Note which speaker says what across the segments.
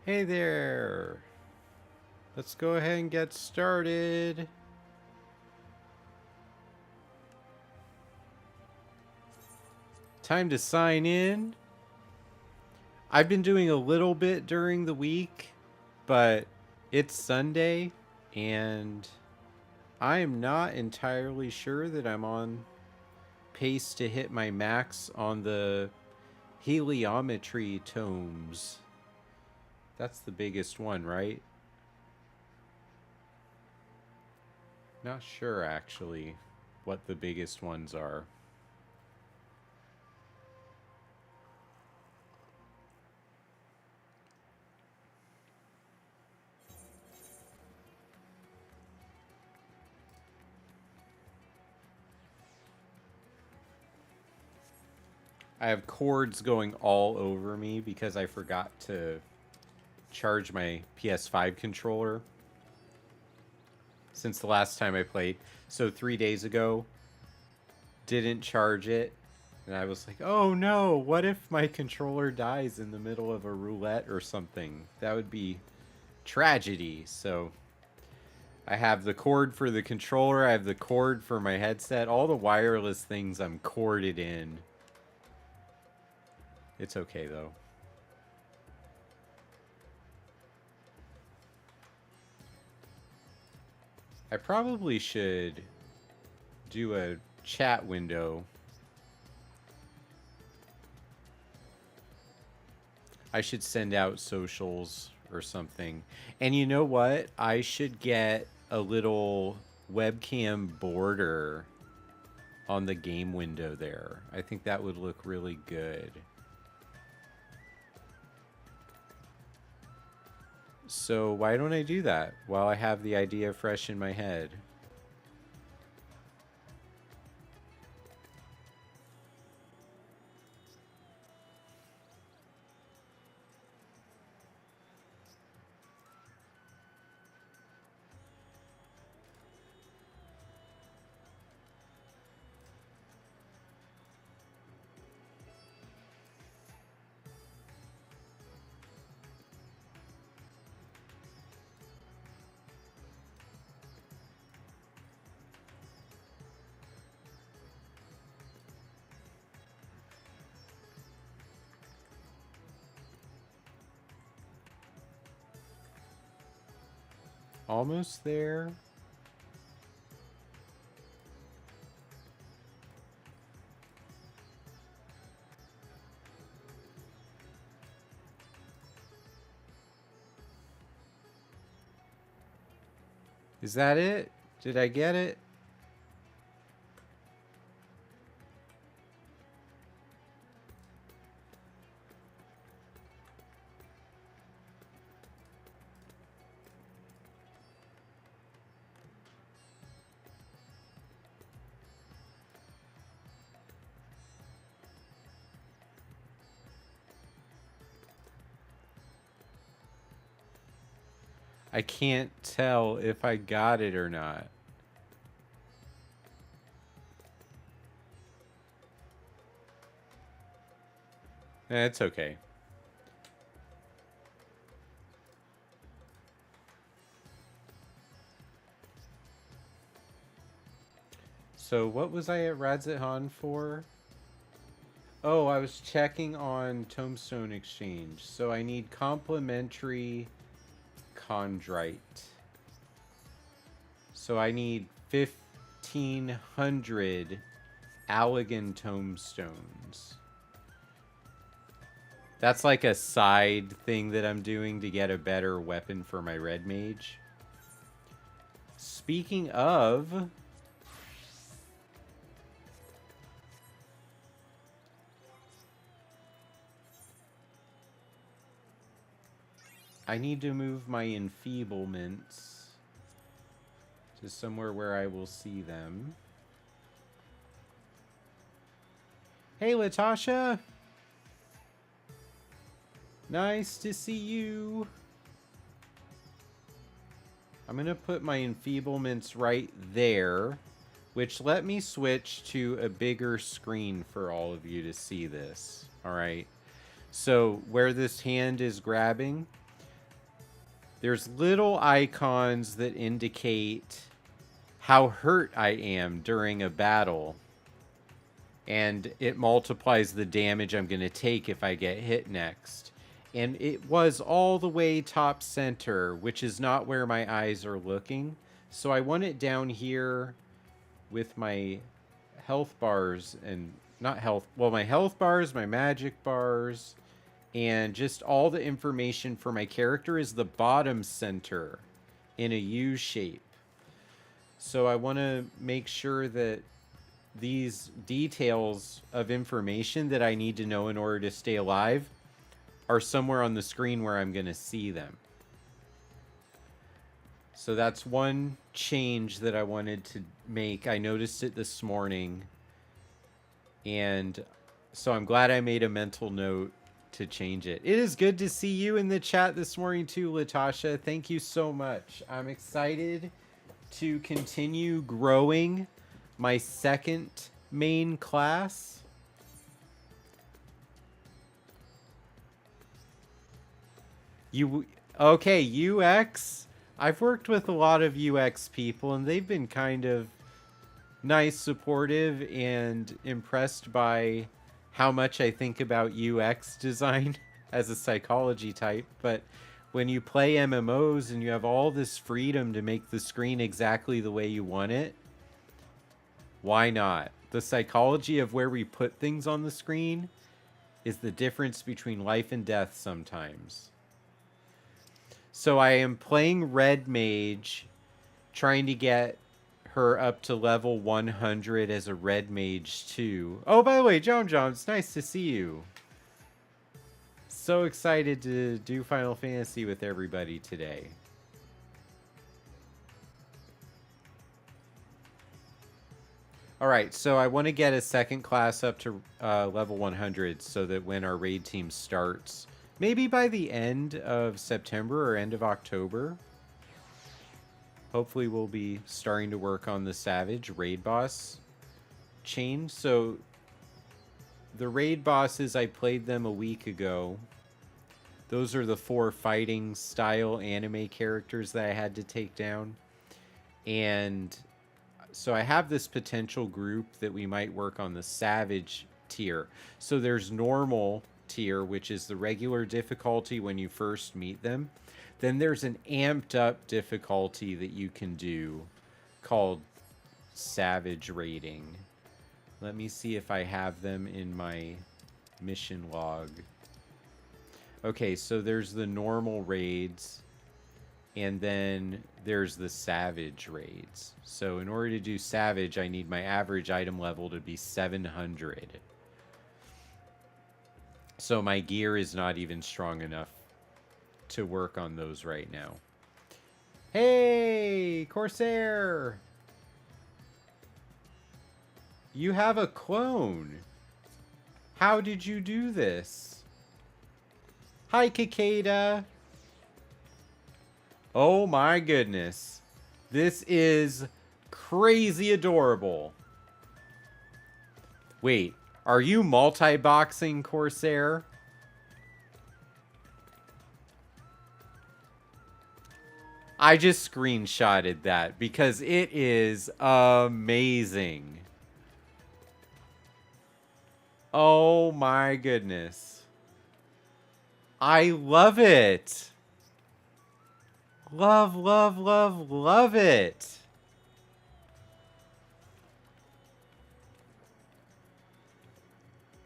Speaker 1: Hey there! Let's go ahead and get started. Time to sign in. I've been doing a little bit during the week, but it's Sunday, and I am not entirely sure that I'm on pace to hit my max on the heliometry tomes. That's the biggest one, right? Not sure, actually, what the biggest ones are. I have cords going all over me because I forgot to charge my PS5 controller since the last time I played. So 3 days ago, didn't charge it. And I was like, oh no, what if my controller dies in the middle of a roulette or something? That would be tragedy. So I have the cord for the controller, I have the cord for my headset, all the wireless things I'm corded in. It's okay though. I probably should do a chat window. I should send out socials or something. And you know what? I should get a little webcam border on the game window there. I think that would look really good. So why don't I do that while I have the idea fresh in my head? Almost there. Is that it? Did I get it? I can't tell if I got it or not. It's okay. So what was I at Radzethan for? Oh, I was checking on Tombstone Exchange. So I need complimentary chondrite. So I need 1,500 Allegan tombstones. That's like a side thing that I'm doing to get a better weapon for my red mage. Speaking of, I need to move my enfeeblements to somewhere where I will see them. Hey, Latasha! Nice to see you! I'm going to put my enfeeblements right there, which let me switch to a bigger screen for all of you to see this. All right. So where this hand is grabbing, there's little icons that indicate how hurt I am during a battle. And it multiplies the damage I'm going to take if I get hit next. And it was all the way top center, which is not where my eyes are looking. So I want it down here with my health bars and not health, well, my health bars, my magic bars, and just all the information for my character is the bottom center in a U shape. So I want to make sure that these details of information that I need to know in order to stay alive are somewhere on the screen where I'm going to see them. So that's one change that I wanted to make. I noticed it this morning. And so I'm glad I made a mental note to change it. It is good to see you in the chat this morning too, Latasha. Thank you so much. I'm excited to continue growing my second main class. Okay, UX? I've worked with a lot of UX people, and they've been kind of nice, supportive, and impressed by how much I think about UX design as a psychology type. But when you play MMOs and you have all this freedom to make the screen exactly the way you want it, why not? The psychology of where we put things on the screen is the difference between life and death sometimes. So I am playing Red Mage, trying to get her up to level 100 as a Red Mage too. Oh, by the way, John, it's nice to see you. So excited to do Final Fantasy with everybody today. All right, so I want to get a second class up to level 100 so that when our raid team starts, maybe by the end of September or end of October, hopefully we'll be starting to work on the Savage raid boss chain. So the raid bosses, I played them a week ago. Those are the 4 fighting style anime characters that I had to take down. And so I have this potential group that we might work on the Savage tier. So there's normal tier, which is the regular difficulty when you first meet them. Then there's an amped up difficulty that you can do called Savage rating. Let me see if I have them in my mission log. Okay, so there's the normal raids, and then there's the Savage raids. So in order to do Savage, I need my average item level to be 700. So my gear is not even strong enough to work on those right now. Hey, Corsair! You have a clone. How did you do this? Hi, Cicada. Oh my goodness. This is crazy adorable. Wait, are you multi-boxing, Corsair? I just screenshotted that because it is amazing. Oh my goodness. I love it. Love, love, love, love it.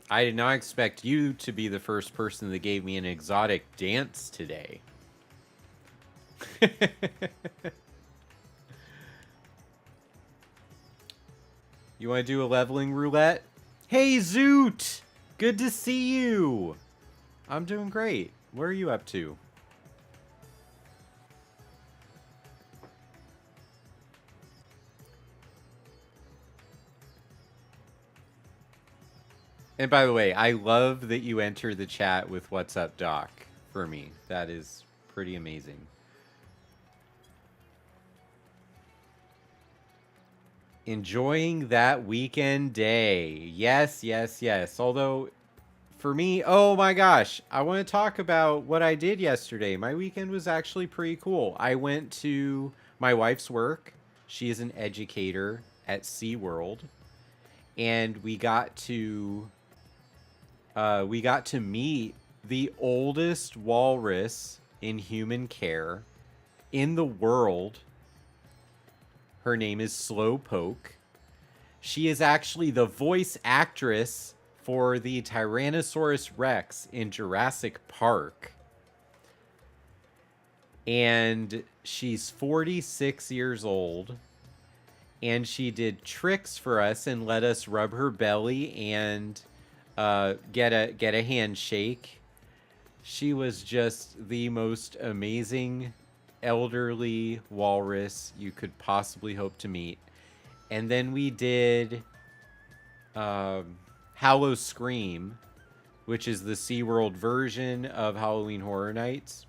Speaker 1: I did not expect you to be the first person that gave me an exotic dance today. You want to do a leveling roulette? Hey, Zoot! Good to see you! I'm doing great. What are you up to? And by the way, I love that you enter the chat with "What's up, Doc?" for me. That is pretty amazing. Enjoying that weekend day. Yes, yes, yes. Although, for me, oh my gosh, I want to talk about what I did yesterday. My weekend was actually pretty cool. I went to my wife's work. She is an educator at SeaWorld, and we got to meet the oldest walrus in human care in the world. Her name is Slowpoke. She is actually the voice actress for the Tyrannosaurus Rex in Jurassic Park. And she's 46 years old. And she did tricks for us and let us rub her belly and get a handshake. She was just the most amazing elderly walrus you could possibly hope to meet. And then we did Hallow Scream, which is the SeaWorld version of Halloween Horror Nights.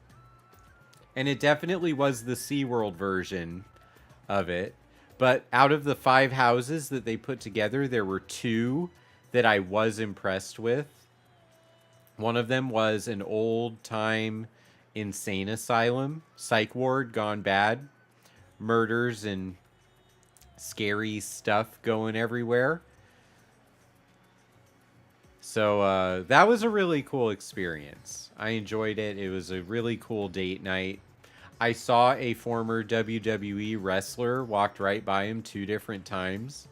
Speaker 1: And it definitely was the SeaWorld version of it. But out of the 5 houses that they put together, there were 2 that I was impressed with. One of them was an old-time insane asylum, psych ward gone bad, murders and scary stuff going everywhere. So that was a really cool experience. I enjoyed it. It was a really cool date night. I saw a former WWE wrestler walked right by him 2 different times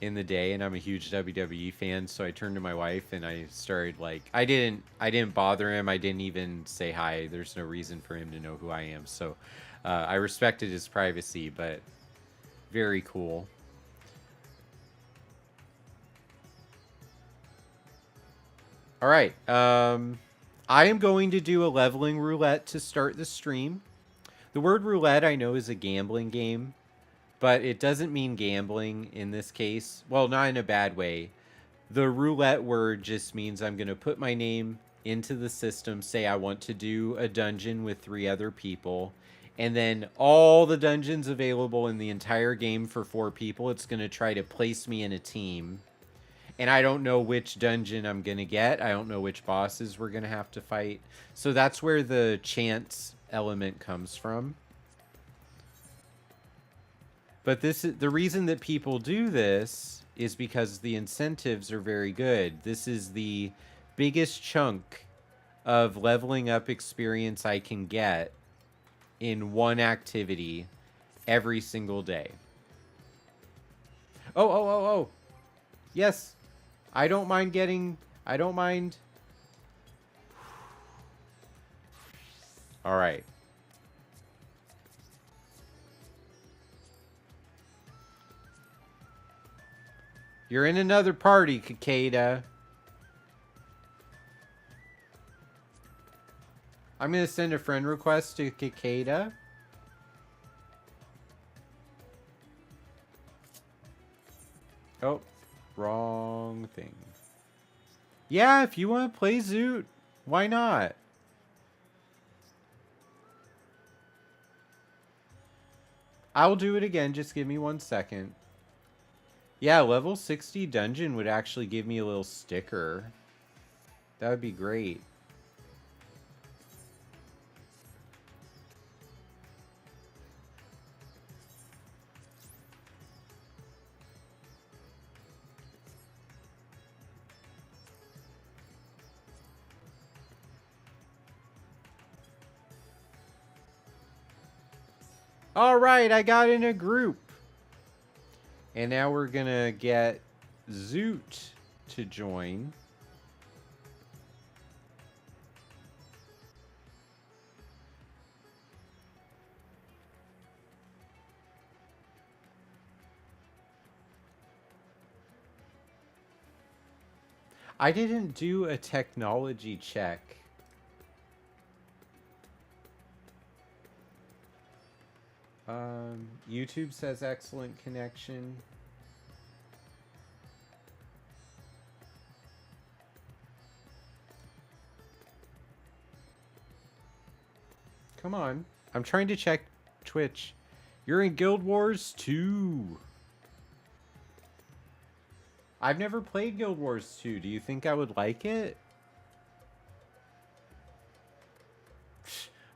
Speaker 1: in the day, and I'm a huge WWE fan, so I turned to my wife and I started I didn't bother him. I didn't even say hi. There's no reason for him to know who I am. So I respected his privacy, but very cool. All right. I am going to do a leveling roulette to start the stream. The word roulette I know is a gambling game, but it doesn't mean gambling in this case. Well, not in a bad way. The roulette word just means I'm going to put my name into the system, say I want to do a dungeon with 3 other people, and then all the dungeons available in the entire game for 4 people, it's going to try to place me in a team. And I don't know which dungeon I'm going to get. I don't know which bosses we're going to have to fight. So that's where the chance element comes from. But the reason that people do this is because the incentives are very good. This is the biggest chunk of leveling up experience I can get in one activity every single day. Oh. Yes. I don't mind. All right. You're in another party, Cicada. I'm going to send a friend request to Cicada. Oh, wrong thing. Yeah, if you want to play Zoot, why not? I'll do it again. Just give me 1 second. Yeah, level 60 dungeon would actually give me a little sticker. That would be great. All right, I got in a group. And now we're going to get Zoot to join. I didn't do a technology check. YouTube says excellent connection. Come on. I'm trying to check Twitch. You're in Guild Wars 2. I've never played Guild Wars 2. Do you think I would like it?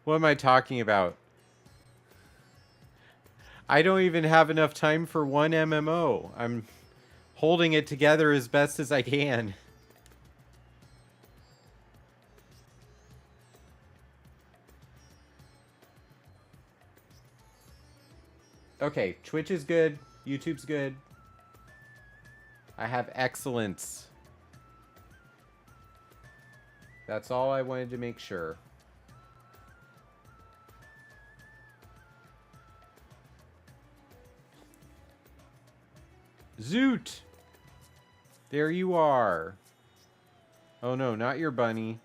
Speaker 1: What am I talking about? I don't even have enough time for one MMO. I'm holding it together as best as I can. Okay, Twitch is good. YouTube's good. I have excellence. That's all I wanted to make sure. Zoot! There you are. Oh no, not your bunny.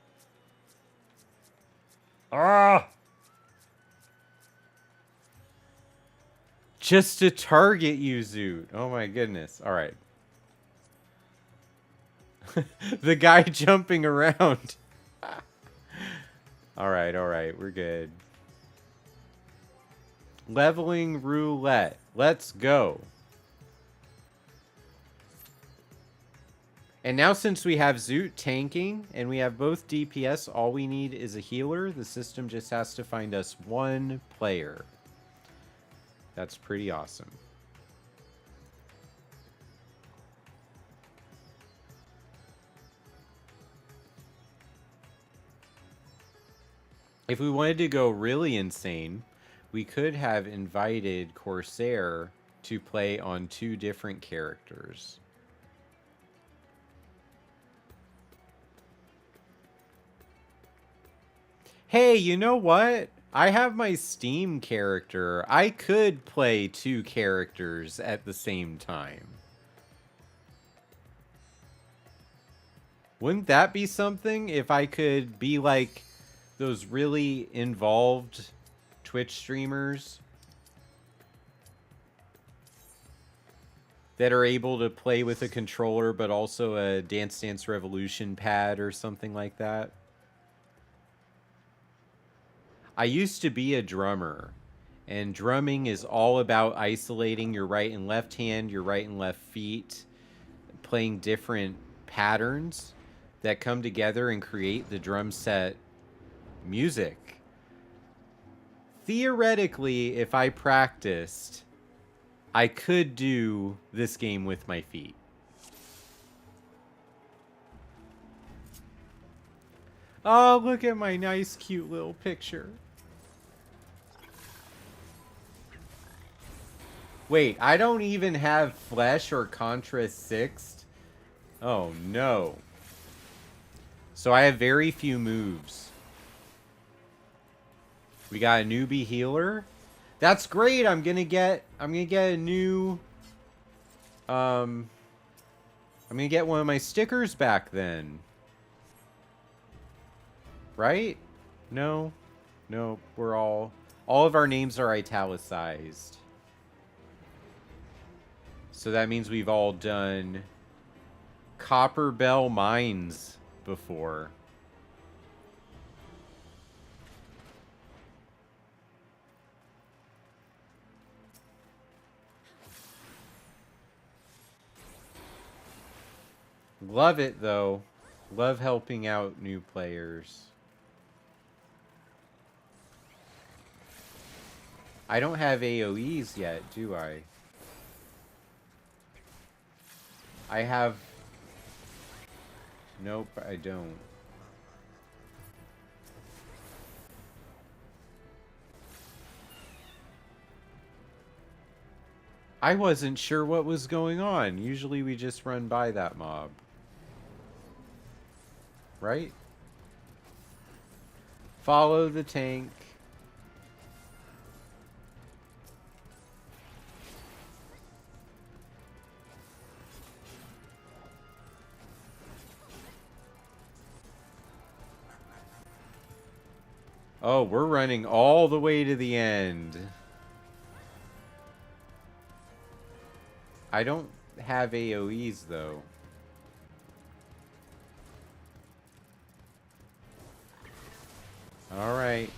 Speaker 1: Ah! Just to target you, Zoot. Oh my goodness. Alright. The guy jumping around. Alright, alright. We're good. Leveling roulette. Let's go. And now since we have Zoot tanking and we have both DPS, all we need is a healer. The system just has to find us one player. That's pretty awesome. If we wanted to go really insane, we could have invited Corsair to play on 2 different characters. Hey, you know what? I have my Steam character. I could play 2 characters at the same time. Wouldn't that be something if I could be like those really involved Twitch streamers that are able to play with a controller but also a Dance Dance Revolution pad or something like that? I used to be a drummer, and drumming is all about isolating your right and left hand, your right and left feet, playing different patterns that come together and create the drum set music. Theoretically, if I practiced, I could do this game with my feet. Oh, look at my nice, cute little picture. Wait, I don't even have Flesh or Contra 6th? Oh, no. So I have very few moves. We got a newbie healer. That's great. I'm gonna get a new I'm gonna get one of my stickers back then. Right? No. No, we're all of our names are italicized. So that means we've all done Copper Bell Mines before. Love it, though. Love helping out new players. I don't have AoEs yet, do I? I have... Nope, I don't. I wasn't sure what was going on. Usually we just run by that mob. Right? Follow the tank. Oh, we're running all the way to the end. I don't have AoEs, though. Alright.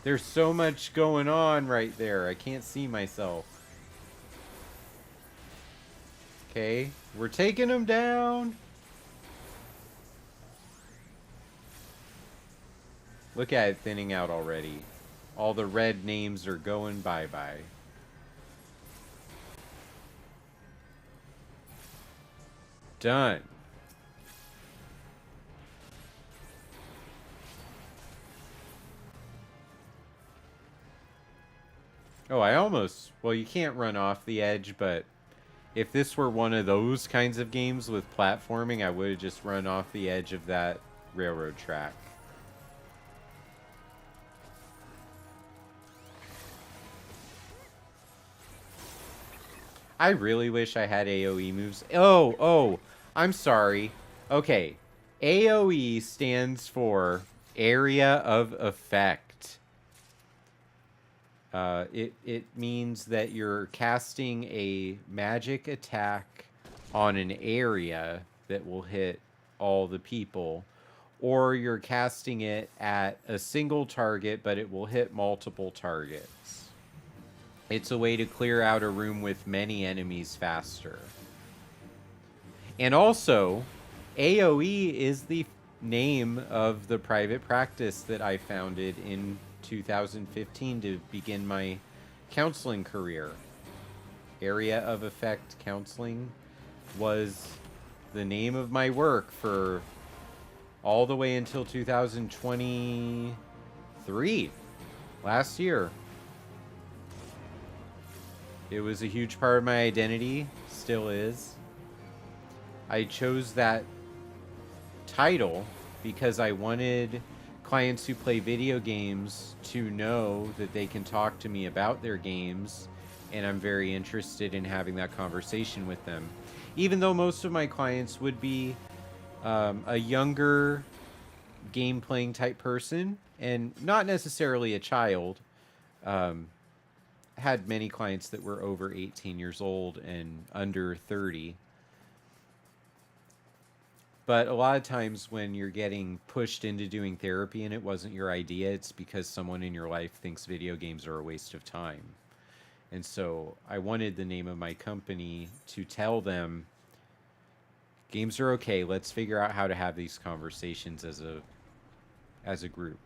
Speaker 1: There's so much going on right there. I can't see myself. Okay, we're taking them down. Look at it thinning out already. All the red names are going bye-bye. Done. Oh, I almost... Well, you can't run off the edge, but if this were one of those kinds of games with platforming, I would have just run off the edge of that railroad track. I really wish I had AoE moves. Oh, I'm sorry. Okay. AoE stands for Area of Effect. It means that you're casting a magic attack on an area that will hit all the people, or you're casting it at a single target, but it will hit multiple targets. It's a way to clear out a room with many enemies faster. And also, AoE is the name of the private practice that I founded in 2015 to begin my counseling career. Area of Effect Counseling was the name of my work for all the way until 2023, last year. It was a huge part of my identity, still is. I chose that title because I wanted clients who play video games to know that they can talk to me about their games, and I'm very interested in having that conversation with them. Even though most of my clients would be a younger game playing type person and not necessarily a child. Had many clients that were over 18 years old and under 30. But a lot of times when you're getting pushed into doing therapy and it wasn't your idea, it's because someone in your life thinks video games are a waste of time. And so I wanted the name of my company to tell them games are okay. Let's figure out how to have these conversations as a group.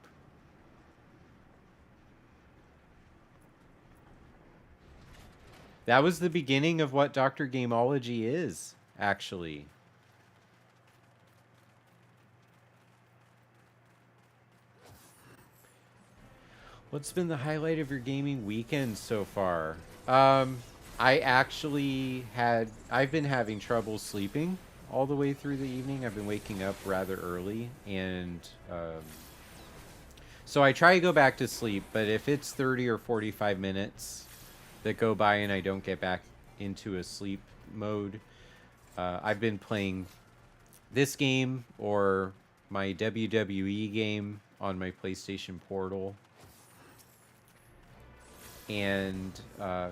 Speaker 1: That was the beginning of what Dr. Gameology is, actually. What's been the highlight of your gaming weekend so far? I've been having trouble sleeping all the way through the evening. I've been waking up rather early, and so I try to go back to sleep, but if it's 30 or 45 minutes that go by and I don't get back into a sleep mode, I've been playing this game or my WWE game on my PlayStation Portal. And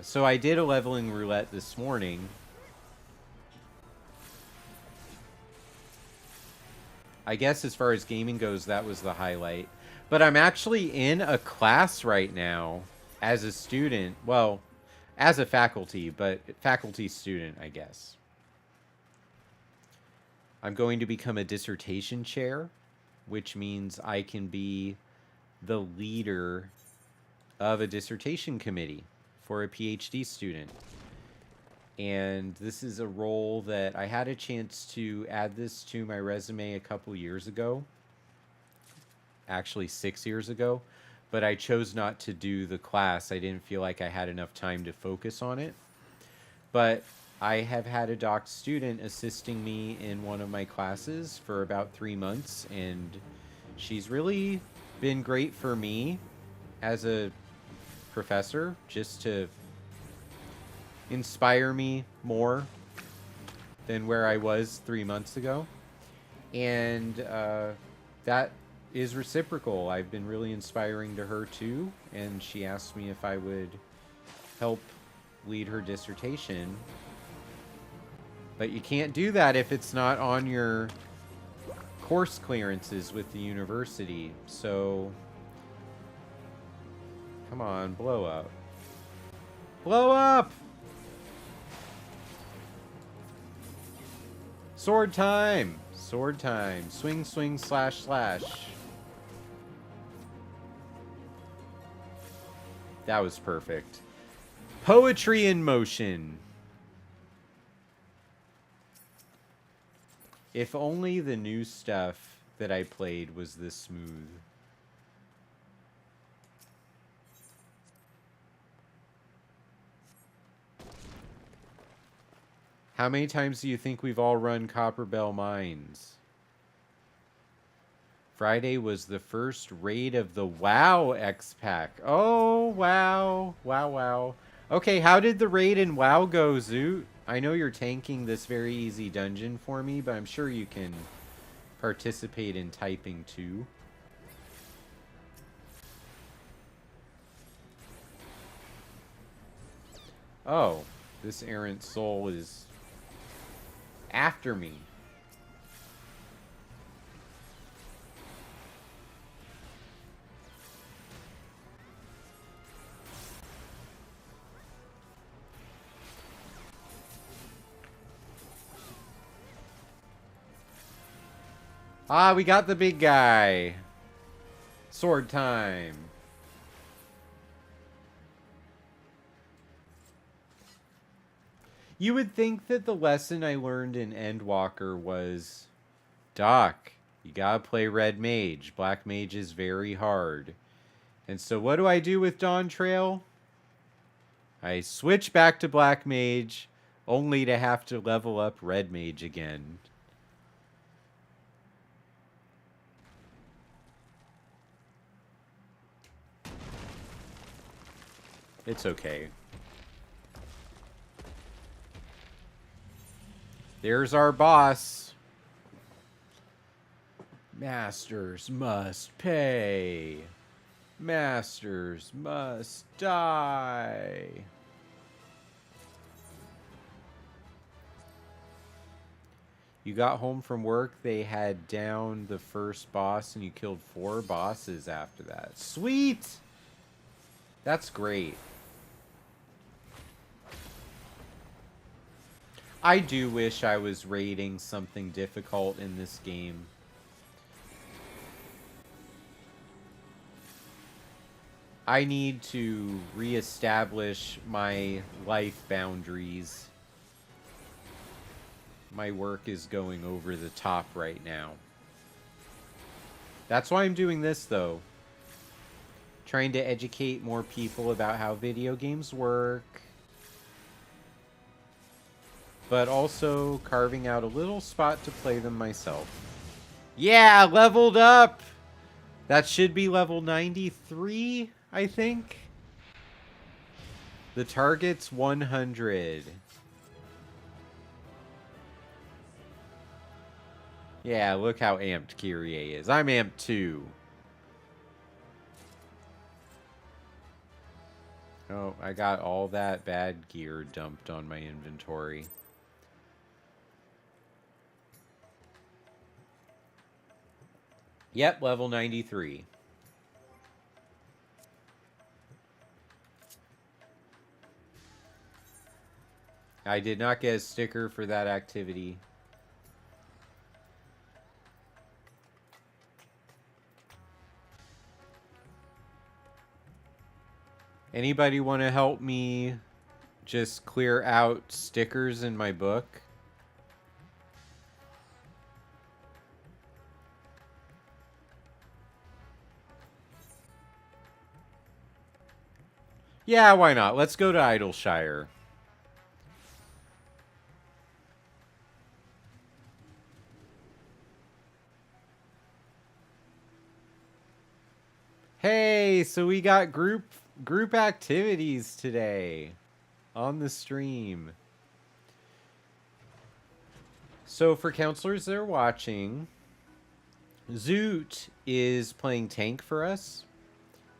Speaker 1: so I did a leveling roulette this morning. I guess as far as gaming goes, that was the highlight. But I'm actually in a class right now as a student. Well, as a faculty, but faculty student, I guess. I'm going to become a dissertation chair, which means I can be the leader of a dissertation committee for a PhD student. And this is a role that I had a chance to add this to my resume a couple years ago. Actually, 6 years ago. But I chose not to do the class. I didn't feel like I had enough time to focus on it. But I have had a doc student assisting me in one of my classes for about 3 months. And she's really been great for me as a professor, just to inspire me more than where I was 3 months ago. And that is reciprocal. I've been really inspiring to her too, and she asked me if I would help lead her dissertation. But you can't do that if it's not on your course clearances with the university. So come on, blow up. Blow up! Sword time! Sword time. Swing, swing, slash, slash. That was perfect. Poetry in motion. If only the new stuff that I played was this smooth. How many times do you think we've all run Copperbell Mines? Friday was the first raid of the WoW X-Pack. Oh, wow. Wow, wow. Okay, how did the raid in WoW go, Zoot? I know you're tanking this very easy dungeon for me, but I'm sure you can participate in typing too. Oh, this errant soul is after me. Ah, we got the big guy. Sword time. You would think that the lesson I learned in Endwalker was, Doc, you gotta play Red Mage. Black Mage is very hard. And so what do I do with Dawn Trail? I switch back to Black Mage, only to have to level up Red Mage again. It's okay. There's our boss. Masters must pay. Masters must die. You got home from work, they had down the first boss, and you killed 4 bosses after that. Sweet! That's great. I do wish I was raiding something difficult in this game. I need to reestablish my life boundaries. My work is going over the top right now. That's why I'm doing this, though. Trying to educate more people about how video games work. But also carving out a little spot to play them myself. Yeah, leveled up! That should be level 93, I think. The target's 100. Yeah, look how amped Kyrie is. I'm amped too. Oh, I got all that bad gear dumped on my inventory. Yep, level 93. I did not get a sticker for that activity. Anybody want to help me just clear out stickers in my book? Yeah, why not? Let's go to Idleshire. Hey, so we got group activities today on the stream. So for counselors that are watching, Zoot is playing tank for us.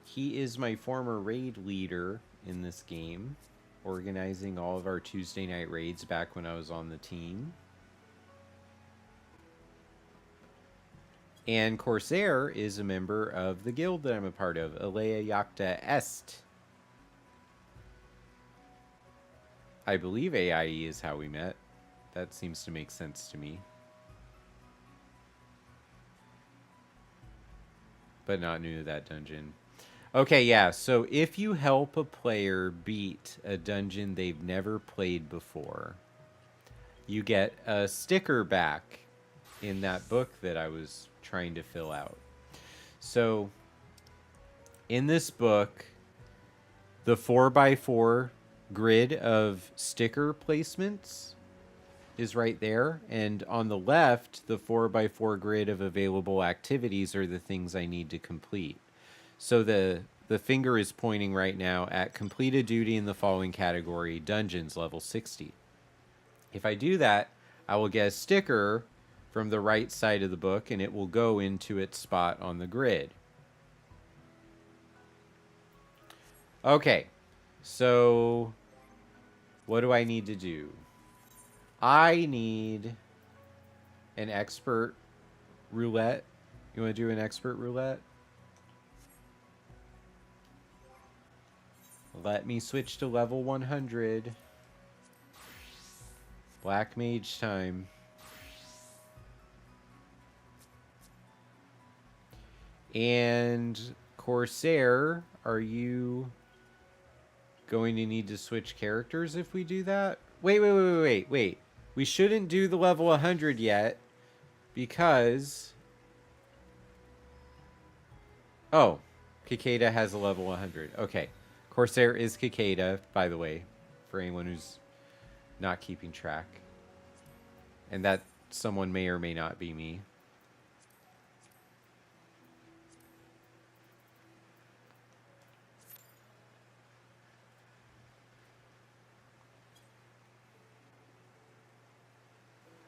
Speaker 1: He is my former raid leader in this game, organizing all of our Tuesday night raids back when I was on the team. And Corsair is a member of the guild that I'm a part of, Alea Yacta Est. I believe AIE is how we met. That seems to make sense to me. but not new to that dungeon. Okay, yeah, so if you help a player beat a dungeon they've never played before, you get a sticker back in that book that I was trying to fill out. So, in this book, the 4x4 grid of sticker placements is right there. And on the left, the 4x4 grid of available activities are the things I need to complete. So the finger is pointing right now at complete a duty in the following category, dungeons level 60. If I do that, I will get a sticker from the right side of the book, and it will go into its spot on the grid. Okay, so what do I need to do? I need an expert roulette. You want to do an expert roulette? Let me switch to level 100. Black Mage time. And Corsair, are you going to need to switch characters if we do that? Wait. We shouldn't do the level 100 yet because... Oh, Cicada has a level 100. Okay. Corsair is Cicada, by the way, for anyone who's not keeping track. And that someone may or may not be me.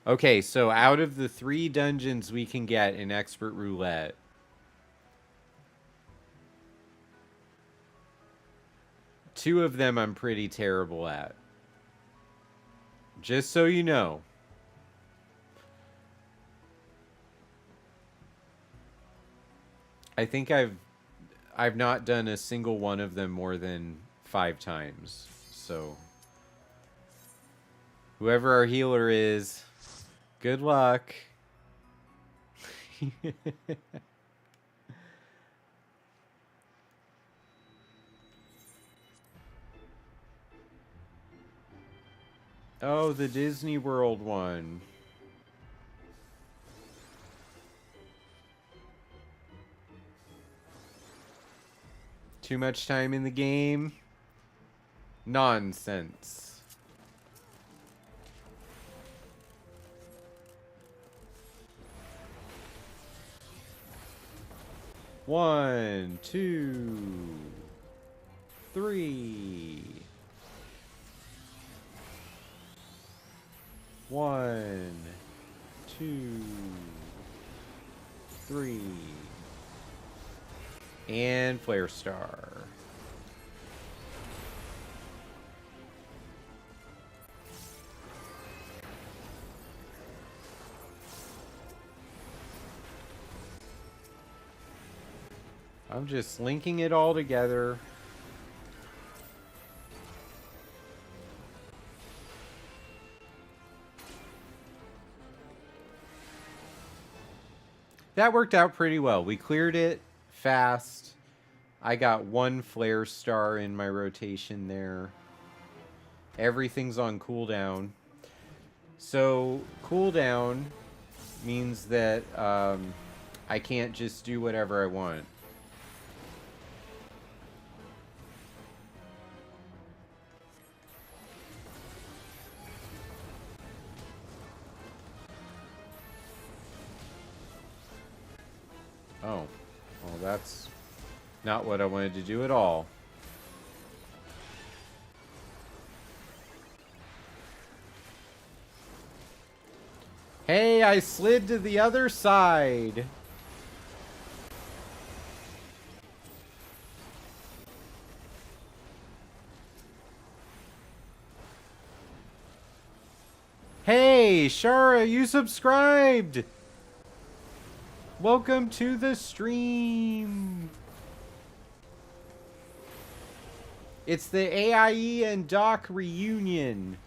Speaker 1: Okay, so out of the 3 dungeons we can get in Expert Roulette, 2 of them I'm pretty terrible at. Just so you know. I think I've not done a single one of them more than 5 times. So whoever our healer is, good luck. Oh, the Disney World one. Too much time in the game? Nonsense. One, 2, 3. 1, 2, 3. And Flare Star. I'm just linking it all together. That worked out pretty well. We cleared it fast. I got 1 Flare Star in my rotation there. Everything's on cooldown. So cooldown means that I can't just do whatever I want. Oh, well, that's not what I wanted to do at all. Hey, I slid to the other side. Hey, Shara, you subscribed. Welcome to the stream. It's the AIE and Doc reunion.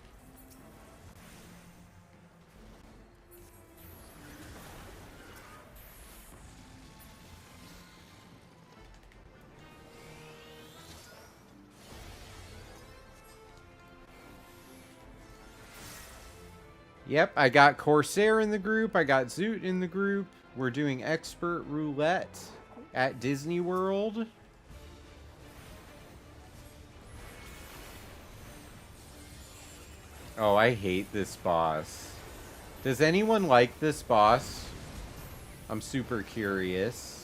Speaker 1: Yep, I got Corsair in the group. I got Zoot in the group. We're doing expert roulette at Disney World. Oh, I hate this boss. Does anyone like this boss? I'm super curious.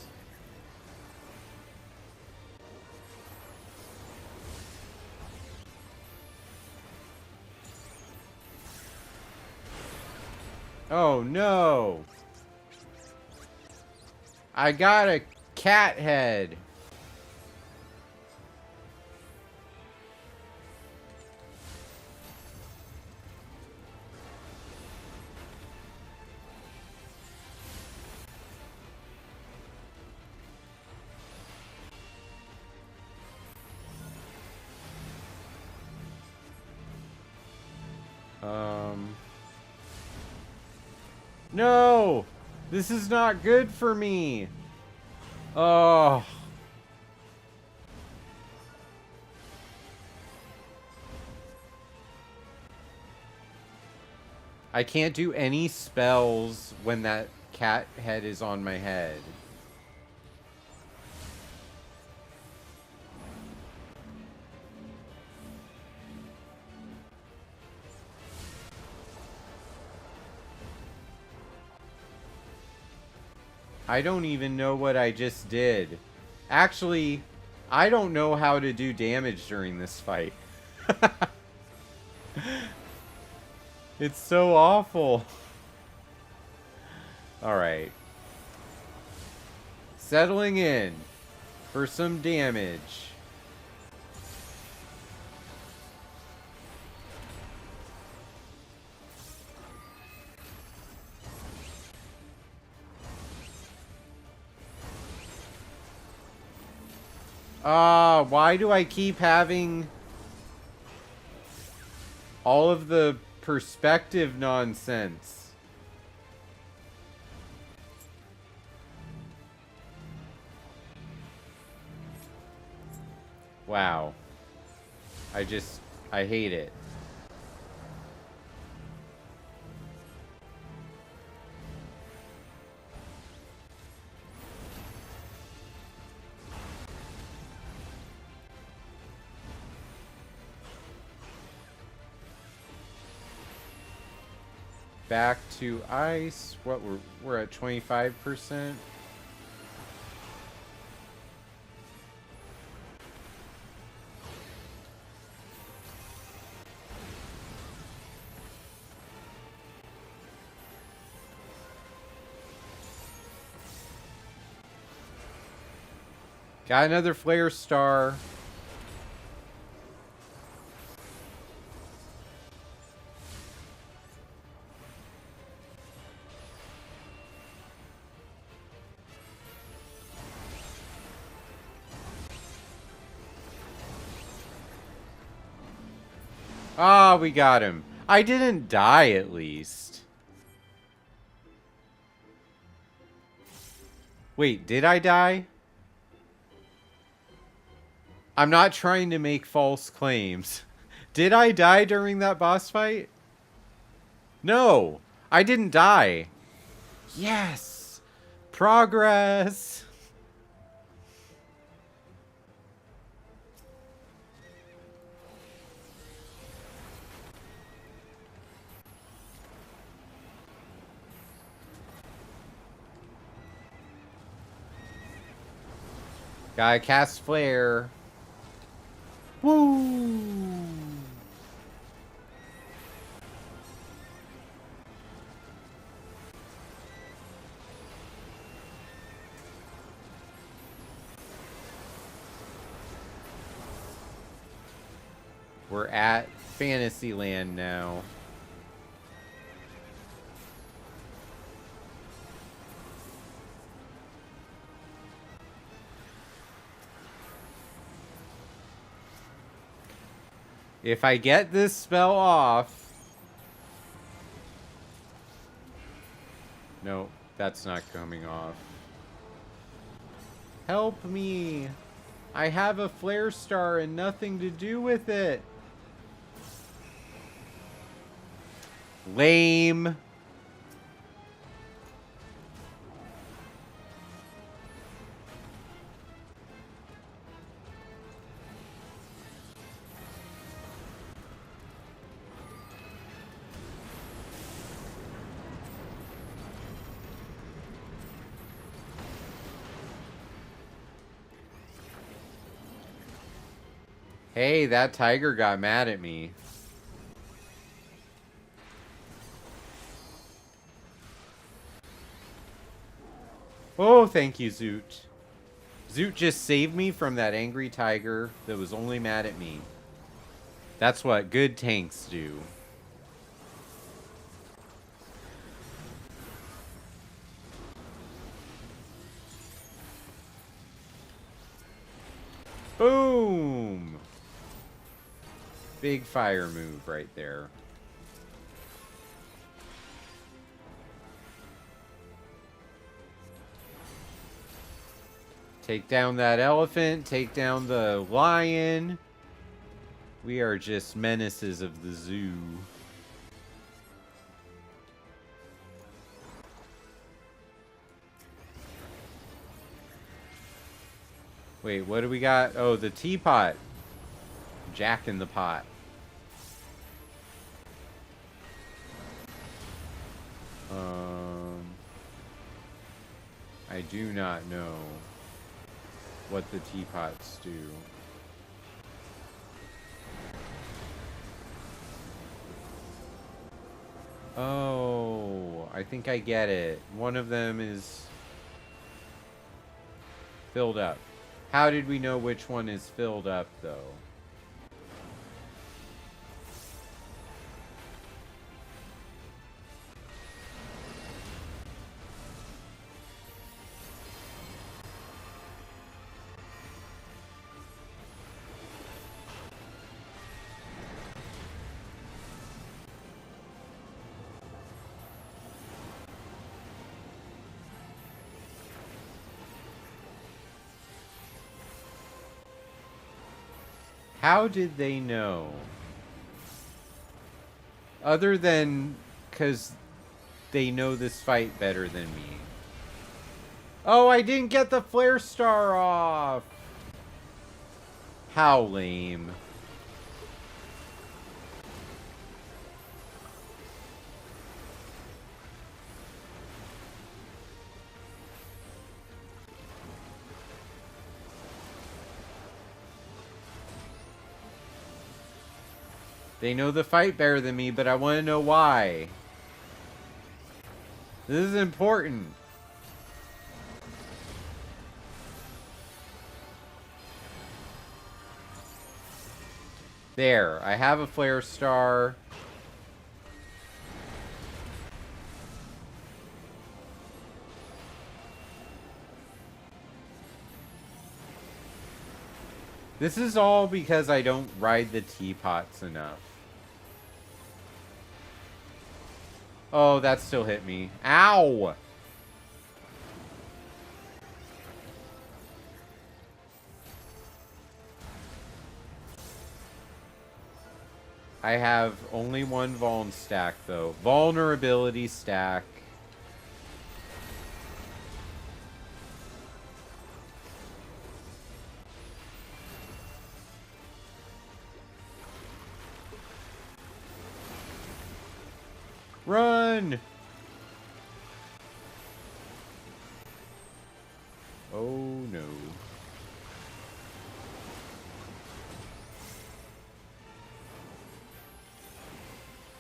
Speaker 1: Oh no! I got a cat head. No! This is not good for me. Oh. I can't do any spells when that cat head is on my head. I don't even know what I just did. Actually, I don't know how to do damage during this fight. It's so awful. Alright. Settling in for some damage. Why do I keep having all of the perspective nonsense? Wow. I hate it. Back to ice. What we're at 25%. Got another flare star. Ah, we got him. I didn't die, at least. Wait, did I die? I'm not trying to make false claims. Did I die during that boss fight? No, I didn't die. Yes! Progress! Gotta cast flare. Woo! We're at Fantasyland now. If I get this spell off... No, that's not coming off. Help me! I have a flare star and nothing to do with it. Lame. Hey, that tiger got mad at me. Oh, thank you, Zoot. Zoot just saved me from that angry tiger that was only mad at me. That's what good tanks do. Boom! Big fire move right there. Take down that elephant. Take down the lion. We are just menaces of the zoo. Wait, what do we got? Oh, the teapot. Jack in the pot. I do not know what the teapots do. Oh, I think I get it. One of them is filled up. How did we know which one is filled up, though? How did they know? Other than because they know this fight better than me. Oh, I didn't get the flare star off. How lame. They know the fight better than me, but I want to know why. This is important. There, I have a flare star. This is all because I don't ride the teapots enough. Oh, that still hit me. Ow! I have only one Vuln stack, though. Vulnerability stack. Run! Oh, no.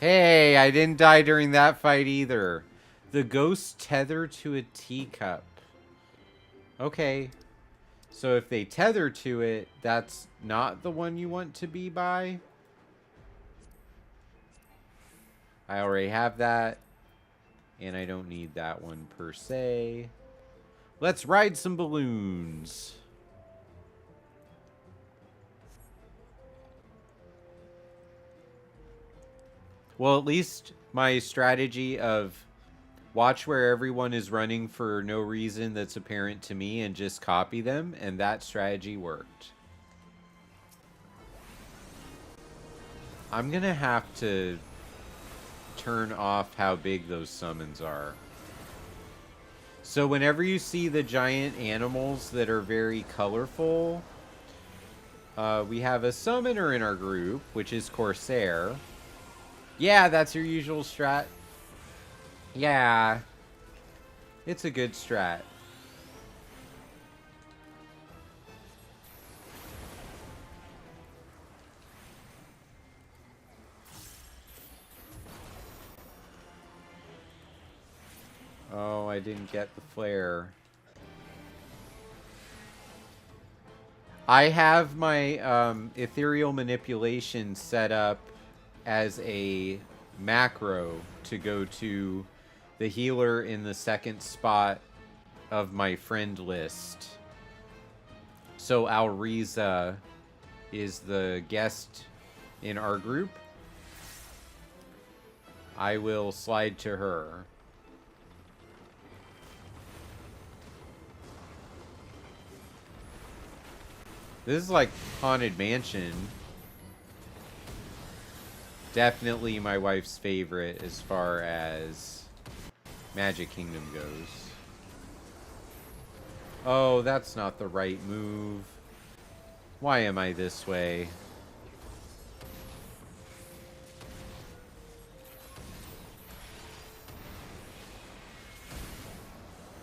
Speaker 1: Hey, I didn't die during that fight either. The ghosts tether to a teacup. Okay. So if they tether to it, that's not the one you want to be by? I already have that. And I don't need that one per se. Let's ride some balloons. Well, at least my strategy of watch where everyone is running for no reason that's apparent to me and just copy them, and that strategy worked. I'm gonna have to turn off how big those summons are. So whenever you see the giant animals that are very colorful, we have a summoner in our group, which is Corsair. Yeah, that's your usual strat. Yeah. It's a good strat. Oh, I didn't get the flare. I have my ethereal manipulation set up as a macro to go to the healer in the second spot of my friend list. So Alriza is the guest in our group. I will slide to her. This is like Haunted Mansion. Definitely my wife's favorite as far as Magic Kingdom goes. Oh, that's not the right move. Why am I this way?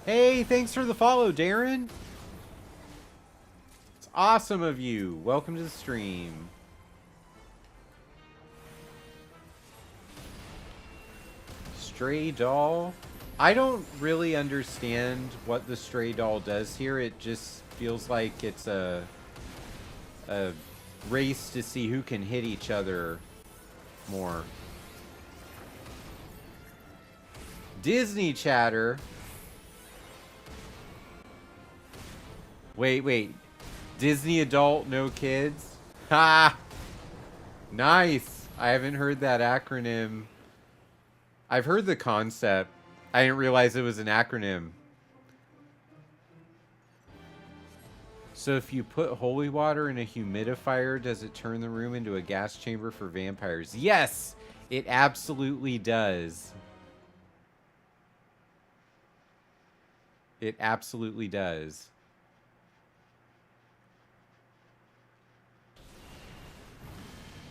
Speaker 1: Hey, thanks for the follow, Darren. It's awesome of you. Welcome to the stream. Stray doll? I don't really understand what the stray doll does here. It just feels like it's a race to see who can hit each other more. Disney chatter. Wait. Disney adult, no kids? Ha! Nice. I haven't heard that acronym. I've heard the concept. I didn't realize it was an acronym. So if you put holy water in a humidifier, does it turn the room into a gas chamber for vampires? Yes, it absolutely does. It absolutely does.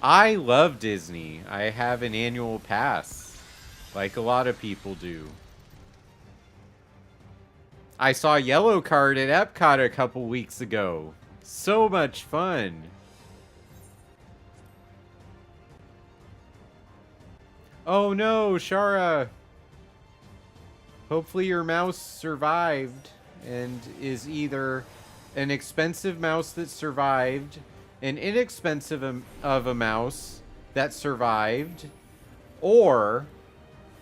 Speaker 1: I love Disney. I have an annual pass, like a lot of people do. I saw Yellow Card at Epcot a couple weeks ago. So much fun. Oh no, Shara. Hopefully your mouse survived and is either an expensive mouse that survived, an inexpensive of a mouse that survived, or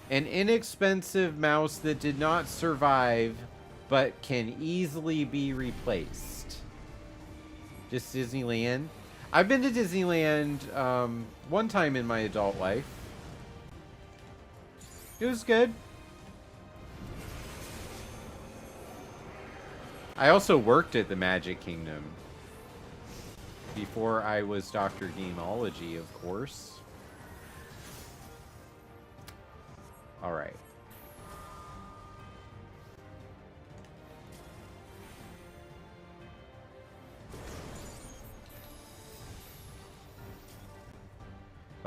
Speaker 1: an inexpensive mouse that did not survive but can easily be replaced. Just Disneyland. I've been to Disneyland one time in my adult life. It was good. I also worked at the Magic Kingdom before I was Dr. Gameology, of course. All right.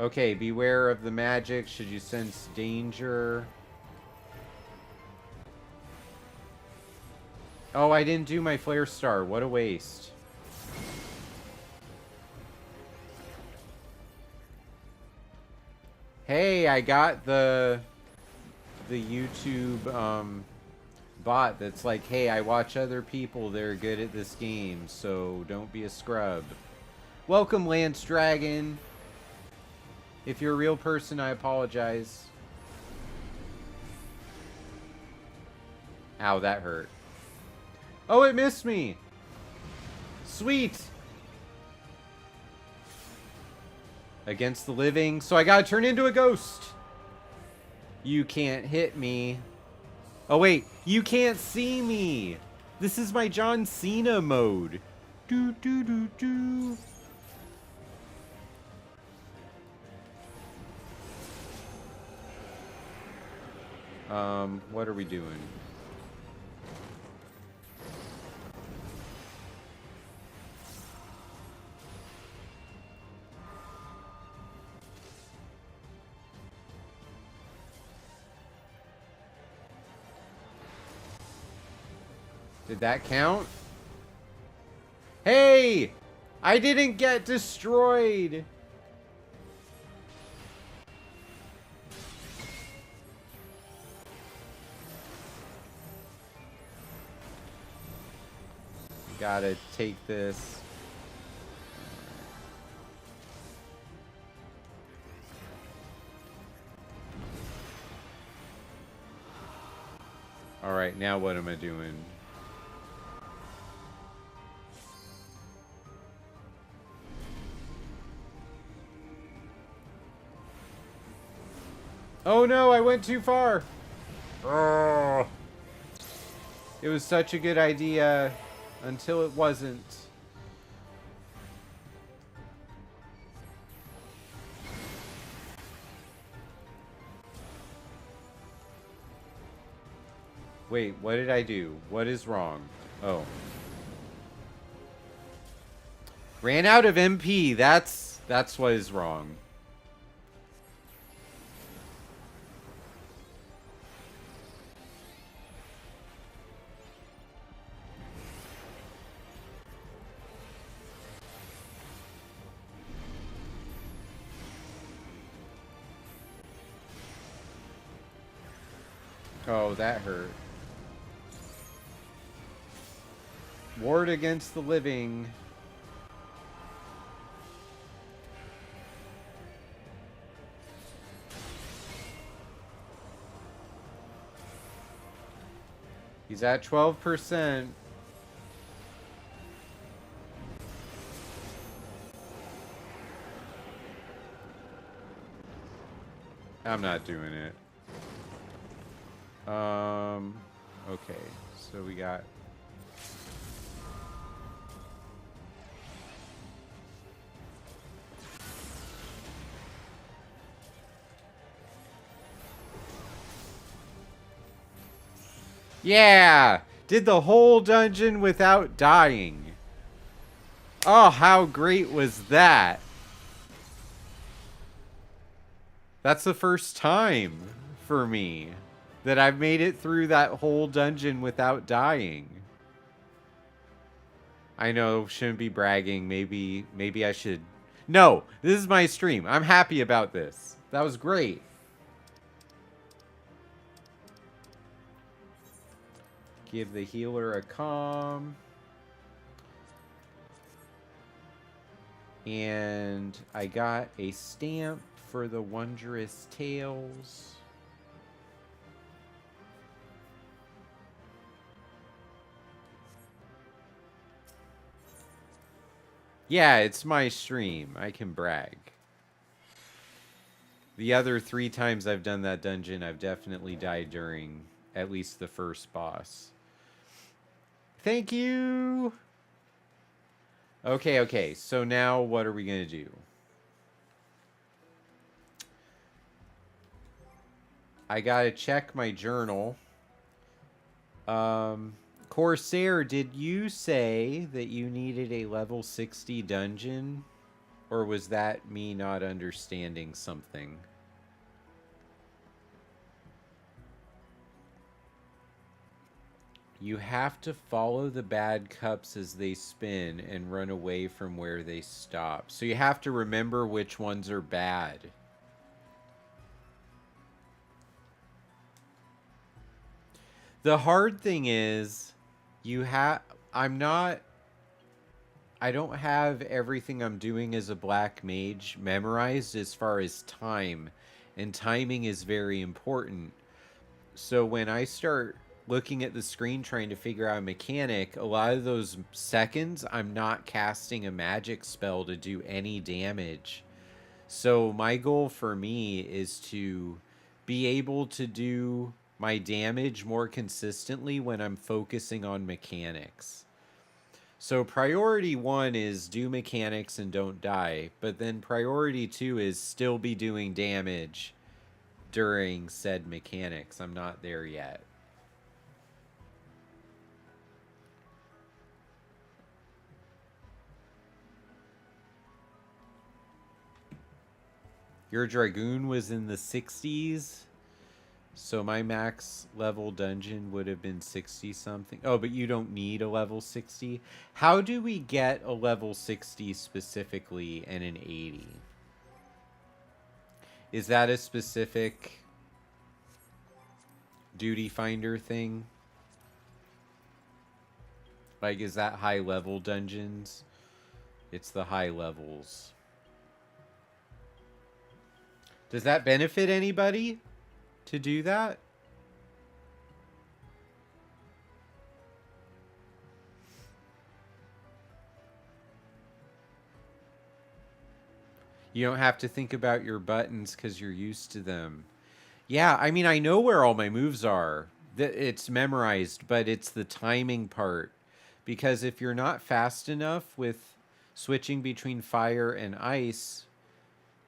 Speaker 1: Okay, beware of the magic. Should you sense danger? Oh, I didn't do my flare star. What a waste. Hey, I got the YouTube bot that's like, hey, I watch other people. They're good at this game, so don't be a scrub. Welcome, Lance Dragon. If you're a real person, I apologize. Ow, that hurt. Oh, it missed me. Sweet. Against the living. So I gotta turn into a ghost. You can't hit me. Oh, wait. You can't see me. This is my John Cena mode. Do, do, do, do. What are we doing? Did that count? Hey! I didn't get destroyed! Gotta take this. Alright, now what am I doing? Oh no, I went too far! Oh. It was such a good idea until it wasn't. Wait, what did I do? What is wrong? Oh. Ran out of MP. That's what is wrong. Oh, that hurt. Ward against the living. He's at 12%. I'm not doing it. Okay. So we got... Yeah! Did the whole dungeon without dying. Oh, how great was that? That's the first time for me that I've made it through that whole dungeon without dying. I know, shouldn't be bragging. Maybe I should. No, this is my stream. I'm happy about this. That was great. Give the healer a calm. And I got a stamp for the Wondrous Tales. Yeah, it's my stream. I can brag. The other 3 times I've done that dungeon, I've definitely died during at least the first boss. Thank you! Okay. So now what are we going to do? I got to check my journal. Corsair, did you say that you needed a level 60 dungeon? Or was that me not understanding something? You have to follow the bad cups as they spin and run away from where they stop. So you have to remember which ones are bad. The hard thing is, I don't have everything I'm doing as a black mage memorized as far as time. And timing is very important. So when I start looking at the screen trying to figure out a mechanic, a lot of those seconds, I'm not casting a magic spell to do any damage. So my goal for me is to be able to do my damage more consistently when I'm focusing on mechanics. So priority 1 is do mechanics and don't die, but then priority 2 is still be doing damage during said mechanics. I'm not there yet. Your Dragoon was in the 60s. So my max level dungeon would have been 60 something. Oh, but you don't need a level 60. How do we get a level 60 specifically and an 80? Is that a specific duty finder thing? Like, is that high level dungeons? It's the high levels. Does that benefit anybody to do that? You don't have to think about your buttons because you're used to them. Yeah, I mean, I know where all my moves are. It's memorized, but it's the timing part. Because if you're not fast enough with switching between fire and ice,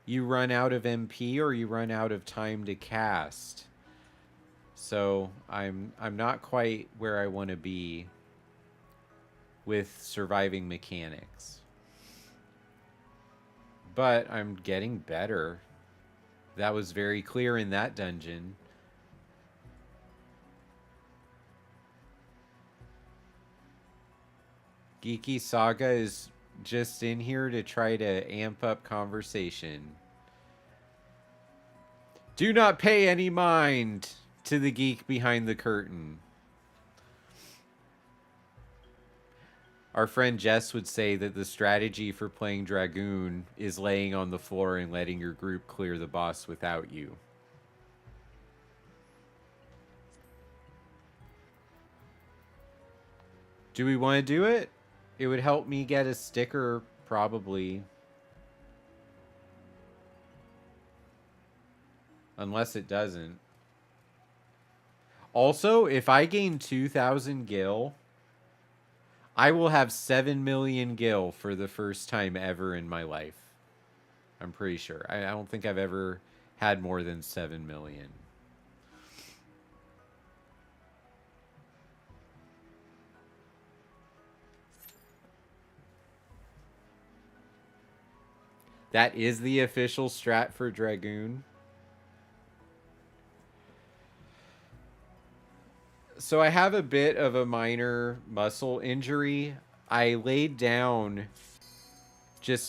Speaker 1: you run out of MP or you run out of time to cast. So I'm not quite where I want to be with surviving mechanics. But I'm getting better. That was very clear in that dungeon. Geeky Saga is just in here to try to amp up conversation. Do not pay any mind to the geek behind the curtain. Our friend Jess would say that the strategy for playing Dragoon is laying on the floor and letting your group clear the boss without you. Do we want to do it? It would help me get a sticker, probably. Unless it doesn't. Also, if I gain 2,000 gil, I will have 7 million gil for the first time ever in my life. I'm pretty sure. I don't think I've ever had more than 7 million. That is the official strat for Dragoon. So I have a bit of a minor muscle injury. I laid down,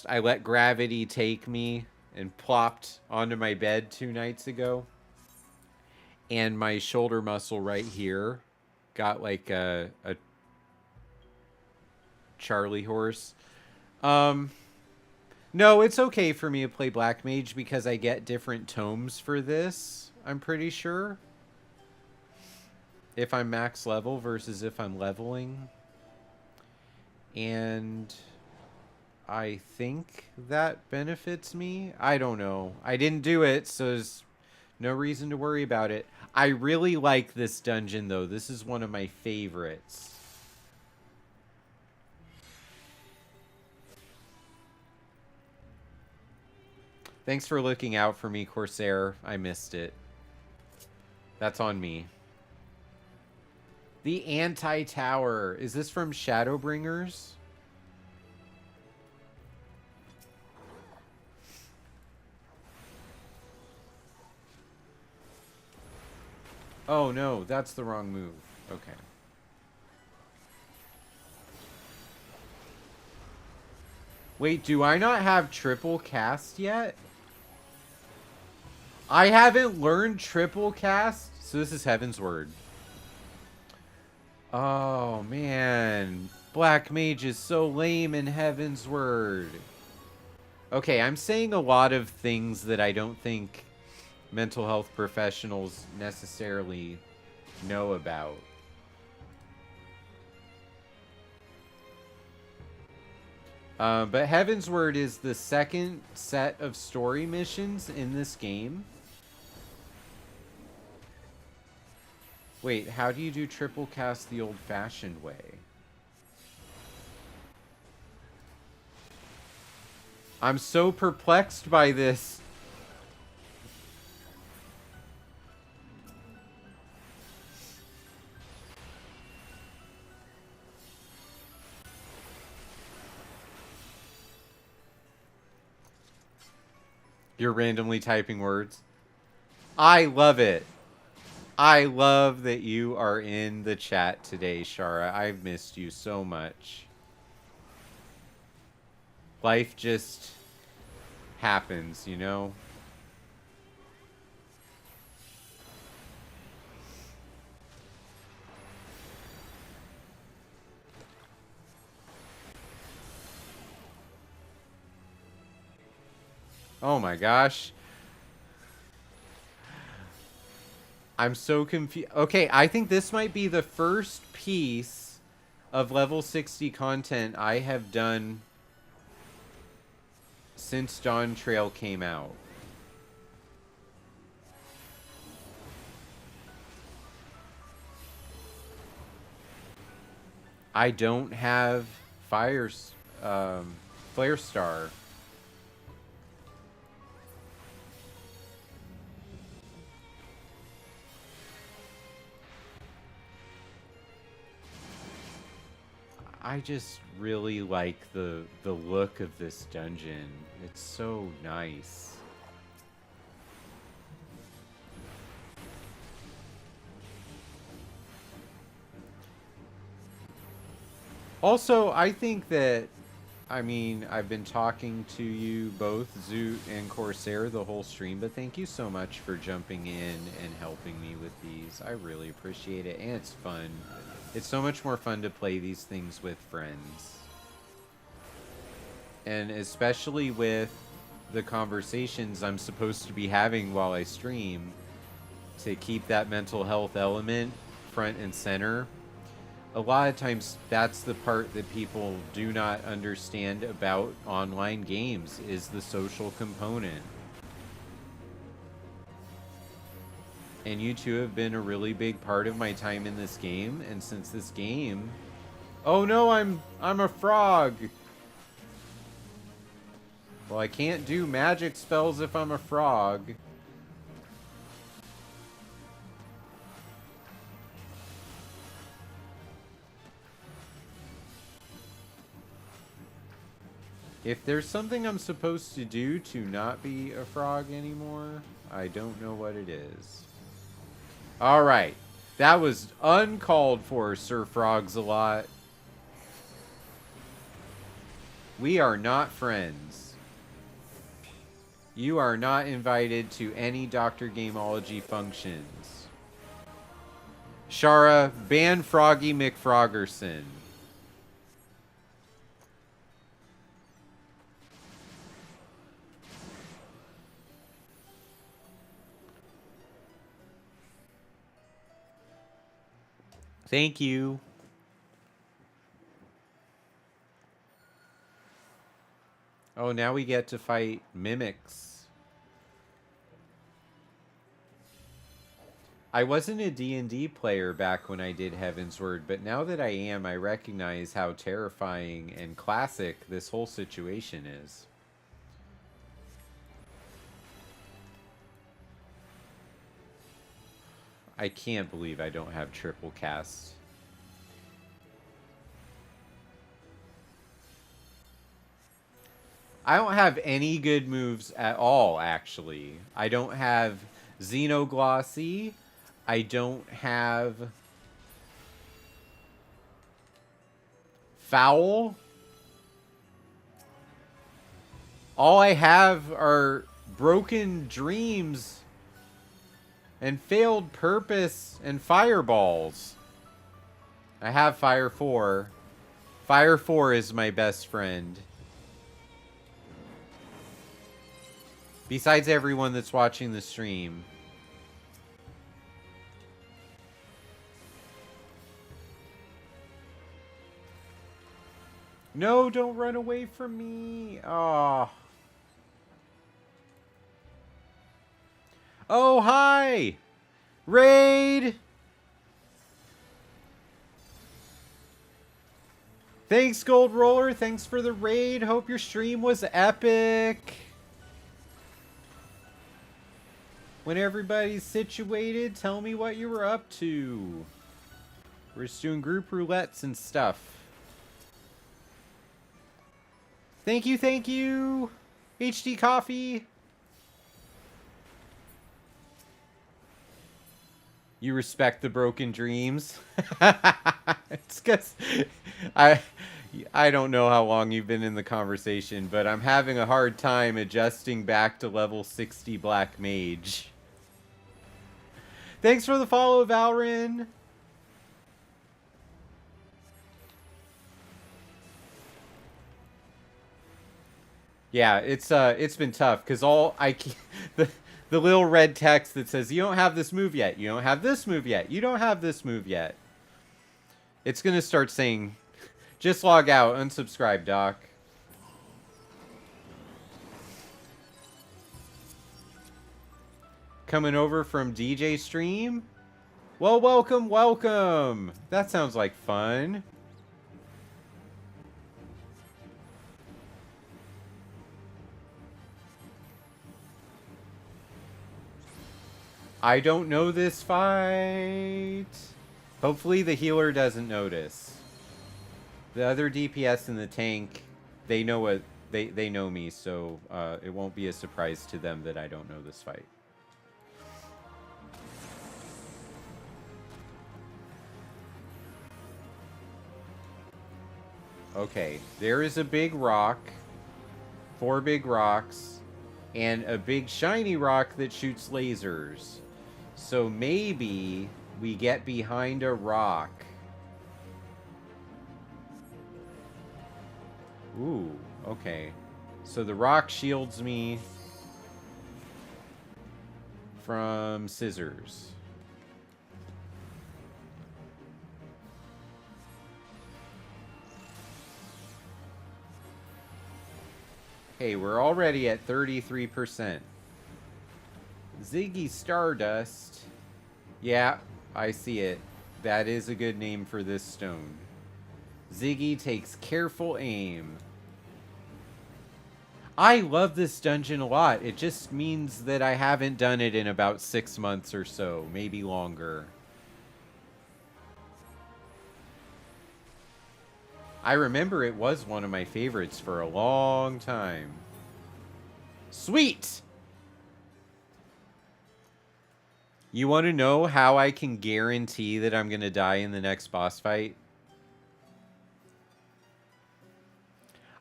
Speaker 1: I let gravity take me and plopped onto my bed 2 nights ago. And my shoulder muscle right here got like a Charlie horse. No, it's okay for me to play Black Mage because I get different tomes for this, I'm pretty sure. If I'm max level versus if I'm leveling. And I think that benefits me. I don't know. I didn't do it, so there's no reason to worry about it. I really like this dungeon, though. This is one of my favorites. Thanks for looking out for me, Corsair. I missed it. That's on me. The Anti-Tower. Is this from Shadowbringers? Oh, no. That's the wrong move. Okay. Wait, do I not have triple cast yet? I haven't learned triple cast? So this is Heaven's Word. Oh, man. Black Mage is so lame in Heaven's Word. Okay, I'm saying a lot of things that I don't think mental health professionals necessarily know about. But Heaven's Word is the second set of story missions in this game. Wait, how do you do triple cast the old-fashioned way? I'm so perplexed by this. You're randomly typing words. I love it. I love that you are in the chat today, Shara. I've missed you so much. Life just happens, you know? Oh my gosh. I'm so confused. Okay, I think this might be the first piece of level 60 content I have done since Dawn Trail came out. I don't have Flare Star. I just really like the look of this dungeon. It's so nice. Also, I think that, I mean, I've been talking to you both, Zoot and Corsair, the whole stream, but thank you so much for jumping in and helping me with these. I really appreciate it, and it's fun. It's so much more fun to play these things with friends. And especially with the conversations I'm supposed to be having while I stream, to keep that mental health element front and center. A lot of times that's the part that people do not understand about online games, is the social component. And you two have been a really big part of my time in this game, and since this game... Oh no, I'm a frog! Well, I can't do magic spells if I'm a frog. If there's something I'm supposed to do to not be a frog anymore, I don't know what it is. Alright. That was uncalled for, Sir Frogs-a-lot. We are not friends. You are not invited to any Dr. Gameology functions. Shara, ban Froggy McFroggerson. Thank you. Oh, now we get to fight mimics. I wasn't a D&D player back when I did Heavensward, but now that I am, I recognize how terrifying and classic this whole situation is. I can't believe I don't have triple cast. I don't have any good moves at all, actually. I don't have Xenoglossy. I don't have Foul. All I have are Broken Dreams and Failed Purpose and Fireballs. I have Fire 4. Fire 4 is my best friend. Besides everyone that's watching the stream. No, don't run away from me. Oh. Oh, hi. Raid. Thanks, Gold Roller. Thanks for the raid. Hope your stream was epic. When everybody's situated, tell me what you were up to. We're just doing group roulettes and stuff. Thank you, HD Coffee. You respect the broken dreams. It's because I I don't know how long you've been in the conversation, but I'm having a hard time adjusting back to level 60 Black Mage. Thanks for the follow, Valrin. Yeah, it's been tough because the the little red text that says you don't have this move yet, you don't have this move yet, you don't have this move yet. It's gonna start saying, just log out, unsubscribe, Doc. Coming over from DJ stream? Well, welcome, welcome. That sounds like fun. I don't know this fight. Hopefully the healer doesn't notice. The other DPS in the tank, they know what they know me, so it won't be a surprise to them that I don't know this fight. Okay, there is a big rock, 4 big rocks, and a big shiny rock that shoots lasers. So maybe we get behind a rock. Ooh, okay. So the rock shields me from scissors. Hey, we're already at 33%. Ziggy Stardust. Yeah, I see it. That is a good name for this stone. Ziggy takes careful aim. I love this dungeon a lot. It just means that I haven't done it in about 6 months or so, maybe longer. I remember it was one of my favorites for a long time. Sweet! You want to know how I can guarantee that I'm going to die in the next boss fight?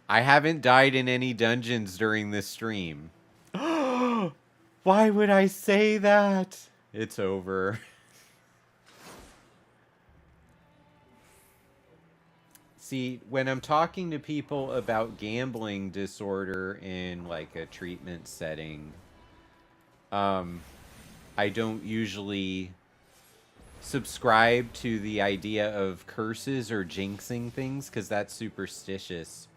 Speaker 1: I haven't died in any dungeons during this stream. Why would I say that? It's over. See, when I'm talking to people about gambling disorder in like a treatment setting, I don't usually subscribe to the idea of curses or jinxing things because that's superstitious.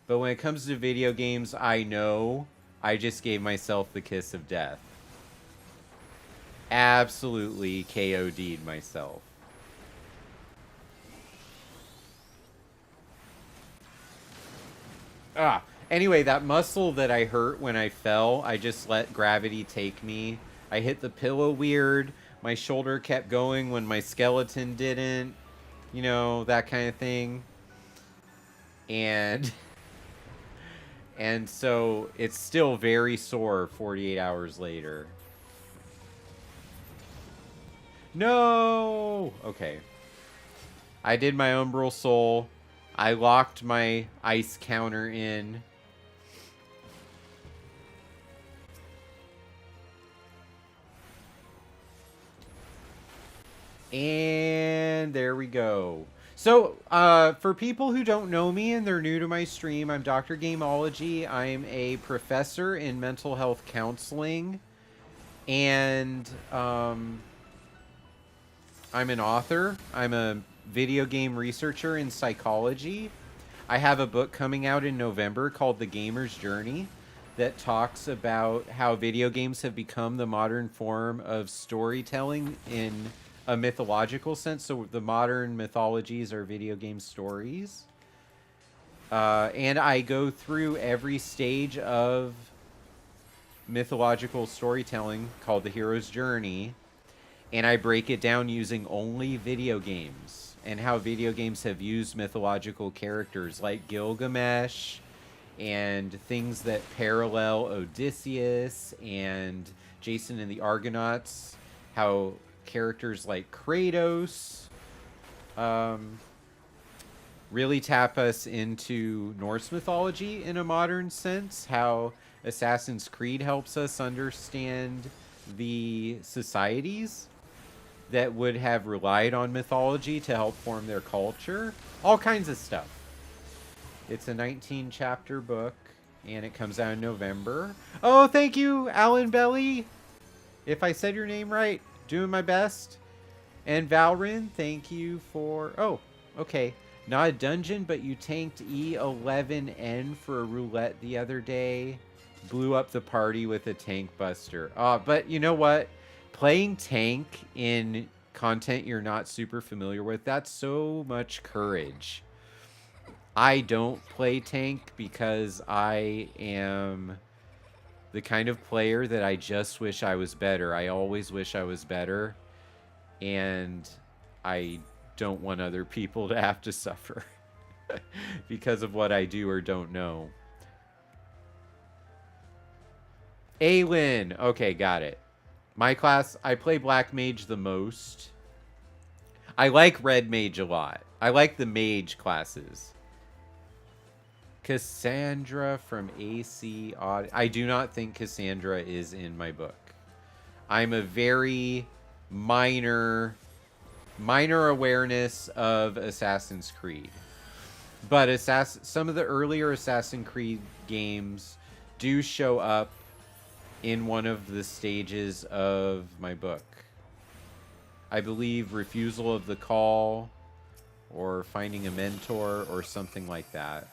Speaker 1: But when it comes to video games, I know I just gave myself the kiss of death. Absolutely KOD'd myself. Anyway, that muscle that I hurt when I fell, I just let gravity take me. I hit the pillow weird. My shoulder kept going when my skeleton didn't. You know, that kind of thing. And so it's still very sore 48 hours later. No! Okay. I did my Umbral Soul. I locked my ice counter in. And there we go. So, for people who don't know me and they're new to my stream, I'm Dr. Gameology. I'm a professor in mental health counseling. And I'm an author. I'm a video game researcher in psychology. I have a book coming out in November called The Gamer's Journey that talks about how video games have become the modern form of storytelling in a mythological sense. So the modern mythologies are video game stories. And I go through every stage of mythological storytelling called the hero's journey, and I break it down using only video games and how video games have used mythological characters like Gilgamesh and things that parallel Odysseus and Jason and the Argonauts, how characters like Kratos. Really tap us into Norse mythology in a modern sense, how Assassin's Creed helps us understand the societies that would have relied on mythology to help form their culture. All kinds of stuff. It's a 19-chapter book, and it comes out in November. Oh, thank you, Alan Belly. If I said your name right, doing my best. And Valrin, thank you for... Oh, okay. Not a dungeon, but you tanked E11N for a roulette the other day. Blew up the party with a tank buster. But you know what? Playing tank in content you're not super familiar with, that's so much courage. I don't play tank because I am the kind of player that I just wish I was better. I always wish I was better. And I don't want other people to have to suffer because of what I do or don't know. Aylin. Okay, got it. My class, I play Black Mage the most. I like Red Mage a lot. I like the Mage classes. Cassandra from AC Aud. I do not think Cassandra is in my book. I'm a very minor awareness of Assassin's Creed. But some of the earlier Assassin's Creed games do show up in one of the stages of my book. I believe Refusal of the Call or Finding a Mentor or something like that.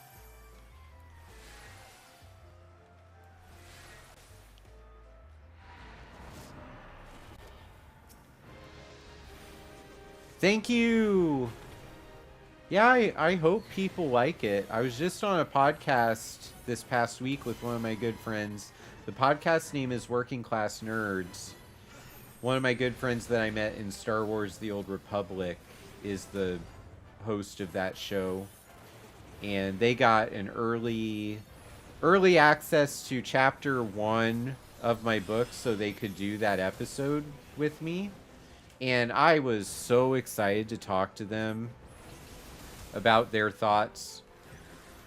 Speaker 1: Thank you. Yeah, I hope people like it. I was just on a podcast this past week with one of my good friends. The podcast name is Working Class Nerds. One of my good friends that I met in Star Wars The Old Republic is the host of that show. And they got an early access to chapter 1 of my book so they could do that episode with me. And I was so excited to talk to them about their thoughts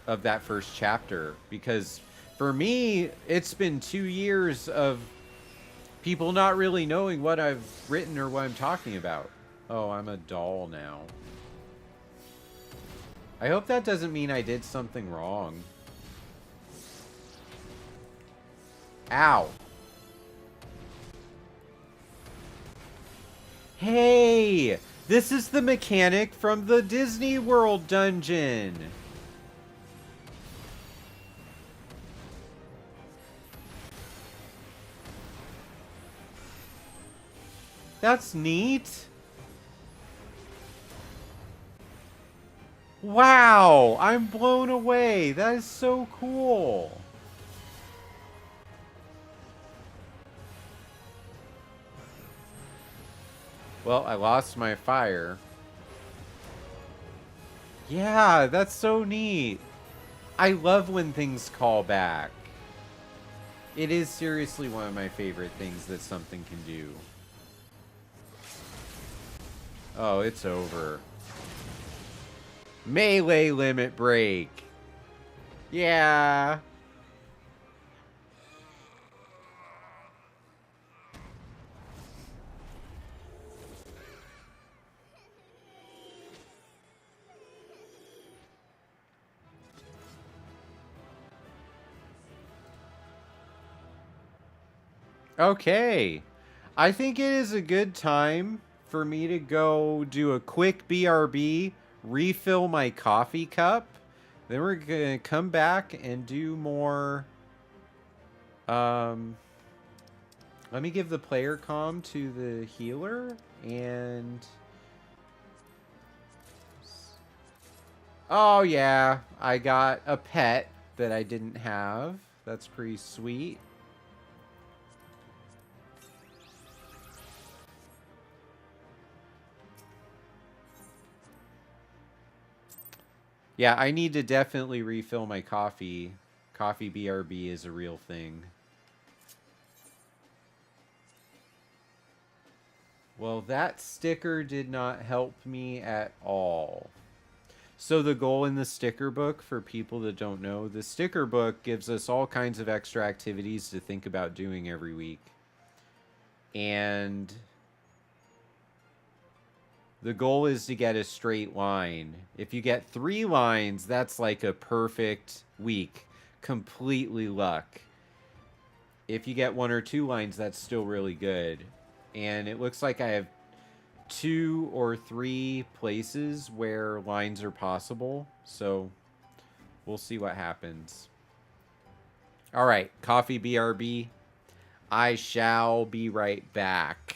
Speaker 1: of that first chapter. Because for me, it's been 2 years of people not really knowing what I've written or what I'm talking about. Oh, I'm a doll now. I hope that doesn't mean I did something wrong. Ow. Hey! This is the mechanic from the Disney World dungeon! That's neat! Wow! I'm blown away! That is so cool! Well, I lost my fire. Yeah, that's so neat. I love when things call back. It is seriously one of my favorite things that something can do. Oh, it's over. Melee limit break. Yeah. Okay. I think it is a good time for me to go do a quick BRB, refill my coffee cup. Then we're going to come back and do more. Let me give the player comm to the healer and... Oh yeah, I got a pet that I didn't have. That's pretty sweet. Yeah, I need to definitely refill my coffee. Coffee BRB is a real thing. Well, that sticker did not help me at all. So the goal in the sticker book, for people that don't know, the sticker book gives us all kinds of extra activities to think about doing every week. And the goal is to get a straight line. If you get 3 lines, that's like a perfect week. Completely luck. If you get 1 or 2 lines, that's still really good. And it looks like I have 2 or 3 places where lines are possible. So we'll see what happens. All right, coffee BRB. I shall be right back.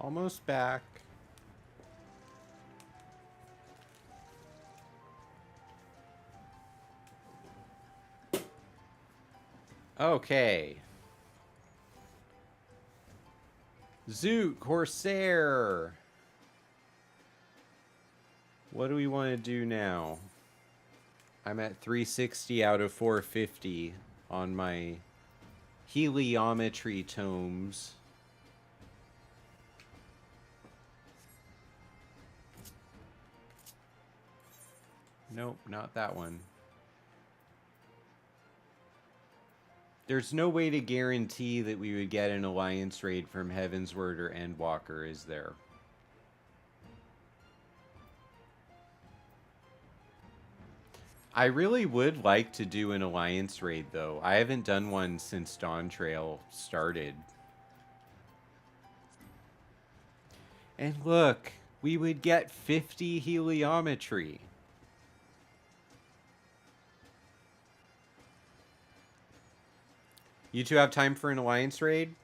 Speaker 1: Almost back. Okay. Zoot, Corsair. What do we want to do now? I'm at 360 out of 450 on my heliometry tomes. Nope, not that one. There's no way to guarantee that we would get an alliance raid from Heavensward or Endwalker, is there? I really would like to do an alliance raid, though. I haven't done one since Dawn Trail started. And look, we would get 50 heliometry. You two have time for an alliance raid?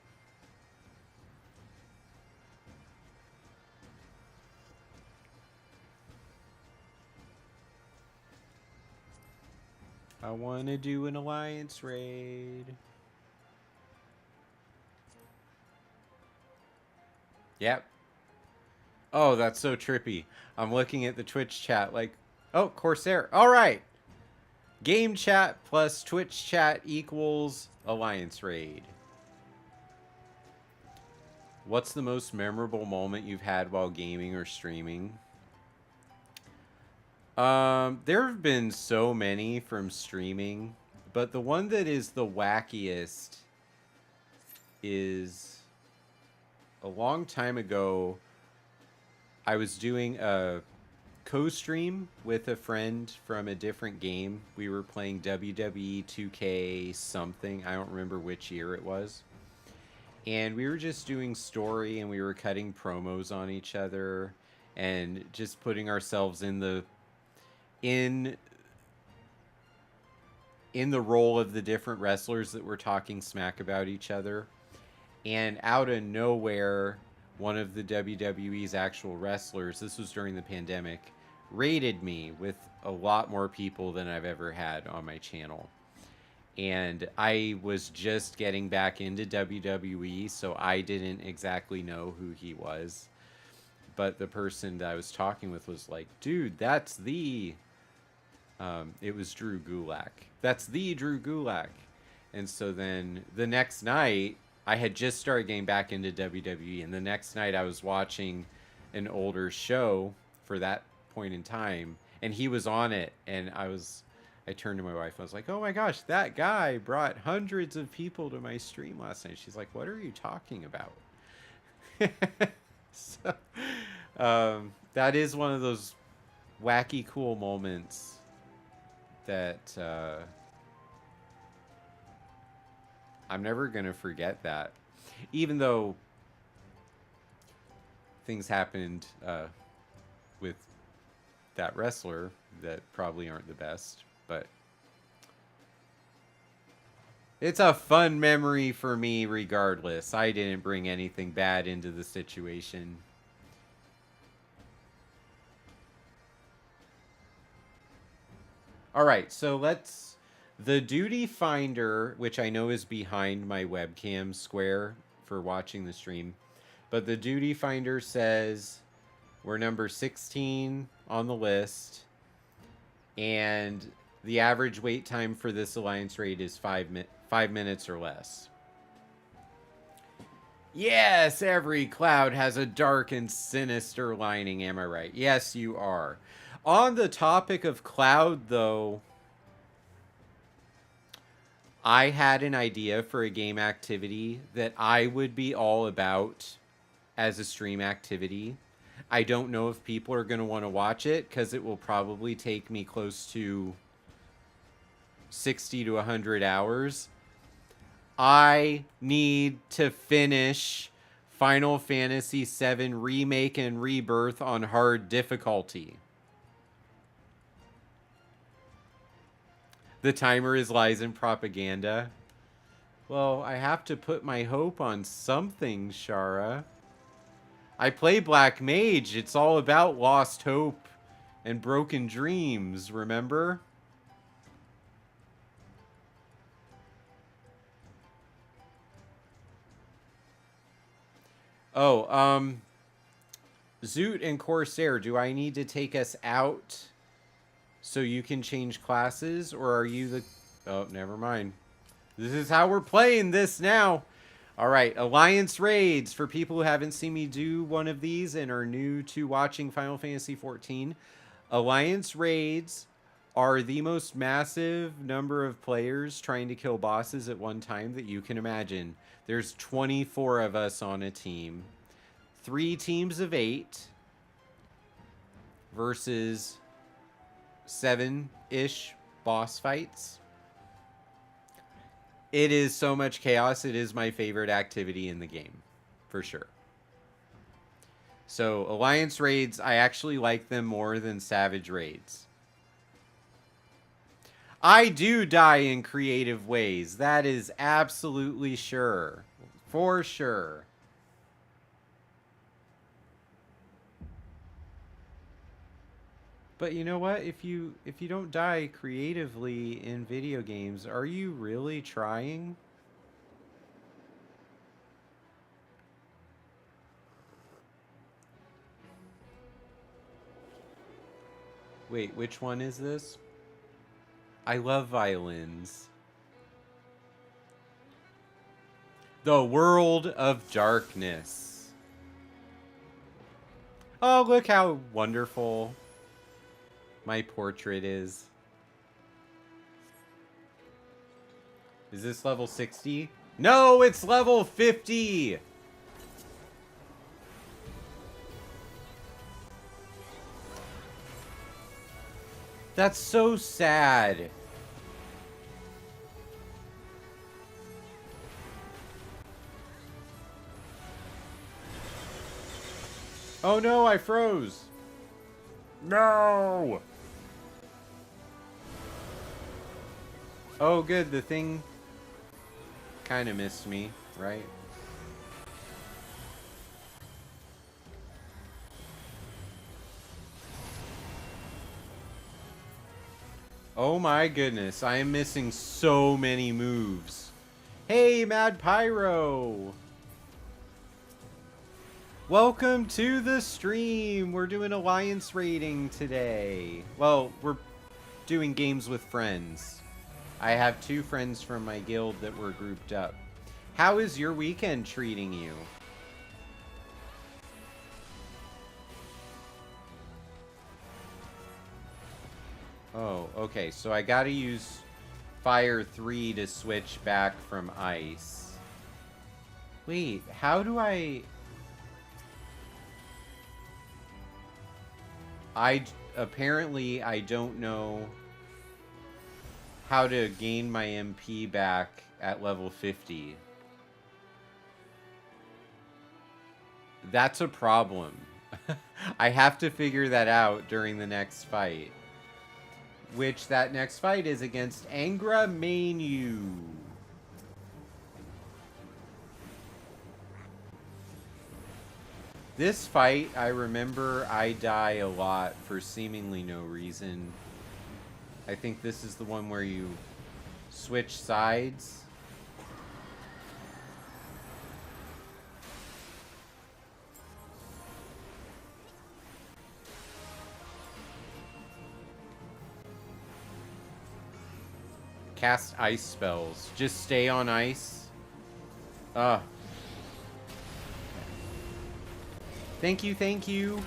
Speaker 1: I want to do an alliance raid. Yep. Oh, that's so trippy. I'm looking at the Twitch chat like, oh, Corsair. All right. Game chat plus Twitch chat equals alliance raid. What's the most memorable moment you've had while gaming or streaming? There have been so many from streaming, but the one that is the wackiest is a long time ago. I was doing a co-stream with a friend from a different game. We were playing WWE 2K something. I don't remember which year it was. And we were just doing story, and we were cutting promos on each other and just putting ourselves in the role of the different wrestlers that were talking smack about each other. And out of nowhere, one of the WWE's actual wrestlers, this was during the pandemic, rated me with a lot more people than I've ever had on my channel. And I was just getting back into WWE, so I didn't exactly know who he was. But the person that I was talking with was like, dude, that's the... it was Drew Gulak. That's the Drew Gulak. And so then the next night, I had just started getting back into WWE. And the next night I was watching an older show for that point in time. And he was on it. And I turned to my wife. I was like, oh my gosh, that guy brought hundreds of people to my stream last night. She's like, what are you talking about? So, that is one of those wacky, cool moments that I'm never going to forget that. Even though things happened with that wrestler that probably aren't the best. But it's a fun memory for me regardless. I didn't bring anything bad into the situation. All right, so the duty finder, which I know is behind my webcam square for watching the stream, but the duty finder says we're number 16 on the list, and the average wait time for this alliance raid is 5 minutes or less. Yes, every cloud has a dark and sinister lining, am I right? Yes, you are. On the topic of cloud, though, I had an idea for a game activity that I would be all about as a stream activity. I don't know if people are going to want to watch it because it will probably take me close to 60 to 100 hours. I need to finish Final Fantasy VII Remake and Rebirth on hard difficulty. The timer is lies and propaganda. Well, I have to put my hope on something, Shara. I play Black Mage. It's all about lost hope and broken dreams, remember? Oh, Zoot and Corsair, do I need to take us out so you can change classes, or are you the... Oh, never mind. This is how we're playing this now. All right, Alliance Raids. For people who haven't seen me do one of these and are new to watching Final Fantasy XIV, Alliance Raids are the most massive number of players trying to kill bosses at one time that you can imagine. There's 24 of us on a team. 3 teams of 8 versus 7-ish boss fights. It is so much chaos. It is my favorite activity in the game, for sure. So, Alliance Raids, I actually like them more than Savage Raids. I do die in creative ways. That is absolutely sure. For sure. But you know what? If you don't die creatively in video games, are you really trying? Wait, which one is this? I love violins. The World of Darkness. Oh, look how wonderful my portrait is. Is this level 60? No, it's level 50! That's so sad. Oh no, I froze. No! Oh good, the thing kind of missed me, right? Oh my goodness, I am missing so many moves. Hey, Mad Pyro! Welcome to the stream! We're doing alliance raiding today. Well, we're doing games with friends. I have 2 friends from my guild that were grouped up. How is your weekend treating you? Oh, okay. So I gotta use Fire 3 to switch back from Ice. Wait, how do I apparently I don't know how to gain my MP back at level 50. That's a problem. I have to figure that out during the next fight. Which that next fight is against Angra Mainyu. This fight, I remember I die a lot for seemingly no reason. I think this is the one where you switch sides. Cast ice spells. Just stay on ice. Thank you, thank you.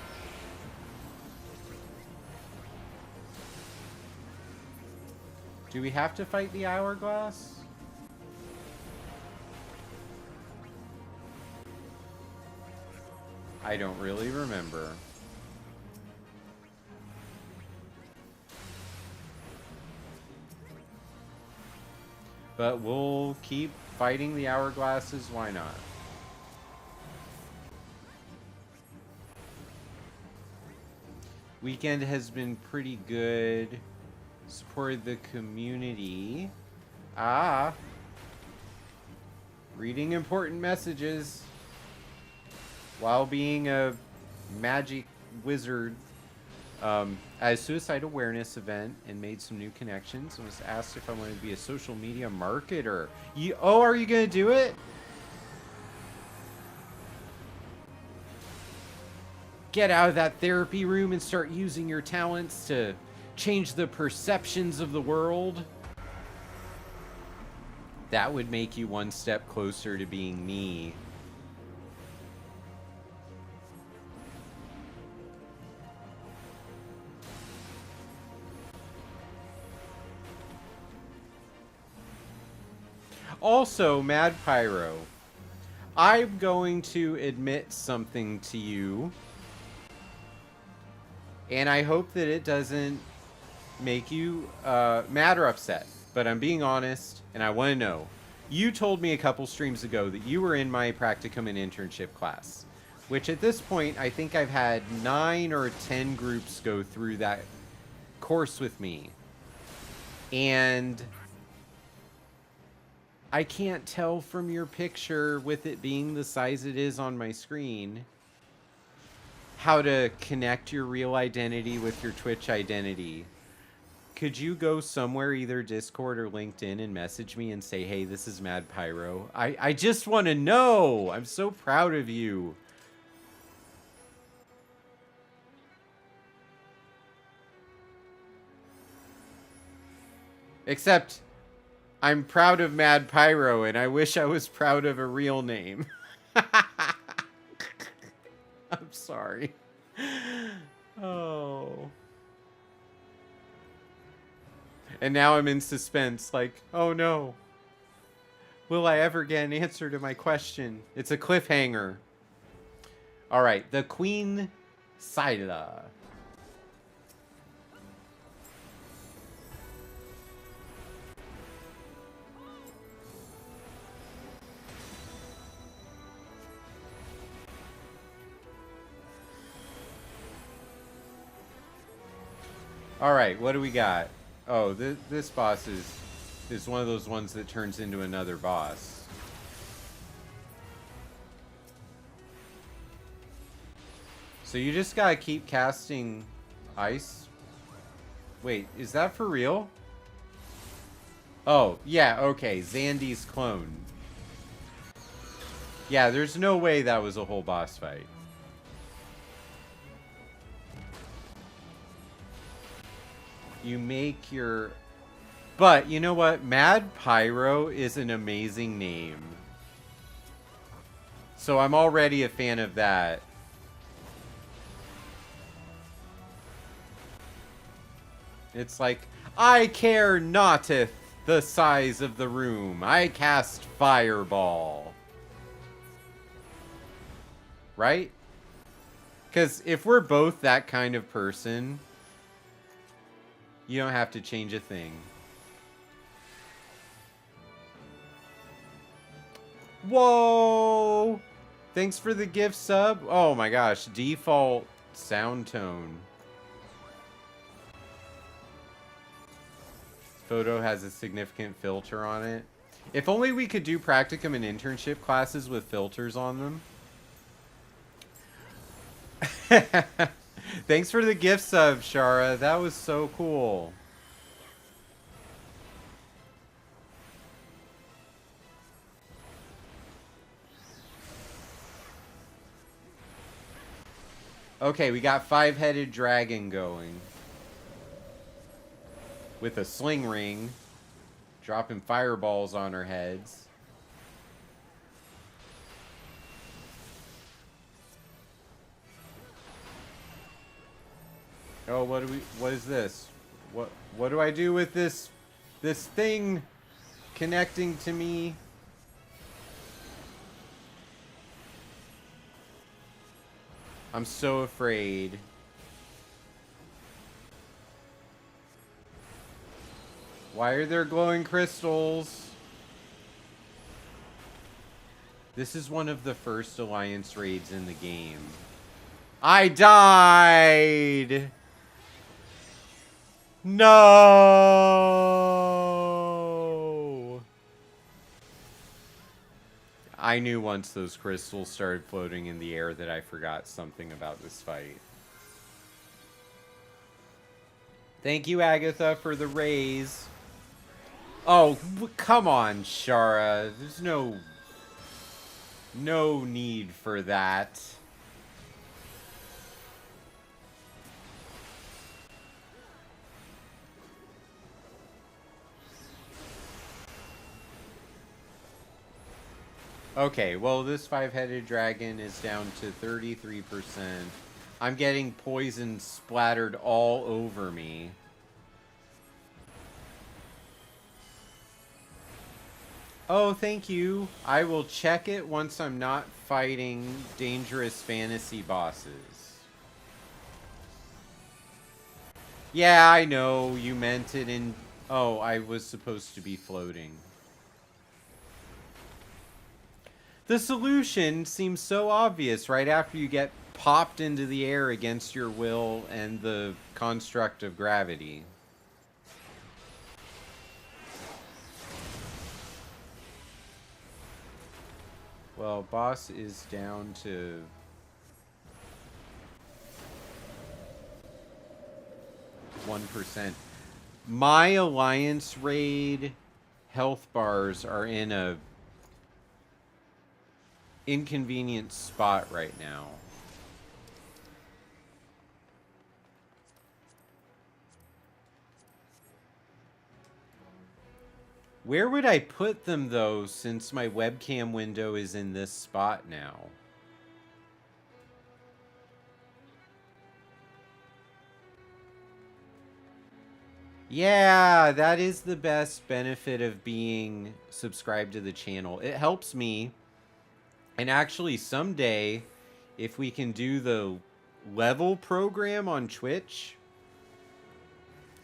Speaker 1: Do we have to fight the hourglass? I don't really remember. But we'll keep fighting the hourglasses, why not? Weekend has been pretty good. Supported the community. Reading important messages while being a magic wizard. At a suicide awareness event and made some new connections and was asked if I wanted to be a social media marketer. Are you gonna do it? Get out of that therapy room and start using your talents to change the perceptions of the world. That would make you one step closer to being me. Also, Mad Pyro, I'm going to admit something to you, and I hope that it doesn't make you mad or upset, but I'm being honest, and I want to know. You told me a couple streams ago that you were in my practicum and internship class, which at this point, I think I've had 9 or 10 groups go through that course with me. And I can't tell from your picture, with it being the size it is on my screen, how to connect your real identity with your Twitch identity. Could you go somewhere, either Discord or LinkedIn, and message me and say, hey, this is Mad Pyro? I just want to know. I'm so proud of you. Except I'm proud of Mad Pyro, and I wish I was proud of a real name. I'm sorry. Oh. And now I'm in suspense, like, oh no. Will I ever get an answer to my question? It's a cliffhanger. Alright, the Queen Scylla. All right, what do we got? Oh, this boss is one of those ones that turns into another boss. So you just gotta keep casting ice. Wait, is that for real? Oh, yeah, okay, Zandy's clone. Yeah, there's no way that was a whole boss fight. You make your... But, you know what? Mad Pyro is an amazing name. So I'm already a fan of that. It's like, I care notteth the size of the room. I cast Fireball. Right? Because if we're both that kind of person, you don't have to change a thing. Whoa! Thanks for the gift sub. Oh my gosh, default sound tone. Photo has a significant filter on it. If only we could do practicum and internship classes with filters on them. Thanks for the gift sub, Shara. That was so cool. Okay, we got five-headed dragon going. With a sling ring. Dropping fireballs on our heads. Oh, what is this? What do I do with this thing connecting to me? I'm so afraid. Why are there glowing crystals? This is one of the first Alliance raids in the game. I died! No! I knew once those crystals started floating in the air that I forgot something about this fight. Thank you, Agatha, for the raise. Oh, come on, Shara. There's no need for that. Okay, well, this five-headed dragon is down to 33%. I'm getting poison splattered all over me. Oh, thank you. I will check it once I'm not fighting dangerous fantasy bosses. Yeah, I know. You meant it in... Oh, I was supposed to be floating. The solution seems so obvious right after you get popped into the air against your will and the construct of gravity. Well, boss is down to... %. My Alliance raid health bars are in a inconvenient spot right now. Where would I put them, though, since my webcam window is in this spot now? Yeah, that is the best benefit of being subscribed to the channel. It helps me. And actually, someday, if we can do the level program on Twitch,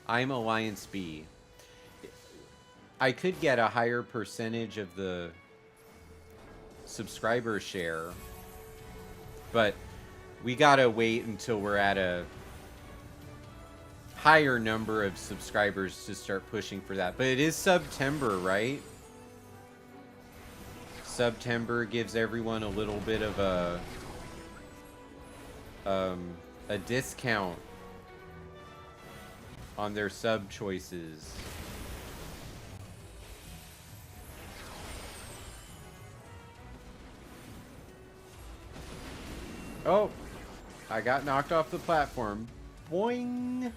Speaker 1: I'm Alliance B. I could get a higher percentage of the subscriber share, but we gotta wait until we're at a higher number of subscribers to start pushing for that. But it is September, right? September gives everyone a little bit of a discount on their sub choices. Oh, I got knocked off the platform. Boing.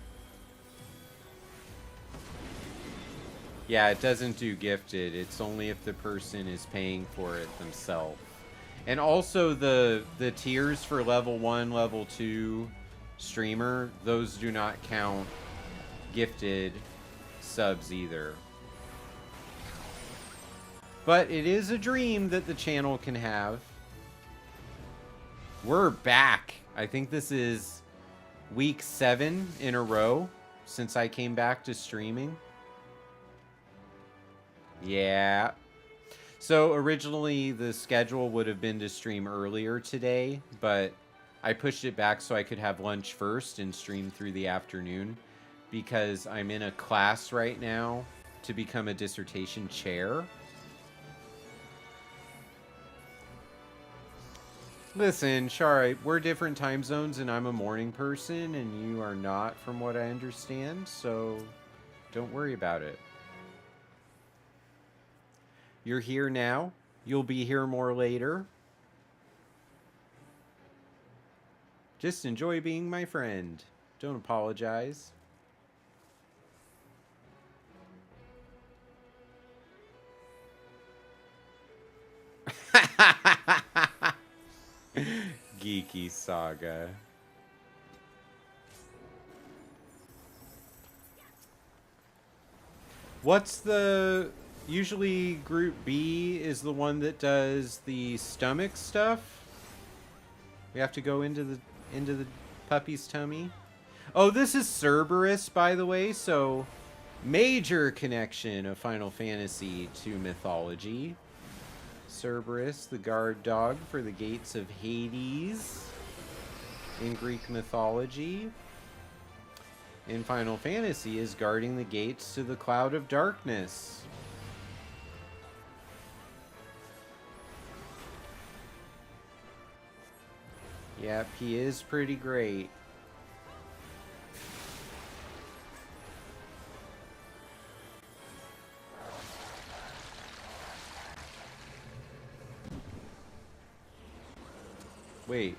Speaker 1: Yeah, it doesn't do gifted. It's only if the person is paying for it themselves. And also the tiers for level 1, level 2 streamer, those do not count gifted subs either. But it is a dream that the channel can have. We're back. I think this is week 7 in a row since I came back to streaming. Yeah. So originally the schedule would have been to stream earlier today, but I pushed it back so I could have lunch first and stream through the afternoon because I'm in a class right now to become a dissertation chair. Listen, Shari, we're different time zones and I'm a morning person and you are not, from what I understand, so don't worry about it. You're here now. You'll be here more later. Just enjoy being my friend. Don't apologize. Geeky Saga. What's the... Usually group B is the one that does the stomach stuff. We have to go into the puppy's tummy. Oh, this is Cerberus, by the way, so major connection of Final Fantasy to mythology. Cerberus, the guard dog for the gates of Hades in Greek mythology. In Final Fantasy is guarding the gates to the Cloud of Darkness. Yep, he is pretty great. Wait.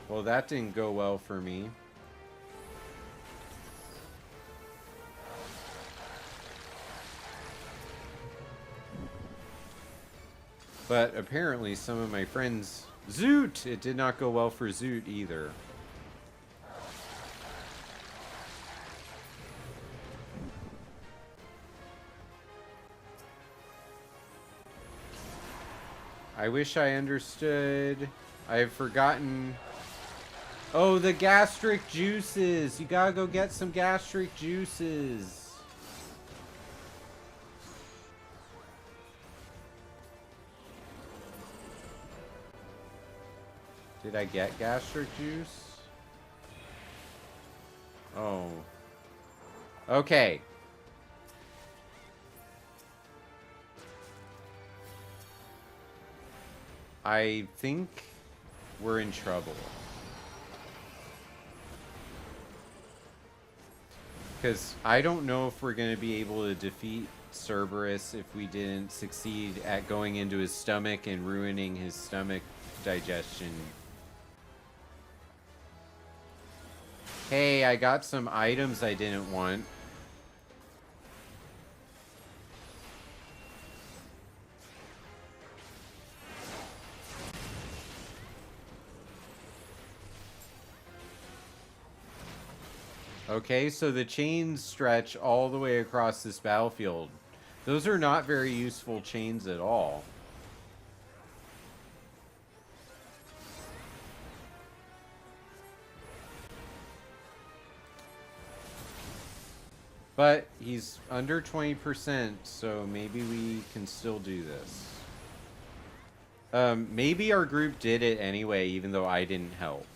Speaker 1: Well, that didn't go well for me. But apparently some of my friends... Zoot! It did not go well for Zoot either. I wish I understood. I've forgotten. Oh, the gastric juices! You gotta go get some gastric juices. Did I get gastric juice? Oh. Okay. I think we're in trouble. Because I don't know if we're going to be able to defeat Cerberus if we didn't succeed at going into his stomach and ruining his stomach digestion. Hey, I got some items I didn't want. Okay, so the chains stretch all the way across this battlefield. Those are not very useful chains at all. But he's under 20%, so maybe we can still do this. Maybe our group did it anyway, even though I didn't help.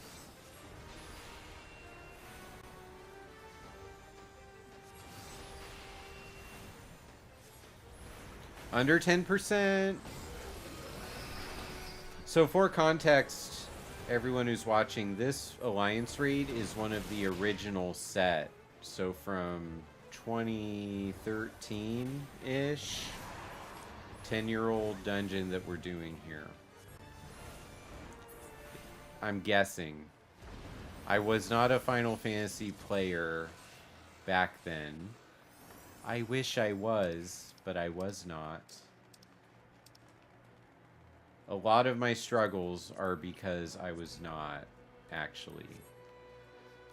Speaker 1: Under 10%. So for context, everyone who's watching, this Alliance raid is one of the original set. So from 2013-ish, 10-year-old dungeon that we're doing here. I'm guessing. I was not a Final Fantasy player back then. I wish I was, but I was not. A lot of my struggles are because I was not, actually.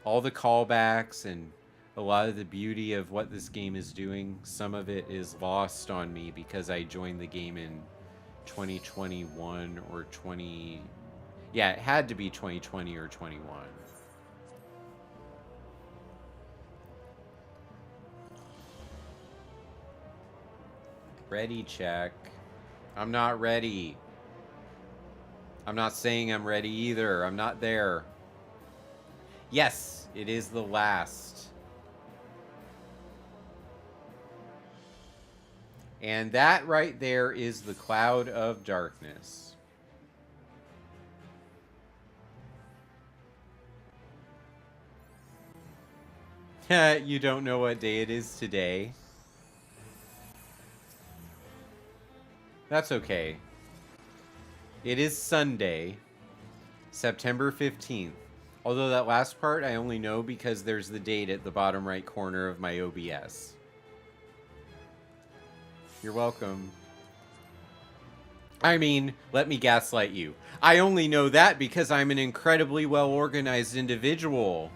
Speaker 1: All the callbacks and a lot of the beauty of what this game is doing, some of it is lost on me because I joined the game in 2021 or 20... Yeah, it had to be 2020 or 21. Ready check. I'm not ready. I'm not saying I'm ready either. I'm not there. Yes, it is the last. And that right there is the Cloud of Darkness. You don't know what day it is today? That's okay. It is Sunday, September 15th. Although that last part I only know because there's the date at the bottom right corner of my OBS. You're welcome. I mean, let me gaslight you. I only know that because I'm an incredibly well-organized individual.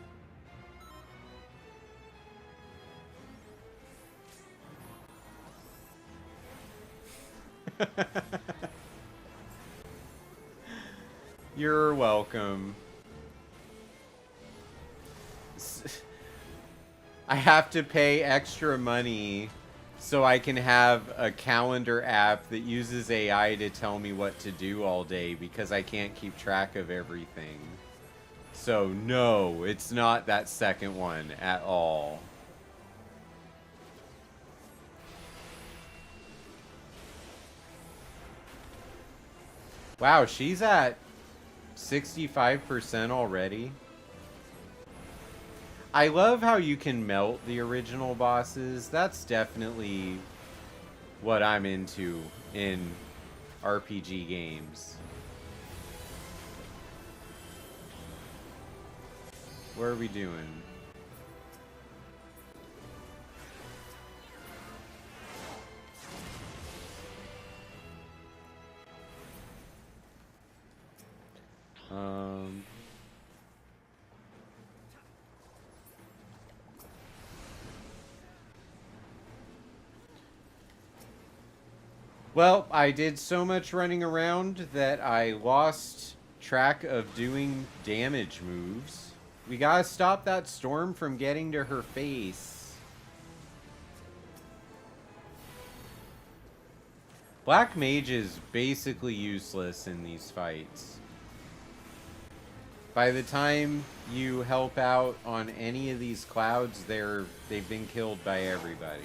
Speaker 1: You're welcome. I have to pay extra money so I can have a calendar app that uses AI to tell me what to do all day because I can't keep track of everything. So no, it's not that second one at all. Wow, she's at 65% already. I love how you can melt the original bosses. That's definitely what I'm into in RPG games. What are we doing? Well, I did so much running around that I lost track of doing damage moves. We gotta stop that storm from getting to her face. Black Mage is basically useless in these fights. By the time you help out on any of these clouds, they've been killed by everybody.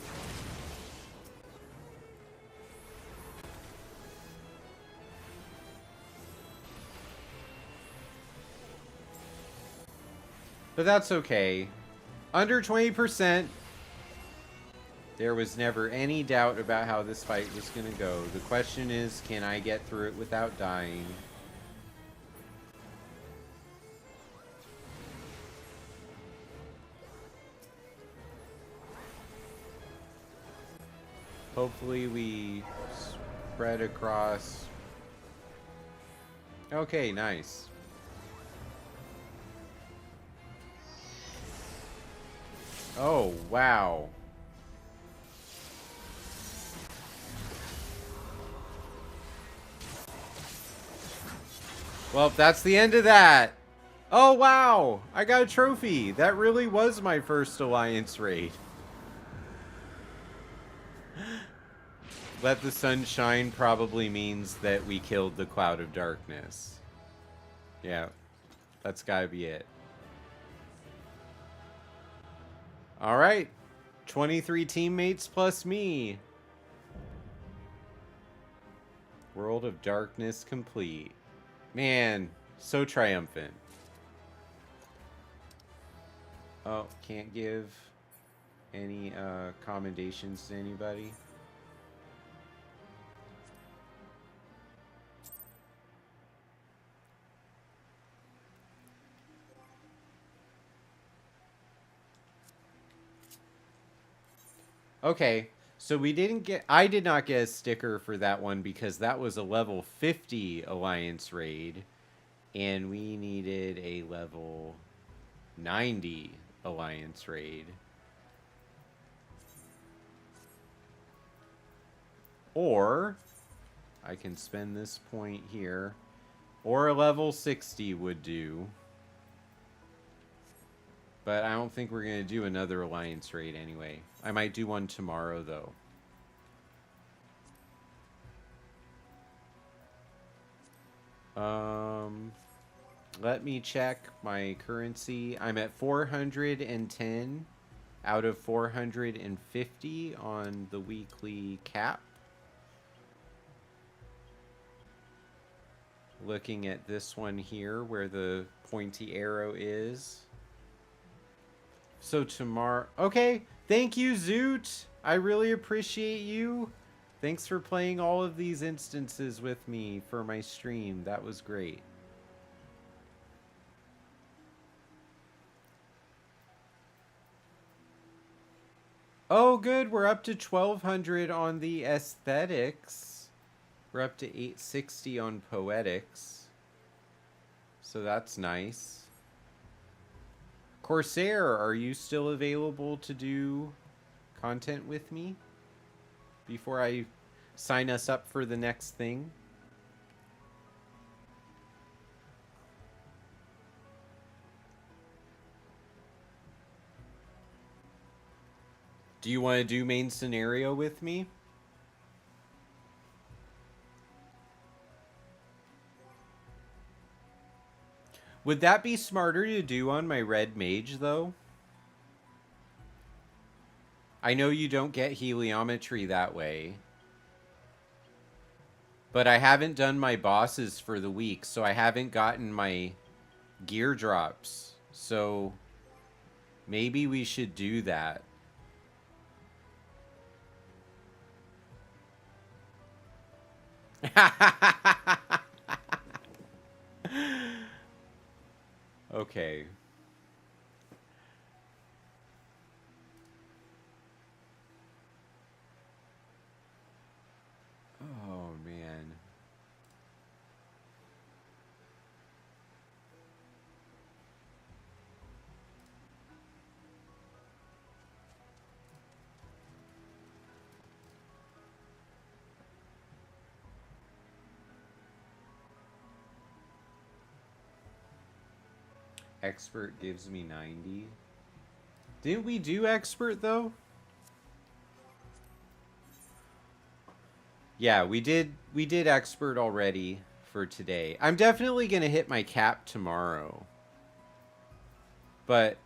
Speaker 1: But that's okay. Under 20%. There was never any doubt about how this fight was going to go. The question is, can I get through it without dying? Hopefully we spread across. Okay, nice. Oh, wow. Well, that's the end of that. Oh, wow. I got a trophy. That really was my first Alliance raid. Let the sun shine probably means that we killed the Cloud of Darkness. Yeah, that's gotta be it. Alright. 23 teammates plus me. World of Darkness complete. Man, so triumphant. Oh, can't give any commendations to anybody. Okay, so we didn't get... I did not get a sticker for that one because that was a level 50 Alliance raid. And we needed a level 90 Alliance raid. Or I can spend this point here. Or a level 60 would do. But I don't think we're going to do another Alliance raid anyway. I might do one tomorrow, though. Let me check my currency. I'm at 410 out of 450 on the weekly cap. Looking at this one here where the pointy arrow is. So tomorrow... Okay, thank you, Zoot. I really appreciate you. Thanks for playing all of these instances with me for my stream. That was great. Oh, good. We're up to 1,200 on the aesthetics. We're up to 860 on poetics. So that's nice. Corsair, are you still available to do content with me before I sign us up for the next thing? Do you want to do main scenario with me? Would that be smarter to do on my red mage, though? I know you don't get heliometry that way. But I haven't done my bosses for the week, so I haven't gotten my gear drops. So maybe we should do that. Okay. Oh, man. Expert gives me 90. Didn't we do expert, though? Yeah, we did expert already for today. I'm definitely going to hit my cap tomorrow. But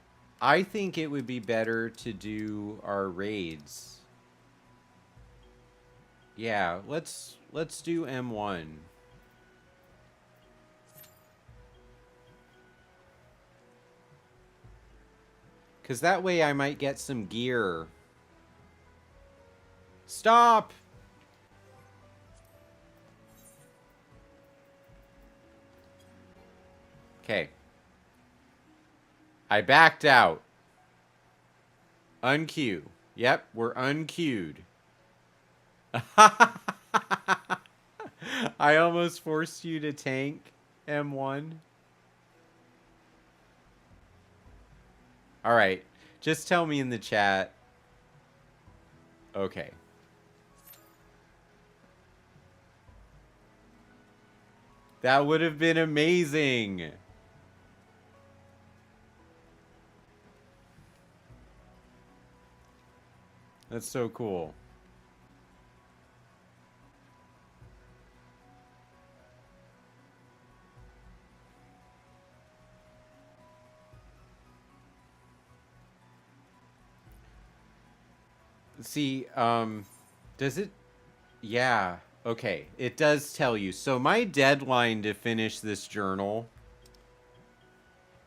Speaker 1: I think it would be better to do our raids. Yeah, let's do M1. Cause that way I might get some gear. Stop! Okay. I backed out. Unqueue. Yep, we're unqueued. I almost forced you to tank M1. Alright. Just tell me in the chat. Okay. That would have been amazing. That's so cool. See, does it... Yeah. Okay, it does tell you. So my deadline to finish this journal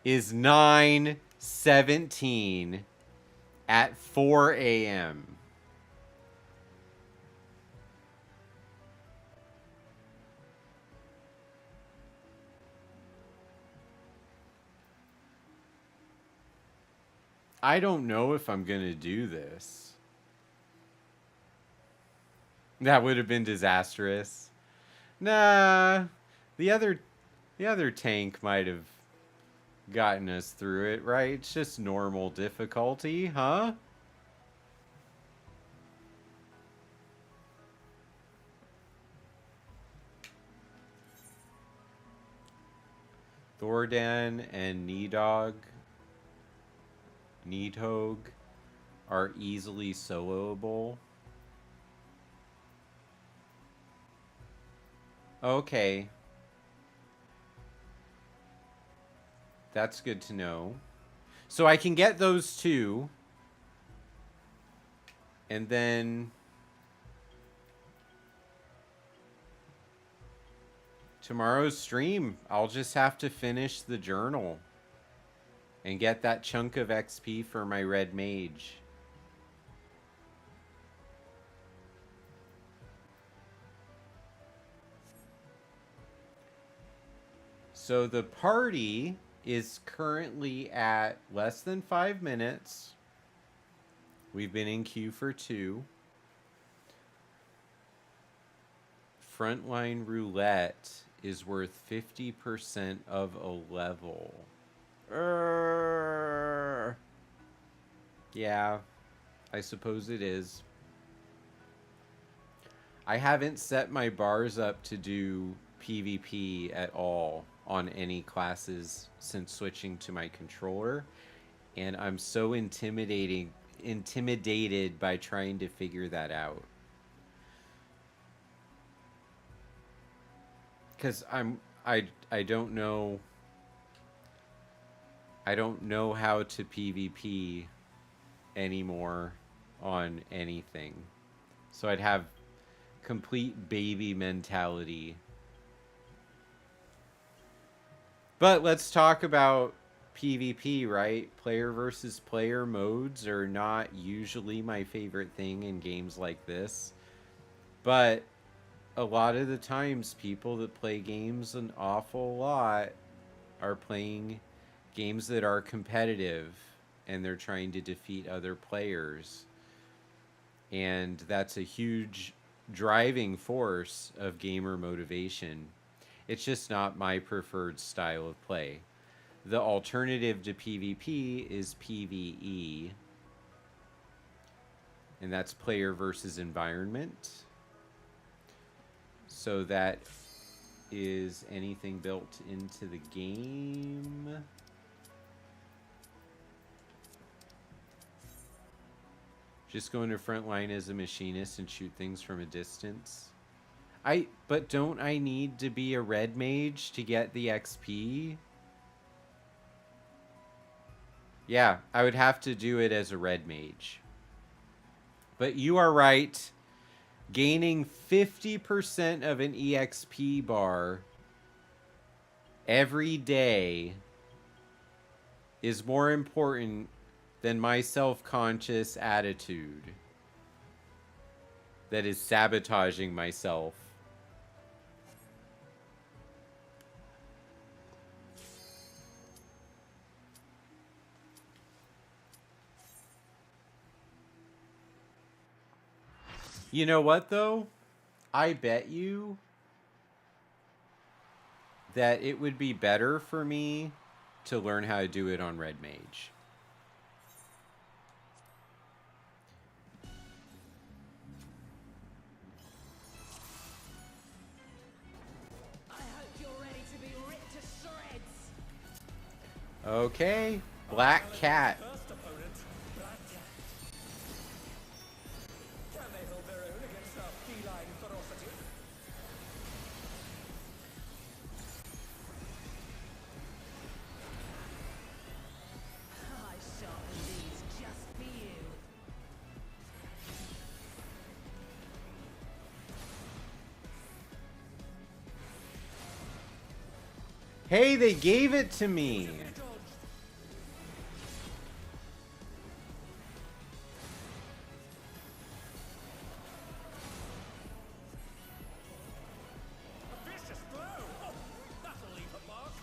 Speaker 1: is 9:17 at 4 a.m. I don't know if I'm going to do this. That would have been disastrous. Nah, the other tank might have gotten us through it, right? It's just normal difficulty, huh? Thordan and Needhog are easily soloable. Okay. That's good to know. So I can get those two. And then tomorrow's stream, I'll just have to finish the journal and get that chunk of XP for my red mage. So the party is currently at less than 5 minutes. We've been in queue for 2. Frontline roulette is worth 50% of a level. Yeah, I suppose it is. I haven't set my bars up to do PvP at all on any classes since switching to my controller, and I'm so intimidated by trying to figure that out. Cuz I don't know how to PvP anymore on anything. So I'd have complete baby mentality. But let's talk about PvP, right? Player versus player modes are not usually my favorite thing in games like this. But a lot of the times, people that play games an awful lot are playing games that are competitive and they're trying to defeat other players. And that's a huge driving force of gamer motivation. It's just not my preferred style of play. The alternative to PvP is PvE, and that's player versus environment. So that is anything built into the game. Just go into frontline as a machinist and shoot things from a distance. But don't I need to be a red mage to get the XP? Yeah, I would have to do it as a red mage. But you are right. Gaining 50% of an EXP bar every day is more important than my self-conscious attitude that is sabotaging myself. You know what, though? I bet you that it would be better for me to learn how to do it on Red Mage.
Speaker 2: I hope you're ready to be ripped to shreds.
Speaker 1: Okay, Black Cat. Hey, they gave it to me.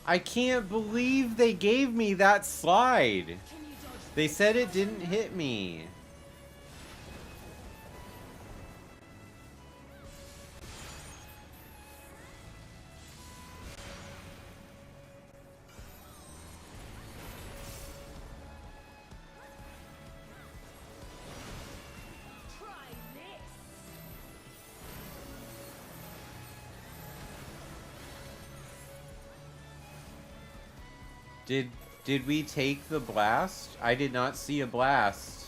Speaker 1: I can't believe they gave me that slide. They said it didn't hit me.
Speaker 2: Try this.
Speaker 1: Did we take the blast? I did not see a blast.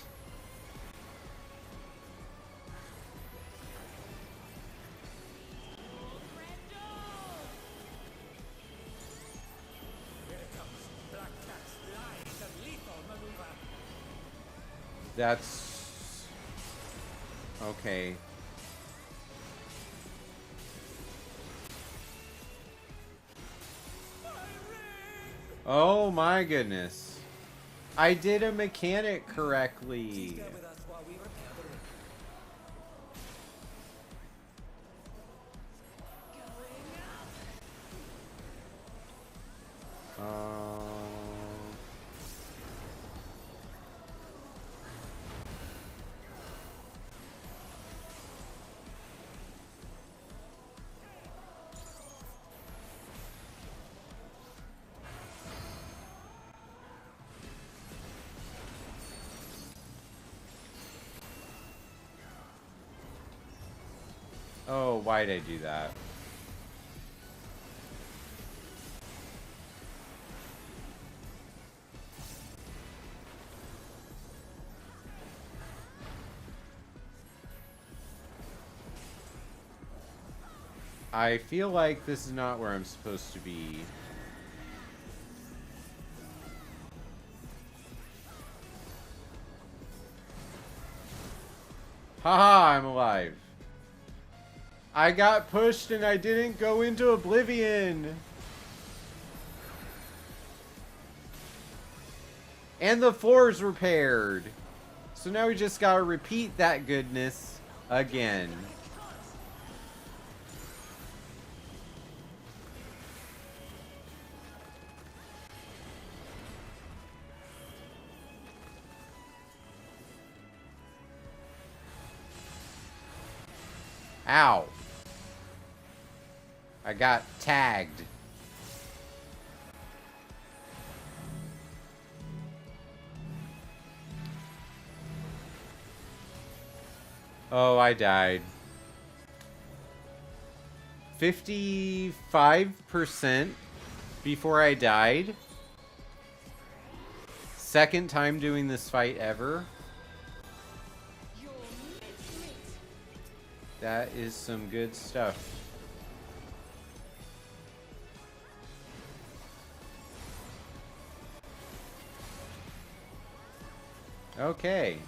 Speaker 1: That's okay. Oh my goodness. I did a mechanic correctly. Oh, why'd I do that? I feel like this is not where I'm supposed to be. Haha, I'm alive. I got pushed and I didn't go into oblivion. And the floor's repaired. So now we just gotta repeat that goodness again. Ow. I got tagged. Oh, I died. 55% before I died. Second time doing this fight ever. That is some good stuff. Okay.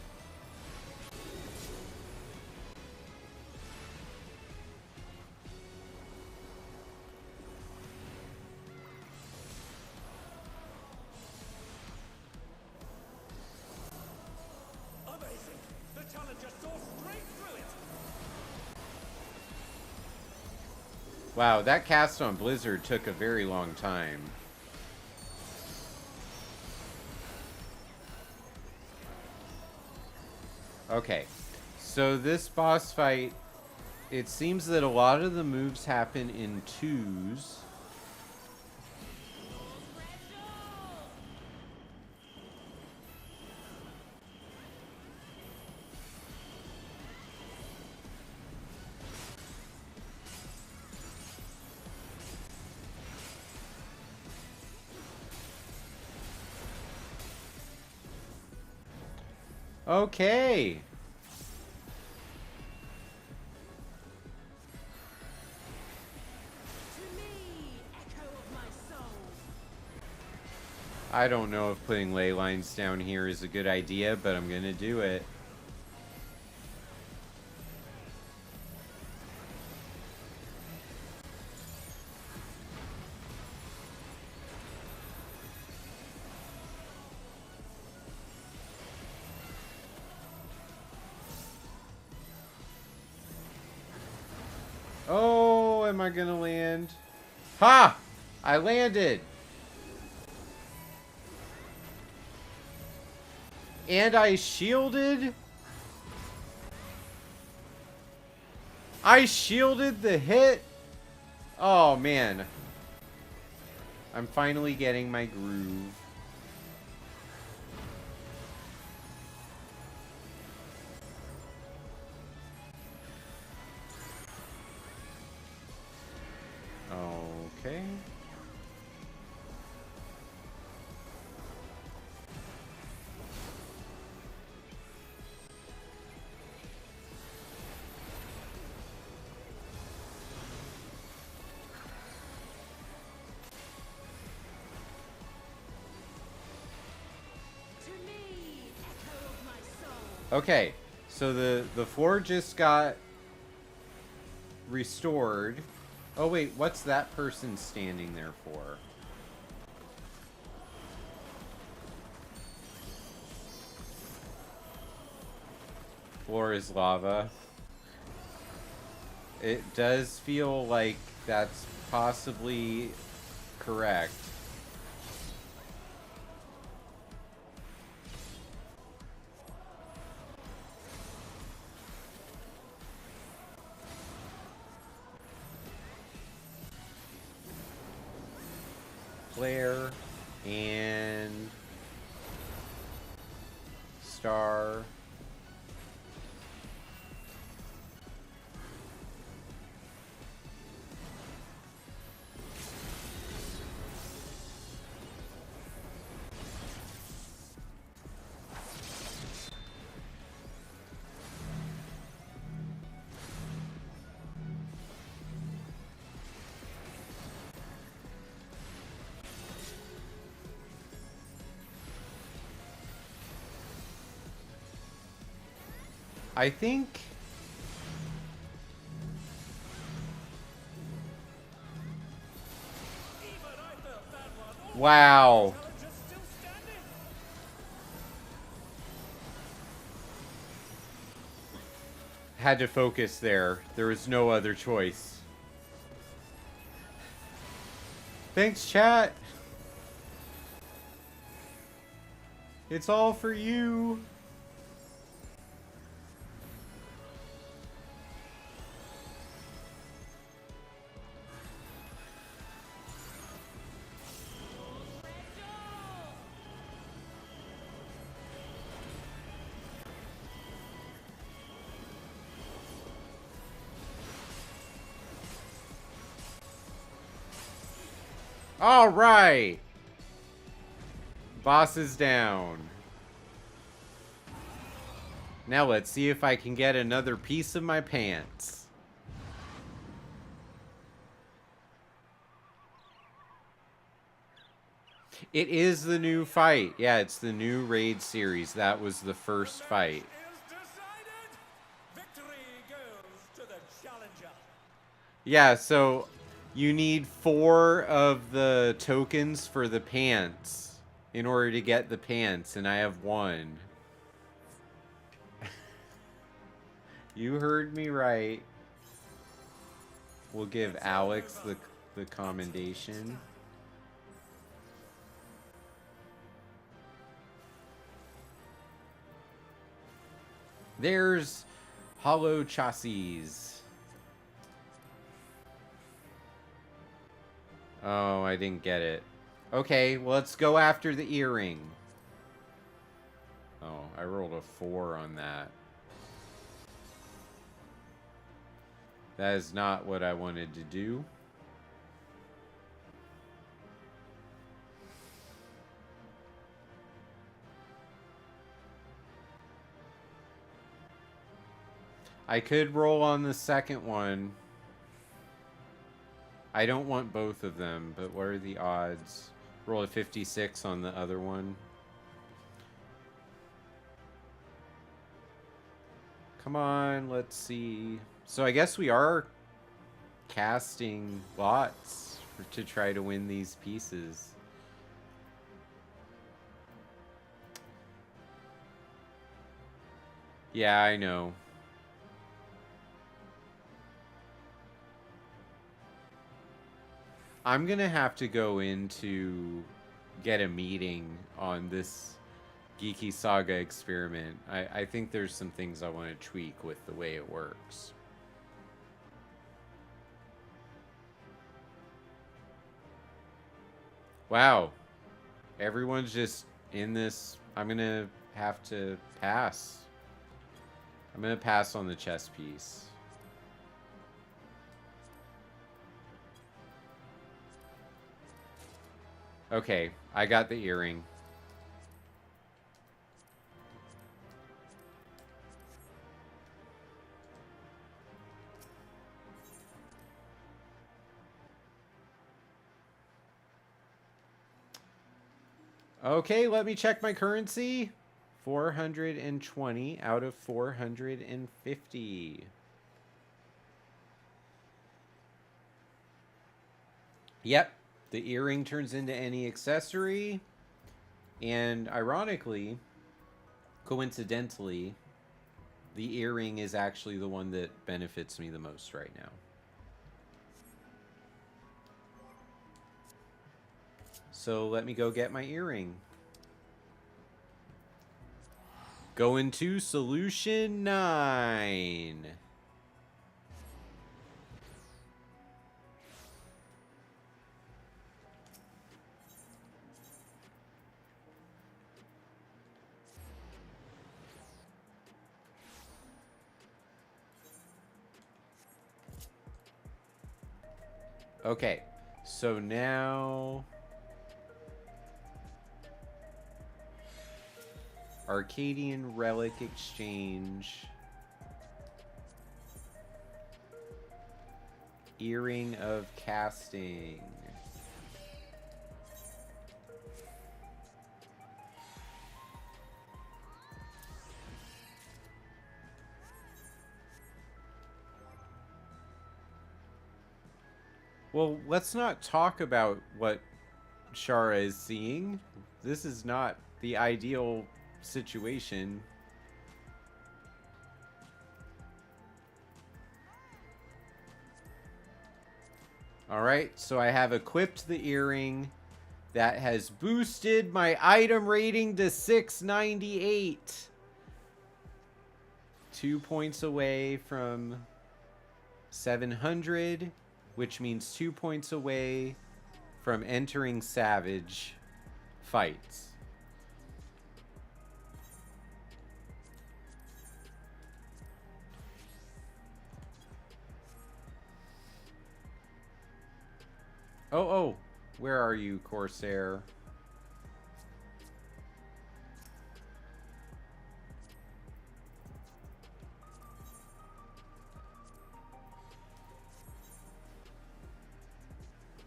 Speaker 3: Amazing! The challenger saw straight through it!
Speaker 1: Wow, that cast on Blizzard took a very long time. Okay, so this boss fight, it seems that a lot of the moves happen in twos. Okay.
Speaker 2: To me, echo of my soul.
Speaker 1: I don't know if putting ley lines down here is a good idea, but I'm gonna do it. am I gonna land? Ha! I landed! And I shielded? I shielded the hit? Oh, man. I'm finally getting my groove. Okay.
Speaker 2: To me, echo of my soul.
Speaker 1: Okay. So the floor just got restored. Oh, wait. What's that person standing there for? Floor is lava. It does feel like that's possibly correct. Flare and star. I think
Speaker 3: Even I felt that one. Oh,
Speaker 1: wow.
Speaker 3: challenger's still standing.
Speaker 1: Had to focus there. There was no other choice. Thanks, chat. It's all for you. All right. Boss is down. Now let's see if I can get another piece of my pants. It is the new fight. Yeah, it's the new raid series. That was the first fight.
Speaker 3: Is decided. Victory goes to the challenger.
Speaker 1: Yeah, so you need 4 of the tokens for the pants in order to get the pants, and I have 1. You heard me right. We'll give Alex the commendation. There's hollow chassis. Oh, I didn't get it. Okay, well, let's go after the earring. Oh, I rolled a 4 on that. That is not what I wanted to do. I could roll on the second one. I don't want both of them, but what are the odds? Roll a 56 on the other one. Come on, let's see. So I guess we are casting lots to try to win these pieces. Yeah, I know. I'm gonna have to go into get a meeting on this Geeky Saga experiment. I think there's some things I want to tweak with the way it works. Wow. Everyone's just in this. I'm gonna have to pass. I'm gonna pass on the chess piece. Okay, I got the earring. Okay, let me check my currency. 420 out of 450. Yep, the earring turns into any accessory. And ironically, coincidentally, the earring is actually the one that benefits me the most right now. So let me go get my earring. Go into solution 9. Okay, so now Arcadian Relic Exchange. Earring of Casting. Well, let's not talk about what Shara is seeing. This is not the ideal situation. Alright, so I have equipped the earring that has boosted my item rating to 698. 2 points away from 700, which means 2 points away from entering Savage fights. Oh, where are you, Corsair?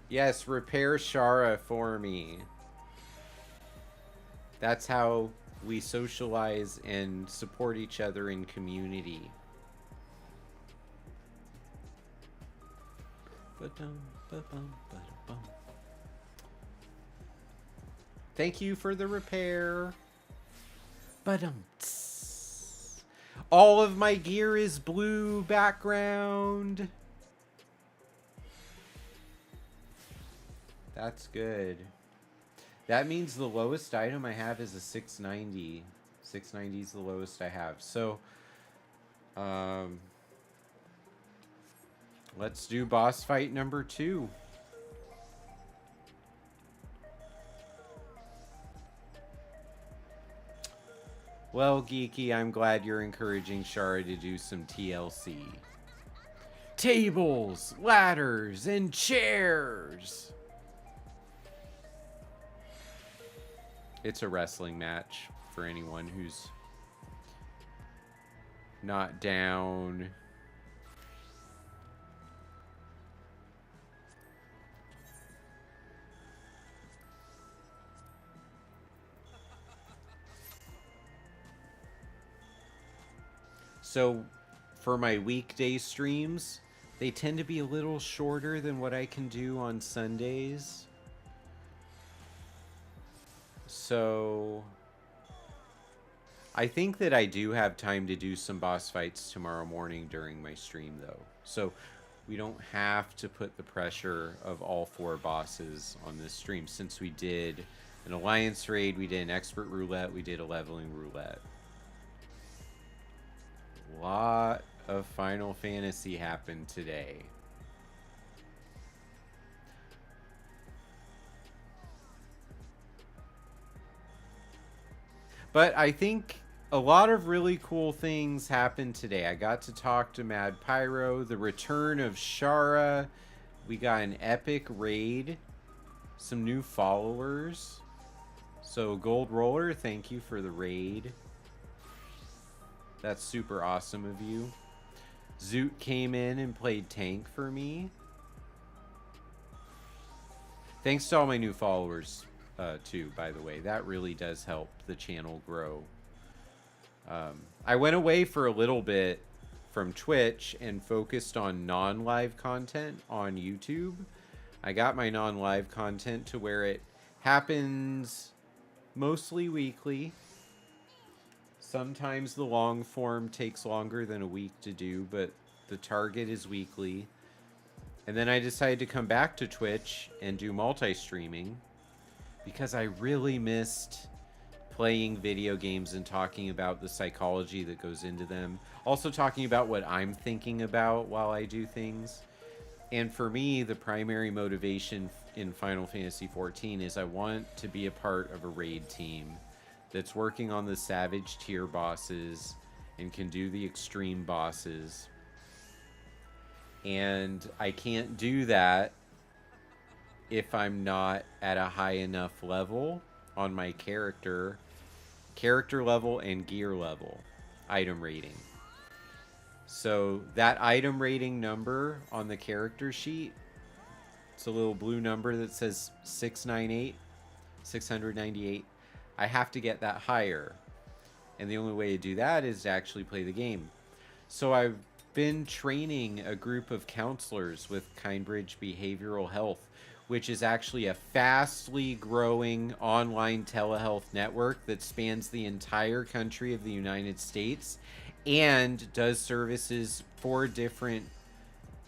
Speaker 1: Yes, repair Shara for me. That's how we socialize and support each other in community. Thank you for the repair. All of my gear is blue background. That's good. That means the lowest item I have is a 690. 690 is the lowest I have. So, let's do boss fight number 2. Well, Geeky, I'm glad you're encouraging Shara to do some TLC. Tables, ladders, and chairs. It's a wrestling match for anyone who's not down. So for my weekday streams, they tend to be a little shorter than what I can do on Sundays. So I think that I do have time to do some boss fights tomorrow morning during my stream, though. So we don't have to put the pressure of all 4 bosses on this stream, since we did an alliance raid, we did an expert roulette, we did a leveling roulette. A lot of Final Fantasy happened today. But I think a lot of really cool things happened today. I got to talk to Mad Pyro, the return of Shara. We got an epic raid, some new followers. So Gold Roller, thank you for the raid. That's super awesome of you. Zoot came in and played tank for me. Thanks to all my new followers too, by the way. That really does help the channel grow. I went away for a little bit from Twitch and focused on non-live content on YouTube. I got my non-live content to where it happens mostly weekly. Sometimes the long form takes longer than a week to do, but the target is weekly. And then I decided to come back to Twitch and do multi-streaming because I really missed playing video games and talking about the psychology that goes into them. Also talking about what I'm thinking about while I do things. And for me, the primary motivation in Final Fantasy XIV is I want to be a part of a raid team that's working on the Savage tier bosses and can do the extreme bosses. And I can't do that if I'm not at a high enough level on my character level and gear level, item rating. So that item rating number on the character sheet, it's a little blue number that says 698. I have to get that higher. And the only way to do that is to actually play the game. So I've been training a group of counselors with Kindbridge Behavioral Health, which is actually a fastly growing online telehealth network that spans the entire country of the United States and does services for different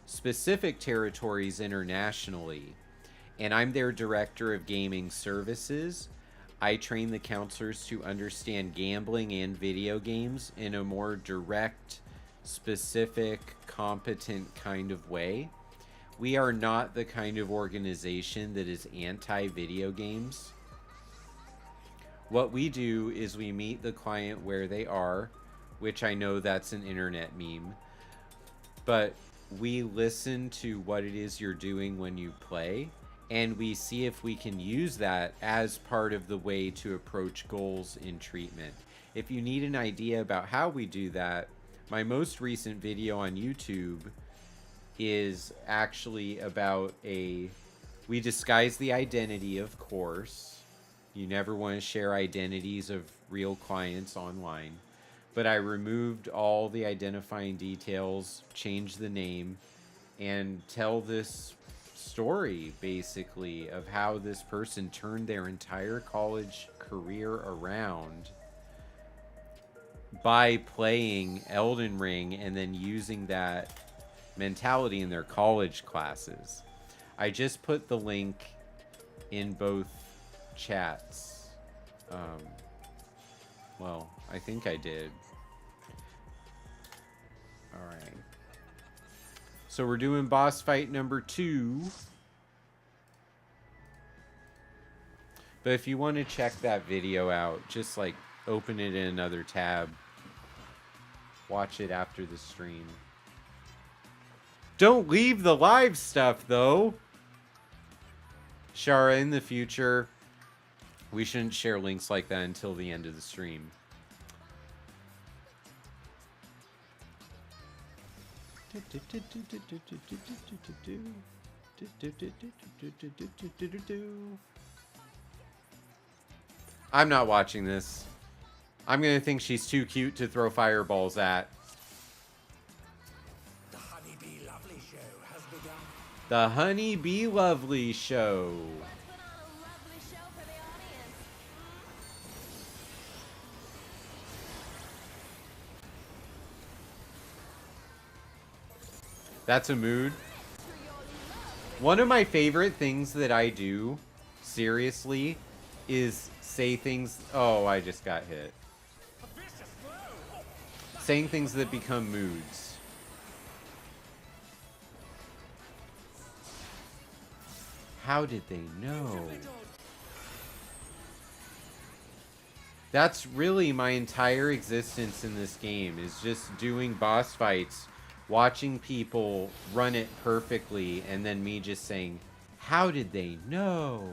Speaker 1: specific territories internationally. And I'm their director of gaming services. I train the counselors to understand gambling and video games in a more direct, specific, competent kind of way. We are not the kind of organization that is anti-video games. What we do is we meet the client where they are, which I know that's an internet meme, but we listen to what it is you're doing when you play, and we see if we can use that as part of the way to approach goals in treatment. If you need an idea about how we do that, my most recent video on YouTube is actually about we disguise the identity, of course. You never want to share identities of real clients online. But I removed all the identifying details, changed the name, and tell this story, basically, of how this person turned their entire college career around by playing Elden Ring and then using that mentality in their college classes. I just put the link in both chats. Well, I think I did. Alright. So we're doing boss fight number 2. But if you want to check that video out, just like open it in another tab. Watch it after the stream. Don't leave the live stuff, though. Shara, in the future, we shouldn't share links like that until the end of the stream. I'm not watching this. I'm gonna think she's too cute to throw fireballs at.
Speaker 3: The Honeybee Lovely Show has begun.
Speaker 1: The Honeybee Lovely Show.
Speaker 2: Let's put on a lovely show for the audience.
Speaker 1: That's a mood. One of my favorite things that I do, seriously, is say things... Oh, I just got hit.
Speaker 3: A vicious blow.
Speaker 1: Saying things that become moods. How did they know? That's really my entire existence in this game, is just doing boss fights, watching people run it perfectly, and then me just saying, how did they know?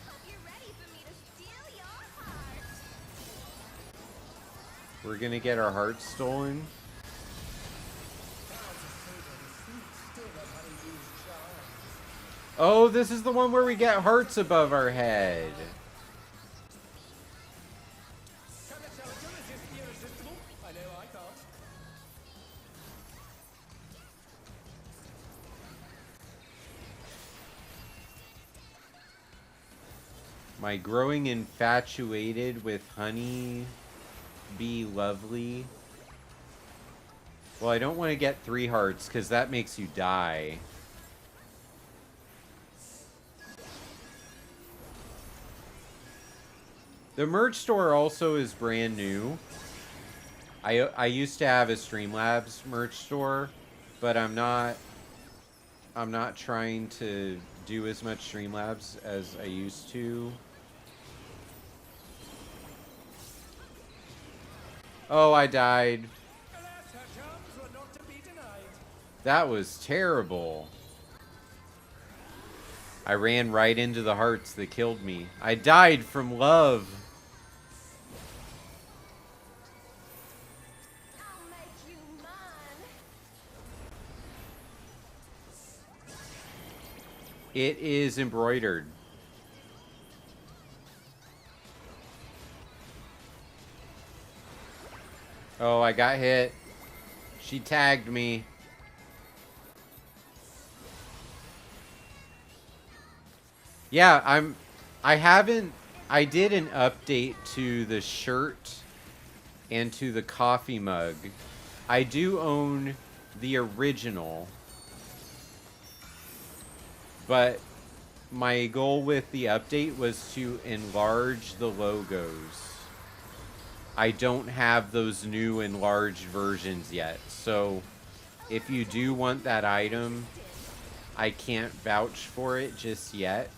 Speaker 4: Hope you're ready for me to steal your heart.
Speaker 1: We're gonna get our hearts stolen. Oh, this is the one where we get hearts above our head.
Speaker 3: Can a challenger resist the irresistible? I know I can't.
Speaker 1: My growing infatuated with honey bee lovely. Well, I don't want to get 3 hearts because that makes you die. The merch store also is brand new. I used to have a Streamlabs merch store, but I'm not trying to do as much Streamlabs as I used to. Oh, I died.
Speaker 3: Alas, her charms were not to be denied.
Speaker 1: That was terrible. I ran right into the hearts that killed me. I died from love.
Speaker 4: I'll make you mine.
Speaker 1: It is embroidered. Oh, I got hit. She tagged me. Yeah, I did an update to the shirt and to the coffee mug. I do own the original, but my goal with the update was to enlarge the logos. I don't have those new enlarged versions yet, so if you do want that item, I can't vouch for it just yet.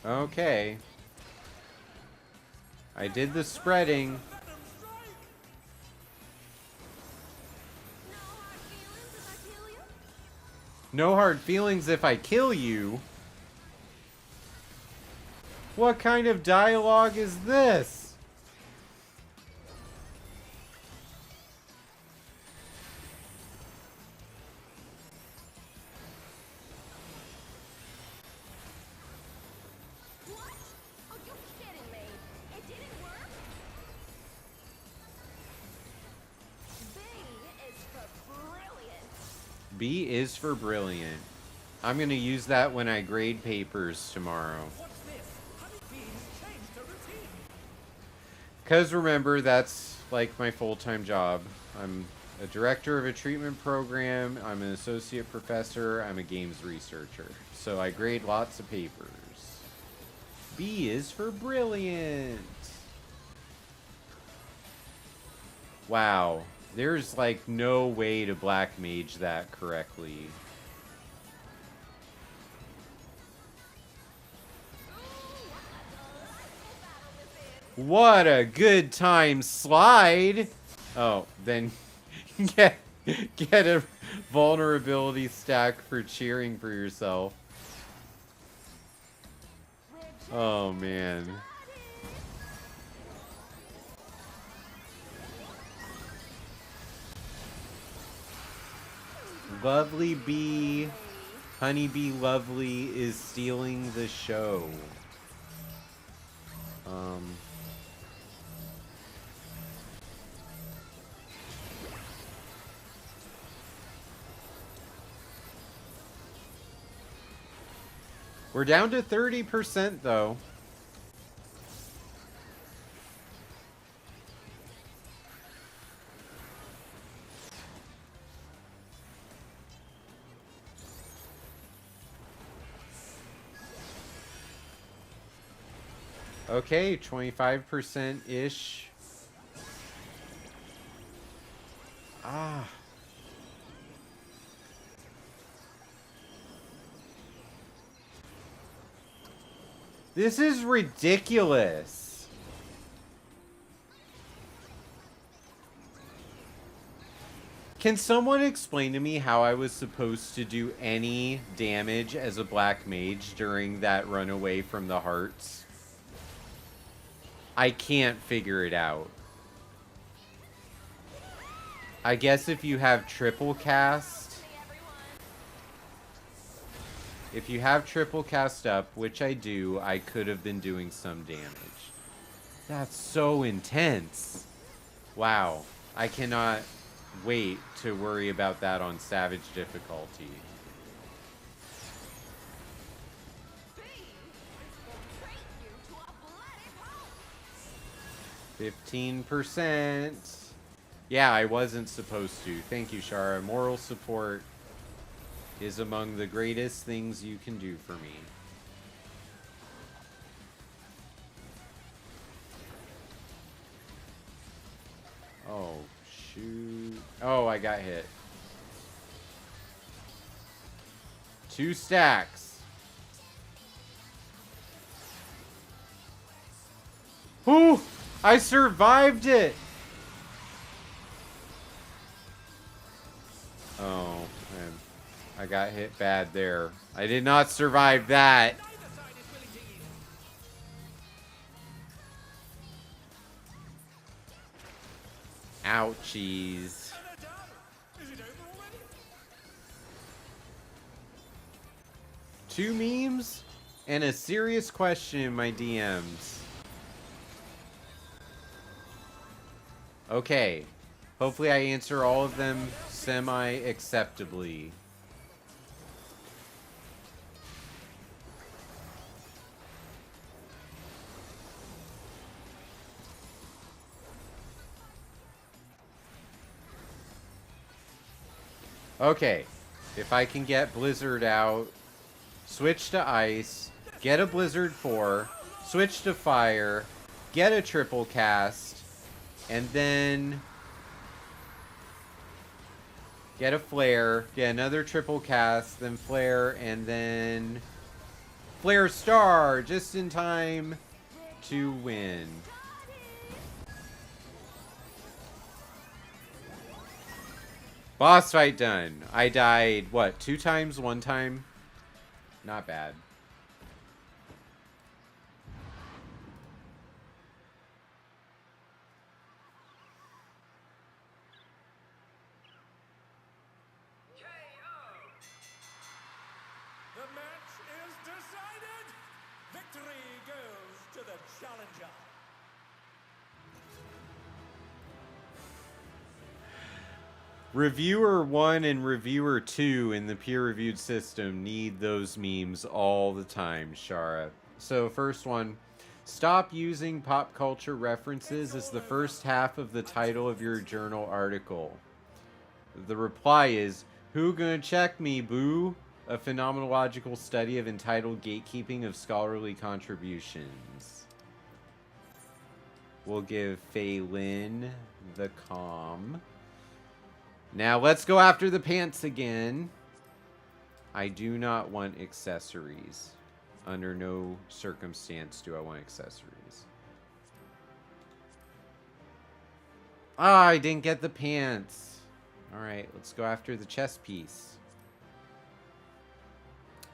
Speaker 1: Okay. I did the spreading.
Speaker 4: No hard feelings if I kill you.
Speaker 1: No hard feelings if I kill you. What kind of dialogue is this?
Speaker 4: What? Oh, you're kidding me. It didn't work? B is for brilliant.
Speaker 1: B is for brilliant. I'm gonna use that when I grade papers tomorrow.
Speaker 3: What's this? Honeybees changed her routine.
Speaker 1: Because remember, that's like my full-time job. I'm a director of a treatment program. I'm an associate professor. I'm a games researcher. So I grade lots of papers. B is for brilliant. Wow. There's like no way to black mage that correctly. What a good time slide. Oh, then get a vulnerability stack for cheering for yourself. Oh man. Lovely bee, honeybee lovely is stealing the show. Um, we're down to 30% though. Okay, 25%-ish. Ah. This is ridiculous. Can someone explain to me how I was supposed to do any damage as a black mage during that run away from the hearts? I can't figure it out. I guess if you have triple cast... If you have triple cast up, which I do, I could have been doing some damage. That's so intense. Wow. I cannot wait to worry about that on Savage difficulty. 15%. Yeah, I wasn't supposed to. Thank you, Shara. Moral support is among the greatest things you can do for me. Oh, shoot. Oh, I got hit. 2 stacks. Whew! I survived it! Oh, man. I got hit bad there. I did not survive that. Ouchies. Two memes and a serious question in my DMs. Okay. Hopefully I answer all of them semi-acceptably. Okay. If I can get Blizzard out, switch to Ice, get a Blizzard 4, switch to Fire, get a triple cast, and then get a Flare, get another triple cast, then Flare, and then Flare Star, just in time to win. Boss fight done. I died, what, 2 times, 1 time? Not bad.
Speaker 3: The match is decided. Victory goes to the challenger.
Speaker 1: Reviewer 1 and Reviewer 2 in the peer-reviewed system need those memes all the time, Shara. So, first one. Stop using pop culture references as the first half of the title of your journal article. The reply is, who gonna check me, boo? A phenomenological study of entitled Gatekeeping of Scholarly Contributions. We'll give Phelan the calm. Now let's go after the pants again. I do not want accessories. Under no circumstance do I want accessories. Ah, I didn't get the pants. Alright, let's go after the chest piece.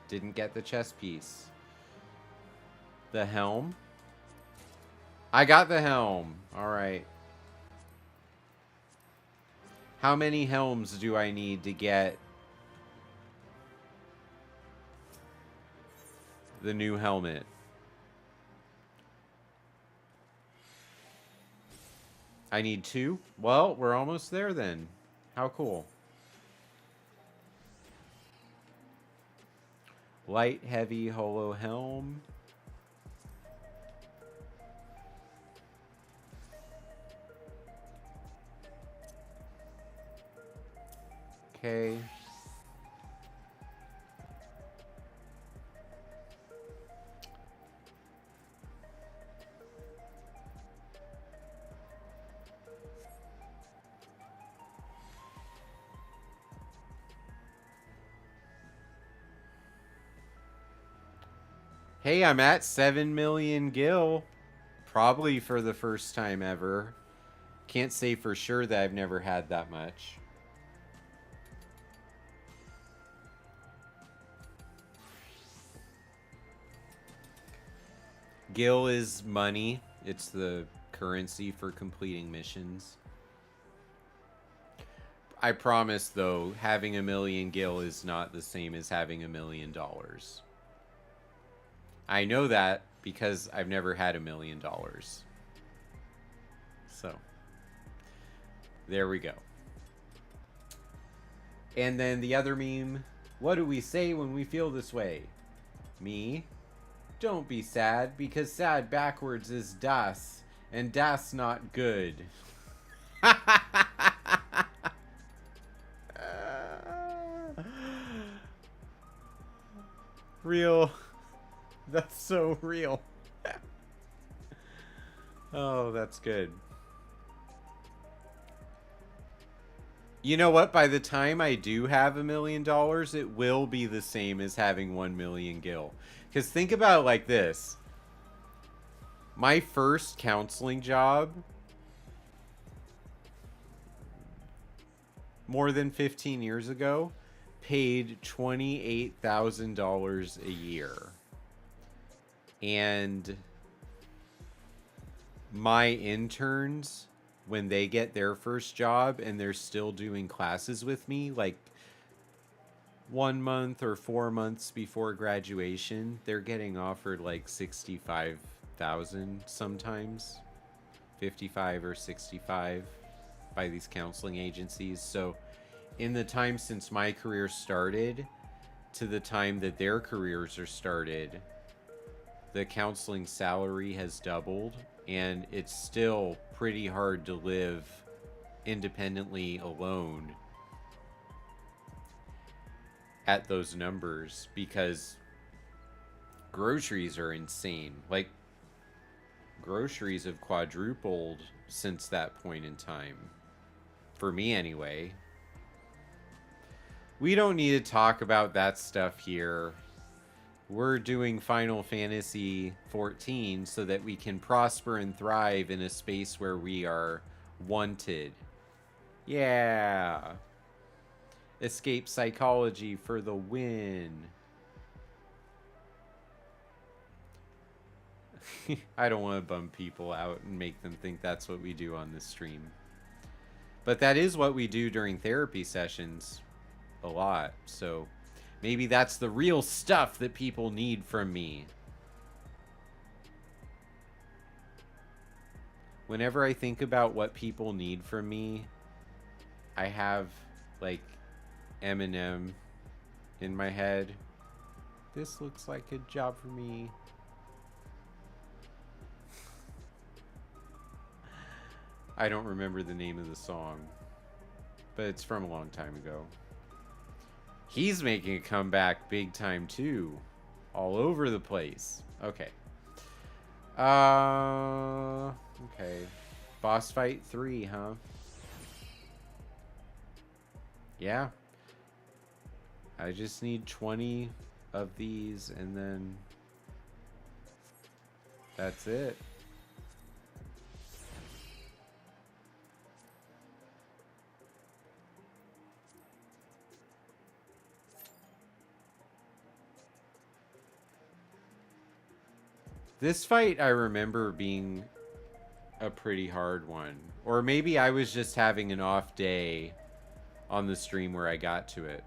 Speaker 1: Didn't get the chest piece. The helm? I got the helm. Alright. How many helms do I need to get the new helmet? I need 2. Well, we're almost there then. How cool. Light, heavy, holo helm. Okay. Hey, I'm at 7 million gil. Probably for the first time ever. Can't say for sure that I've never had that much. Gil is money. It's the currency for completing missions. I promise, though, having 1 million gil is not the same as having $1 million. I know that because I've never had $1 million. So, there we go. And then the other meme, what do we say when we feel this way? Me? Don't be sad, because sad backwards is das, and das not good. Real. That's so real. Oh, that's good. You know what? By the time I do have $1 million, it will be the same as having 1 million gil. Because think about it like this. My first counseling job, more than 15 years ago, paid $28,000 a year. And my interns, when they get their first job and they're still doing classes with me, like 1 month or 4 months before graduation, they're getting offered like 65,000 sometimes, 55 or 65 by these counseling agencies. So in the time since my career started to the time that their careers are started, the counseling salary has doubled, and it's still pretty hard to live independently alone at those numbers because groceries are insane. Like, groceries have quadrupled since that point in time. For me, anyway. We don't need to talk about that stuff here. We're doing Final Fantasy XIV so that we can prosper and thrive in a space where we are wanted. Yeah. Escape psychology for the win. I don't want to bum people out and make them think that's what we do on this stream. But that is what we do during therapy sessions a lot, so maybe that's the real stuff that people need from me. Whenever I think about what people need from me, I have, like, Eminem in my head. This looks like a job for me. I don't remember the name of the song, but it's from a long time ago. He's making a comeback big time too. All over the place. Okay. Okay. Boss fight 3, huh? Yeah. I just need 20 of these and then that's it. This fight, I remember being a pretty hard one. Or maybe I was just having an off day on the stream where I got to it.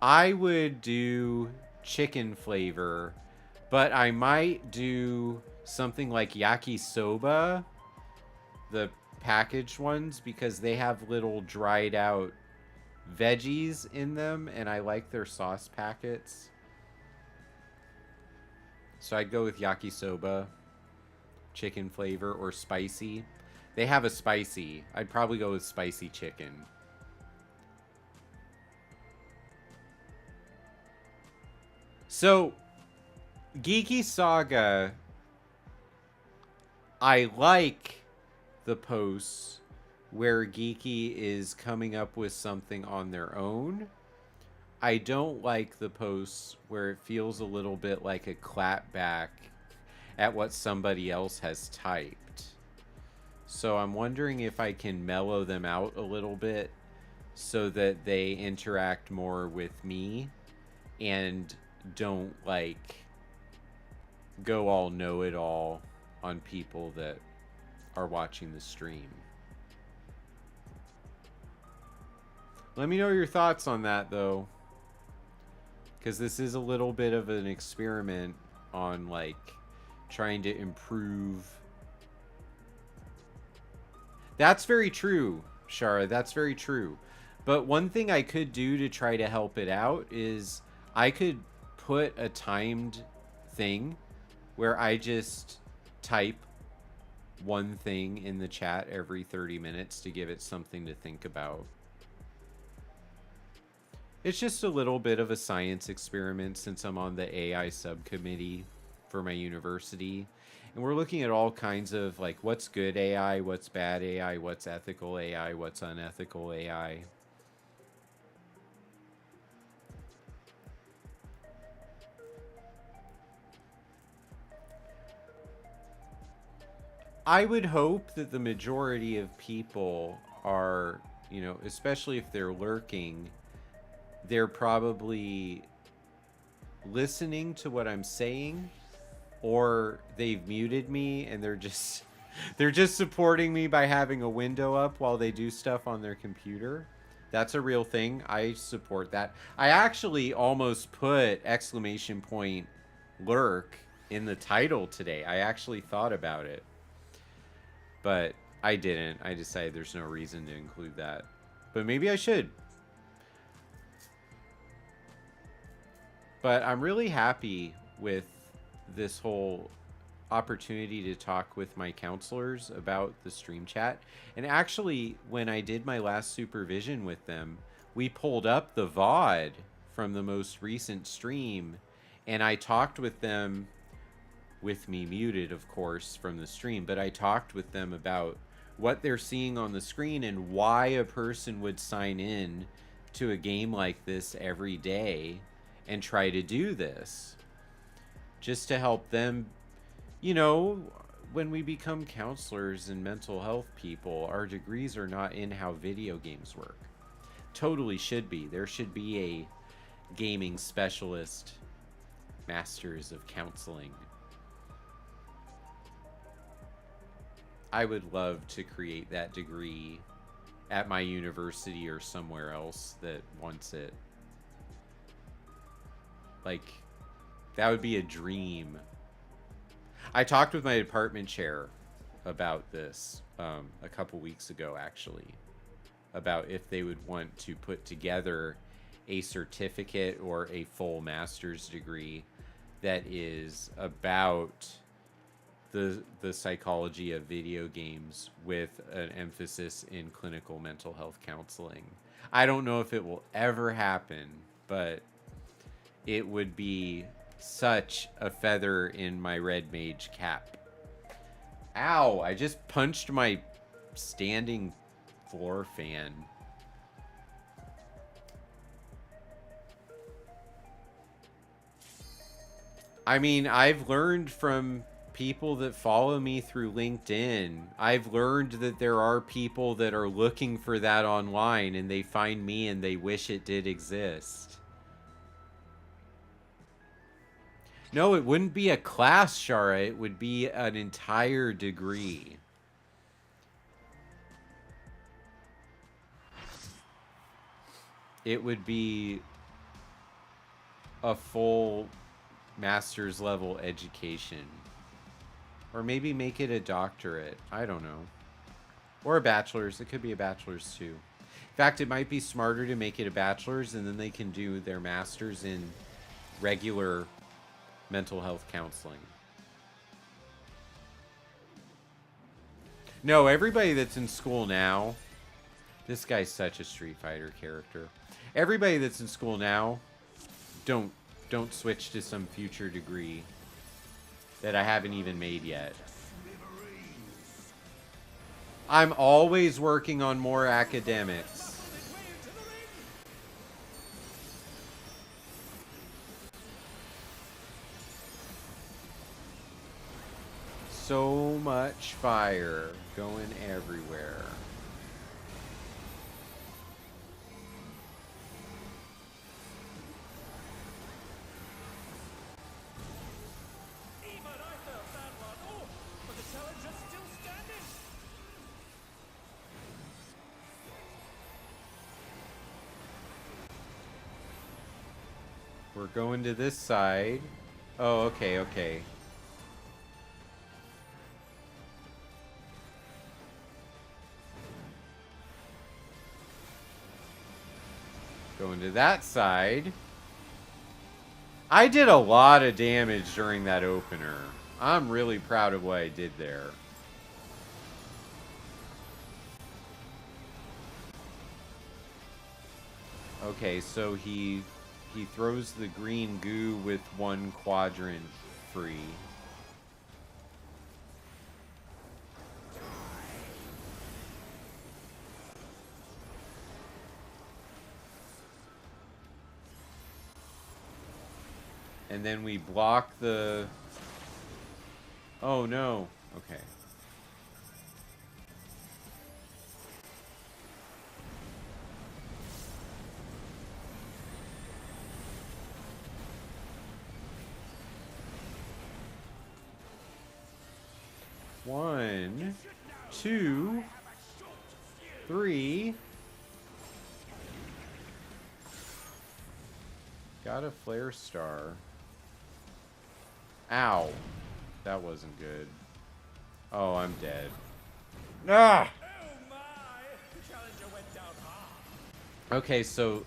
Speaker 1: I would do chicken flavor But I might do something like yakisoba, the packaged ones, because they have little dried out veggies in them, and I like their sauce packets. So I'd go with yakisoba, chicken flavor, or spicy. They have a spicy. I'd probably go with spicy chicken. So, Geeky Saga, I like the posts where Geeky is coming up with something on their own. I don't like the posts where it feels a little bit like a clapback at what somebody else has typed. So I'm wondering if I can mellow them out a little bit so that they interact more with me and don't like go all know-it-all on people that are watching the stream. Let me know your thoughts on that, though, because this is a little bit of an experiment on like trying to improve. That's very true, Shara. That's very true. But one thing I could do to try to help it out is I could put a timed thing where I just type one thing in the chat every 30 minutes to give it something to think about. It's just a little bit of a science experiment since I'm on the AI subcommittee for my university. And we're looking at all kinds of like what's good AI, what's bad AI, what's ethical AI, what's unethical AI. I would hope that the majority of people are, you know, especially if they're lurking, they're probably listening to what I'm saying, or they've muted me and they're just supporting me by having a window up while they do stuff on their computer. That's a real thing. I support that. I actually almost put exclamation point lurk in the title today. I actually thought about it, but I didn't. I decided there's no reason to include that, but maybe I should. But I'm really happy with this whole opportunity to talk with my counselors about the stream chat. And actually, when I did my last supervision with them, we pulled up the VOD from the most recent stream, and I talked with them, with me muted, of course, from the stream, but I talked with them about what they're seeing on the screen and why a person would sign in to a game like this every day and try to do this, just to help them. You know, when we become counselors and mental health people, our degrees are not in how video games work. Totally should be. There should be a gaming specialist, masters of counseling. I would love to create that degree at my university or somewhere else that wants it. Like, that would be a dream. I talked with my department chair about this a couple weeks ago, actually, about if they would want to put together a certificate or a full master's degree that is about the psychology of video games with an emphasis in clinical mental health counseling. I don't know if it will ever happen, but it would be such a feather in my red mage cap. Ow, I just punched my standing floor fan. I mean, I've learned from people that follow me through LinkedIn. I've learned that there are people that are looking for that online and they find me and they wish it did exist. No, it wouldn't be a class, Shara. It would be an entire degree. It would be a full master's level education. Or maybe make it a doctorate. I don't know. Or a bachelor's. It could be a bachelor's too. In fact, it might be smarter to make it a bachelor's and then they can do their master's in regular mental health counseling. No, everybody that's in school now... This guy's such a Street Fighter character. Everybody that's in school now, don't switch to some future degree that I haven't even made yet. I'm always working on more academics. So much fire going everywhere.
Speaker 3: Even I felt that one. Oh, but the challenger's still standing.
Speaker 1: We're going to this side. Oh, okay, okay. Going to that side. I did a lot of damage during that opener. I'm really proud of what I did there. Okay, so he throws the green goo with one quadrant free. And then we block the... Oh no. Okay. One, two, three. Got a flare star. Ow. That wasn't good. Oh, I'm dead. Ah!
Speaker 3: Oh my! The challenger went down hard.
Speaker 1: Okay, so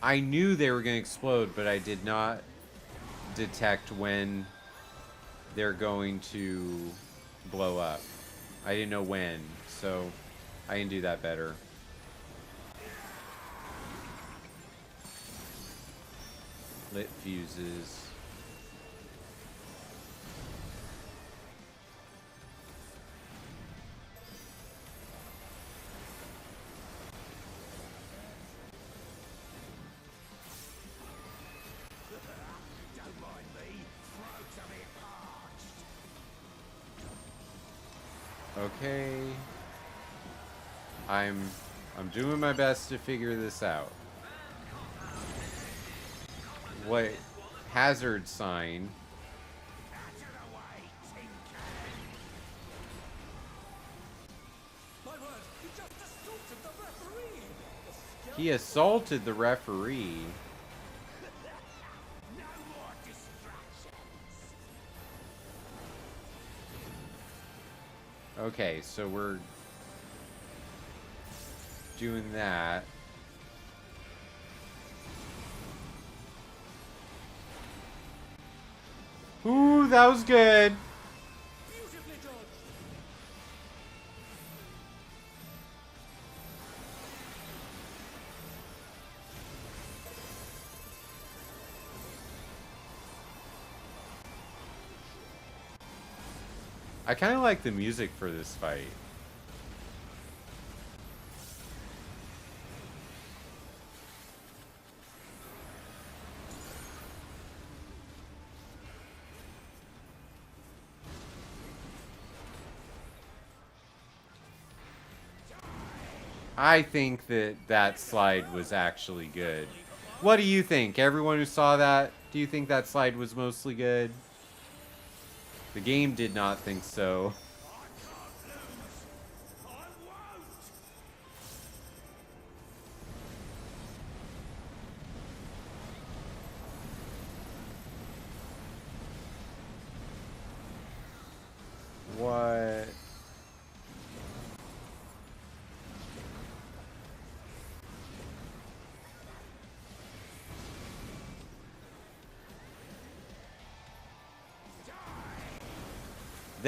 Speaker 1: I knew they were going to explode, but I did not detect when they're going to blow up. I didn't know when, so I can do that better. Lit fuses. Okay. I'm doing my best to figure this out. What hazard sign?
Speaker 3: My word, he just assaulted the referee. The skill
Speaker 1: He assaulted the referee.
Speaker 3: no more distractions.
Speaker 1: Okay, so we're doing that. Ooh, that was good.
Speaker 3: Beautifully dodged.
Speaker 1: I kind of like the music for this fight. I think that slide was actually good. What do you think? Everyone who saw that, do you think that slide was mostly good? The game did not think so.
Speaker 3: I won't.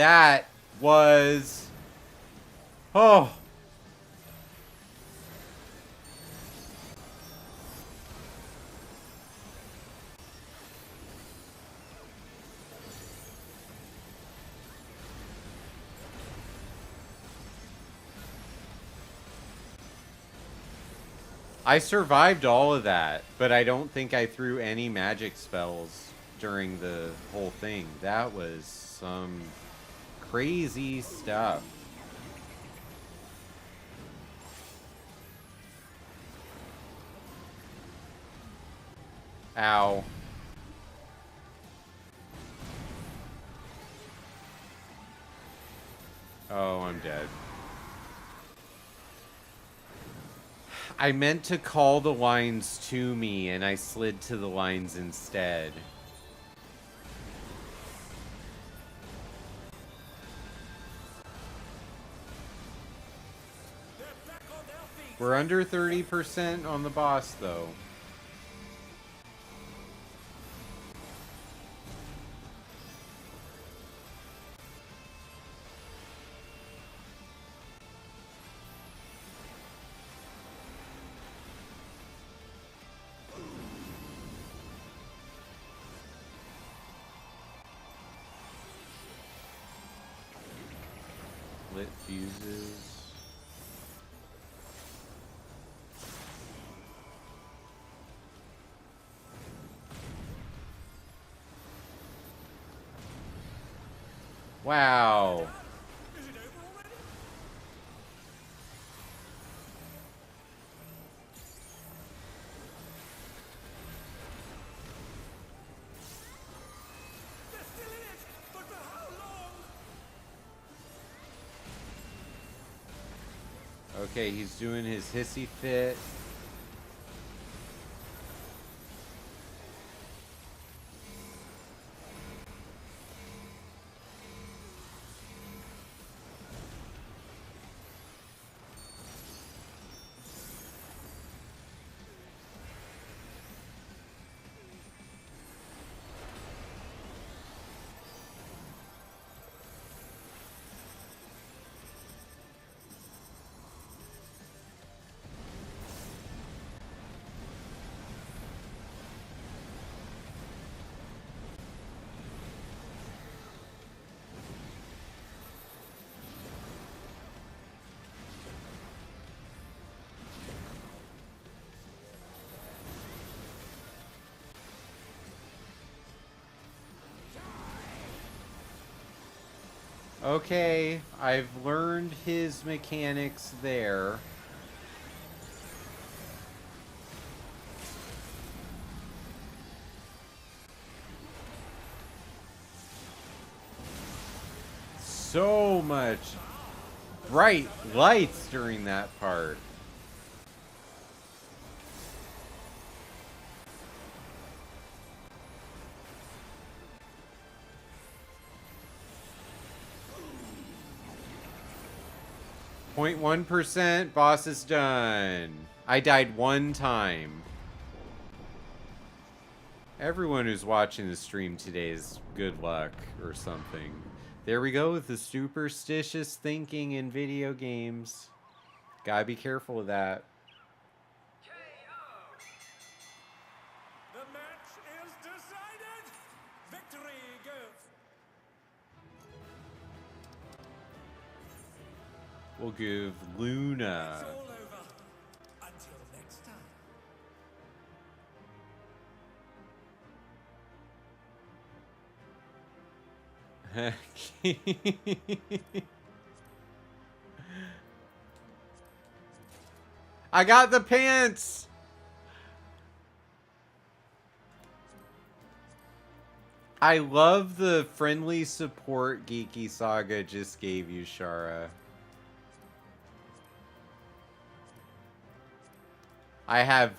Speaker 1: That was... Oh. I survived all of that, but I don't think I threw any magic spells during the whole thing. That was some crazy stuff. Ow. Oh, I'm dead. I meant to call the lines to me, and I slid to the lines instead.
Speaker 3: They're back on their feet.
Speaker 1: We're under 30% on the boss, though. Lit fuses. Wow.
Speaker 3: Is it over already? They're still in it, but for how long?
Speaker 1: Okay, he's doing his hissy fit. Okay, I've learned his mechanics there. So much bright lights during that part. .1%, boss is done. I died one time. Everyone who's watching the stream today is good luck or something. There we go with the superstitious thinking in video games. Gotta be careful of that.
Speaker 3: The match is decided. Victory goes.
Speaker 1: We'll give Luna.
Speaker 3: It's all over. Until next time.
Speaker 1: I got the pants! I love the friendly support Geeky Saga just gave you, Shara. I have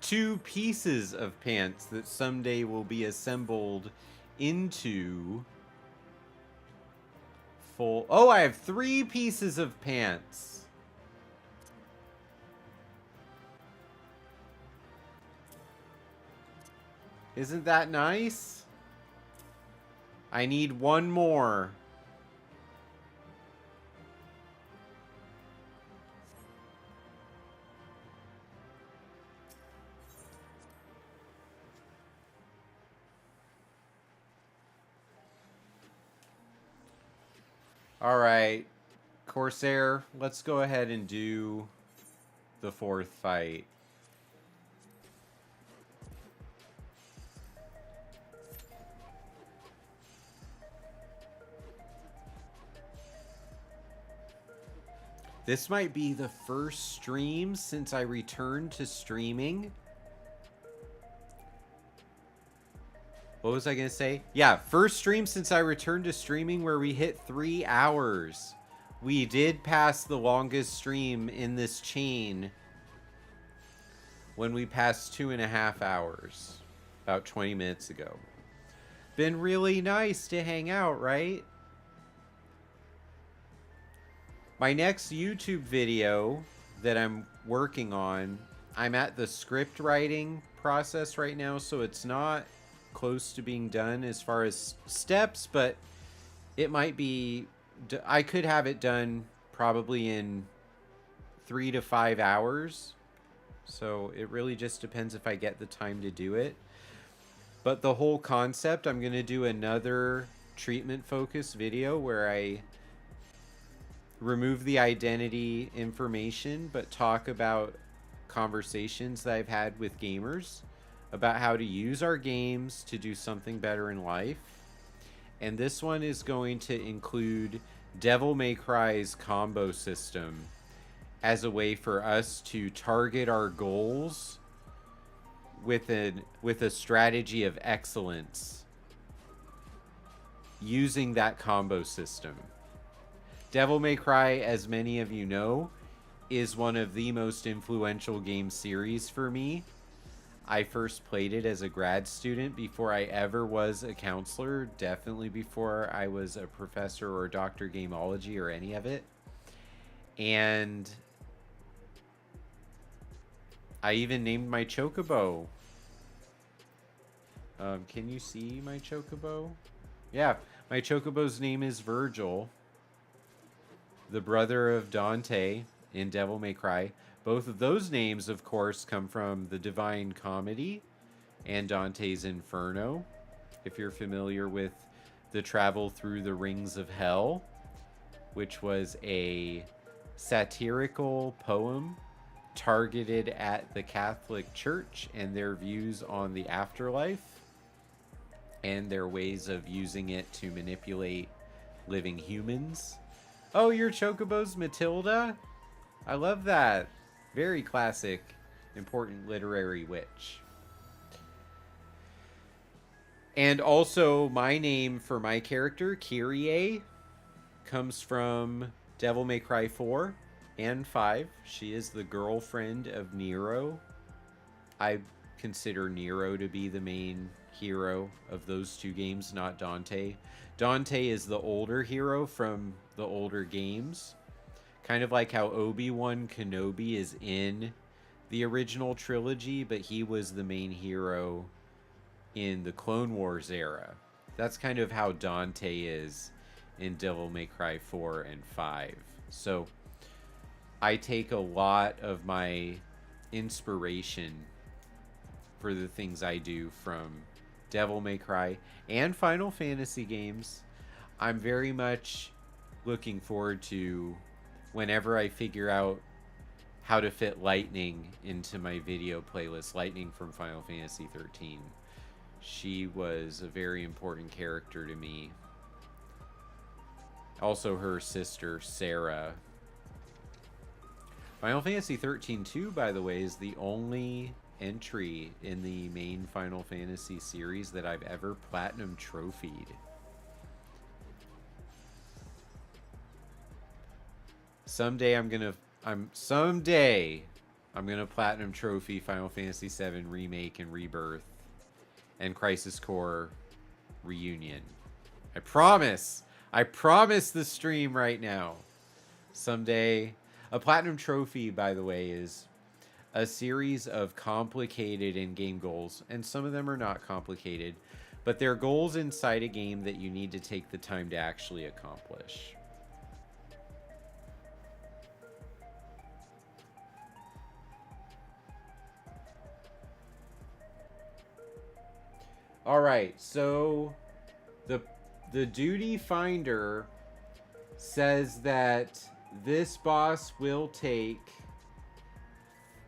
Speaker 1: 2 pieces of pants that someday will be assembled into full... Oh, I have 3 pieces of pants. Isn't that nice? I need 1 more. All right, Corsair, let's go ahead and do the fourth fight. This might be the first stream since I returned to streaming. What was I going to say? Yeah, first stream since I returned to streaming where we hit 3 hours. We did pass the longest stream in this chain when we passed 2.5 hours about 20 minutes ago. Been really nice to hang out, right? My next YouTube video that I'm working on, I'm at the script writing process right now, so it's not close to being done as far as steps, but it might be, I could have it done probably in 3 to 5 hours. So it really just depends if I get the time to do it. But the whole concept, I'm going to do another treatment focus video where I remove the identity information, but talk about conversations that I've had with gamers about how to use our games to do something better in life. And this one is going to include Devil May Cry's combo system as a way for us to target our goals with a strategy of excellence using that combo system. Devil May Cry, as many of you know, is one of the most influential game series for me. I first played it as a grad student before I ever was a counselor, definitely before I was a professor or Dr. Gameology or any of it. And I even named my chocobo. Can you see my chocobo? Yeah, my chocobo's name is Virgil, the brother of Dante in Devil May Cry. Both of those names, of course, come from the Divine Comedy and Dante's Inferno. If you're familiar with the Travel Through the Rings of Hell, which was a satirical poem targeted at the Catholic Church and their views on the afterlife and their ways of using it to manipulate living humans. Oh, your chocobo's Matilda? I love that. Very classic, important literary witch. And also, my name for my character, Kyrie, comes from Devil May Cry 4 and 5. She is the girlfriend of Nero. I consider Nero to be the main hero of those two games, not Dante. Dante is the older hero from the older games. Kind of like how Obi-Wan Kenobi is in the original trilogy, but he was the main hero in the Clone Wars era. That's kind of how Dante is in Devil May Cry 4 and 5. So I take a lot of my inspiration for the things I do from Devil May Cry and Final Fantasy games. I'm very much looking forward to whenever I figure out how to fit Lightning into my video playlist. Lightning from Final Fantasy 13. She was a very important character to me. Also her sister, Sarah. Final Fantasy 13 2, by the way, is the only entry in the main Final Fantasy series that I've ever platinum trophied. Someday I'm gonna platinum trophy Final Fantasy 7 Remake and Rebirth and Crisis Core Reunion. I promise. I promise the stream right now. Someday. A platinum trophy, by the way, is a series of complicated in-game goals, and some of them are not complicated, but they're goals inside a game that you need to take the time to actually accomplish. All right, so the duty finder says that this boss will take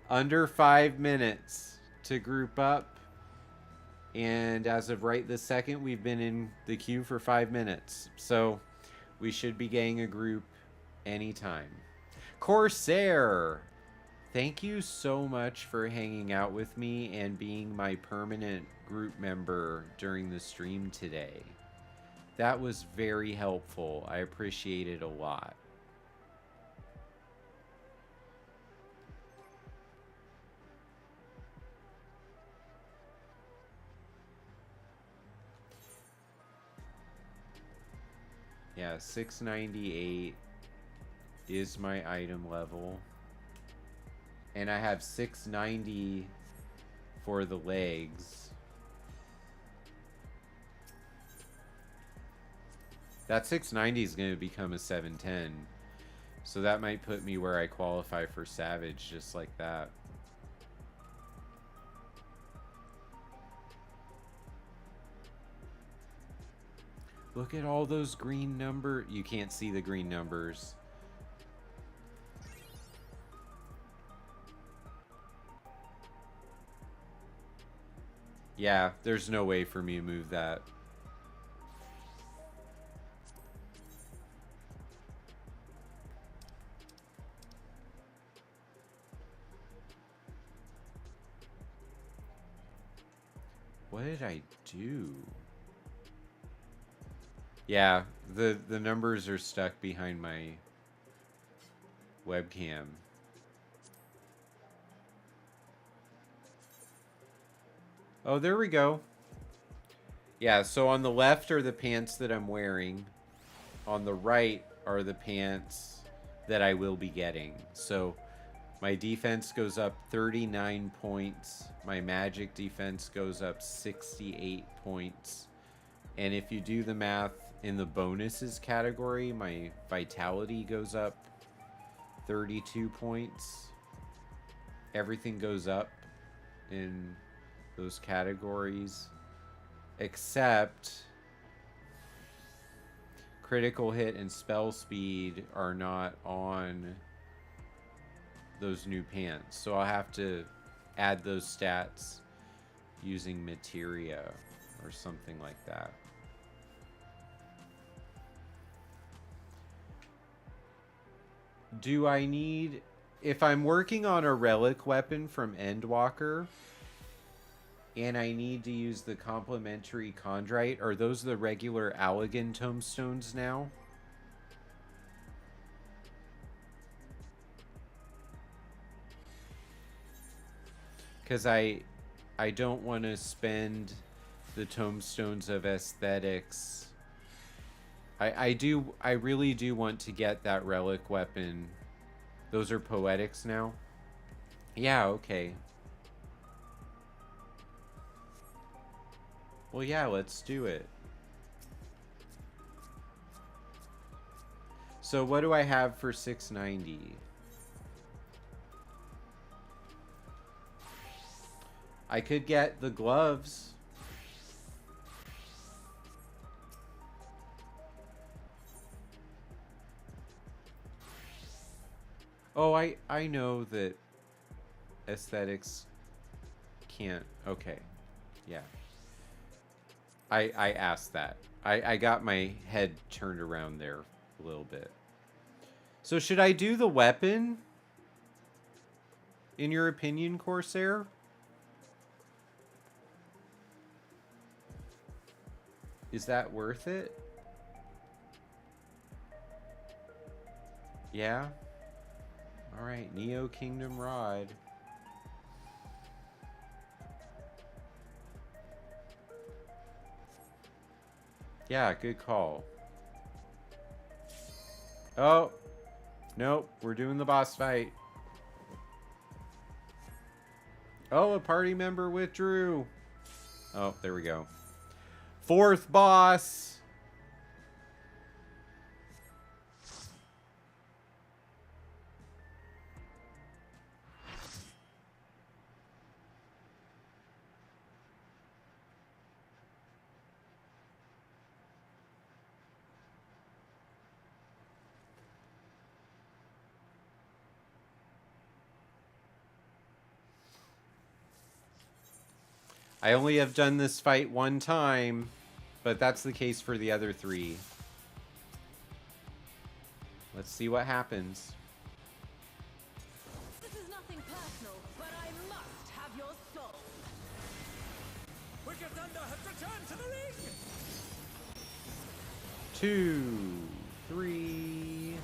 Speaker 1: under 5 minutes to group up. And as of right this second, we've been in the queue for 5 minutes. So we should be getting a group anytime. Corsair, thank you so much for hanging out with me and being my permanent group member during the stream today. That was very helpful. I appreciate it a lot. Yeah, 698 is my item level. And I have 690 for the legs. That 690 is going to become a 710. So that might put me where I qualify for Savage just like that. Look at all those green numbers. You can't see the green numbers. Yeah, there's no way for me to move that. What did I do? Yeah, the numbers are stuck behind my webcam. Oh, there we go. Yeah, so on the left are the pants that I'm wearing. On the right are the pants that I will be getting. So my defense goes up 39 points. My magic defense goes up 68 points. And if you do the math in the bonuses category, my vitality goes up 32 points. Everything goes up in those categories except critical hit and spell speed are not on those new pants. So I'll have to add those stats using materia or something like that. Do I need... If I'm working on a relic weapon from Endwalker and I need to use the complementary chondrite, are those the regular Allegan tomestones now? Because I don't want to spend the tomestones of aesthetics. I really do want to get that relic weapon. Those are poetics now? Yeah, okay. Well, yeah, let's do it. So what do I have for 690? I could get the gloves. Oh, I know that aesthetics can't. Okay. Yeah. I asked that. I got my head turned around there a little bit. So should I do the weapon? In your opinion, Corsair? Is that worth it? Yeah? Alright, Neo Kingdom Rod. Yeah, good call. Oh! Nope, we're doing the boss fight. Oh, a party member withdrew. Oh, there we go. Fourth boss! I only have done this fight one time, but that's the case for the other 3. Let's see what happens.
Speaker 2: This is nothing personal, but I must have your soul.
Speaker 3: Wicked Thunder has returned to the ring!
Speaker 1: 2, 3.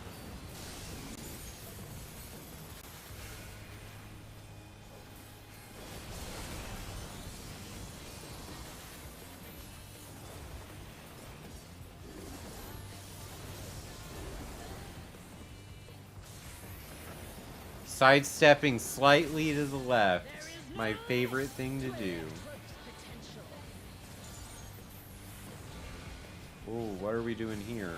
Speaker 1: Sidestepping slightly to the left. My favorite thing to do. Oh, what are we doing here?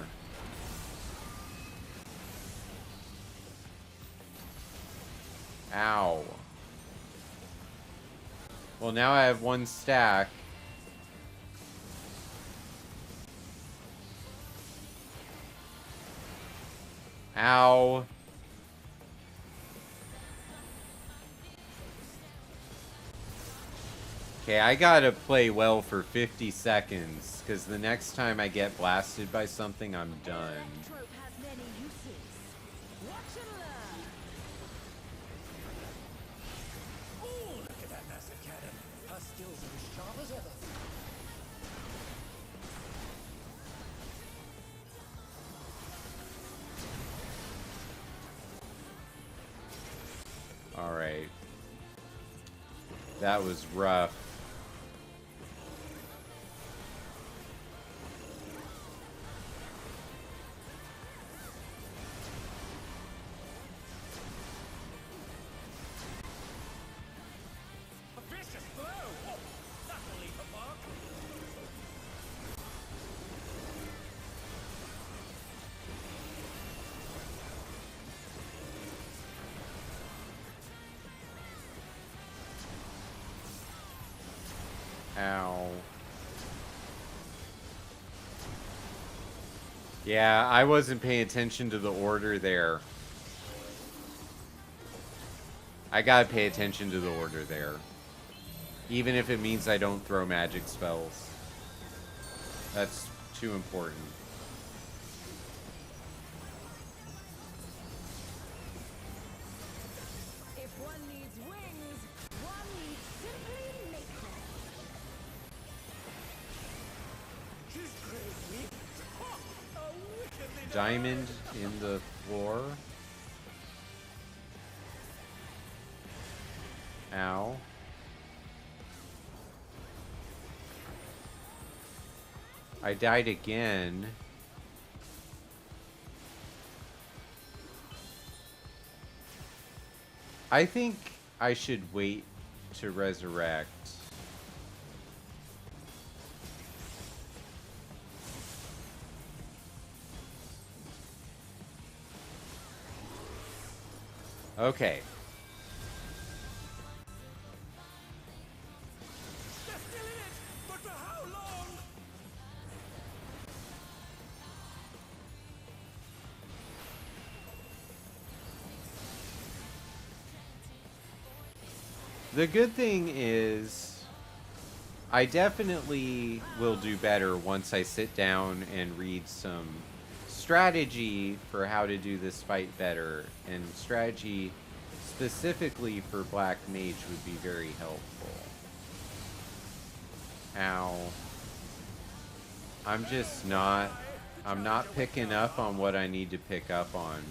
Speaker 1: Ow. Well, now I have 1 stack. Ow. Okay, I gotta play well for 50 seconds, because the next time I get blasted by something, I'm done.
Speaker 2: Electrope has many uses. Watch and learn.
Speaker 3: Ooh, look at that massive cannon. Her skills are as sharp as ever.
Speaker 1: Alright. That was rough.
Speaker 3: A vicious blow! Oh, that'll leave a mark.
Speaker 1: Ow. Yeah, I wasn't paying attention to the order there. I gotta pay attention to the order there. Even if it means I don't throw magic spells. That's too important.
Speaker 2: If one needs wings, one needs simply make them.
Speaker 3: She's crazy. Ha! A wickedly
Speaker 1: Diamond in the floor. Ow. I died again. I think I should wait to resurrect. Okay.
Speaker 3: They're still in it, but for how long?
Speaker 1: The good thing is, I definitely will do better once I sit down and read some strategy for how to do this fight better, and strategy specifically for Black Mage would be very helpful. Ow. I'm not picking up on what I need to pick up on.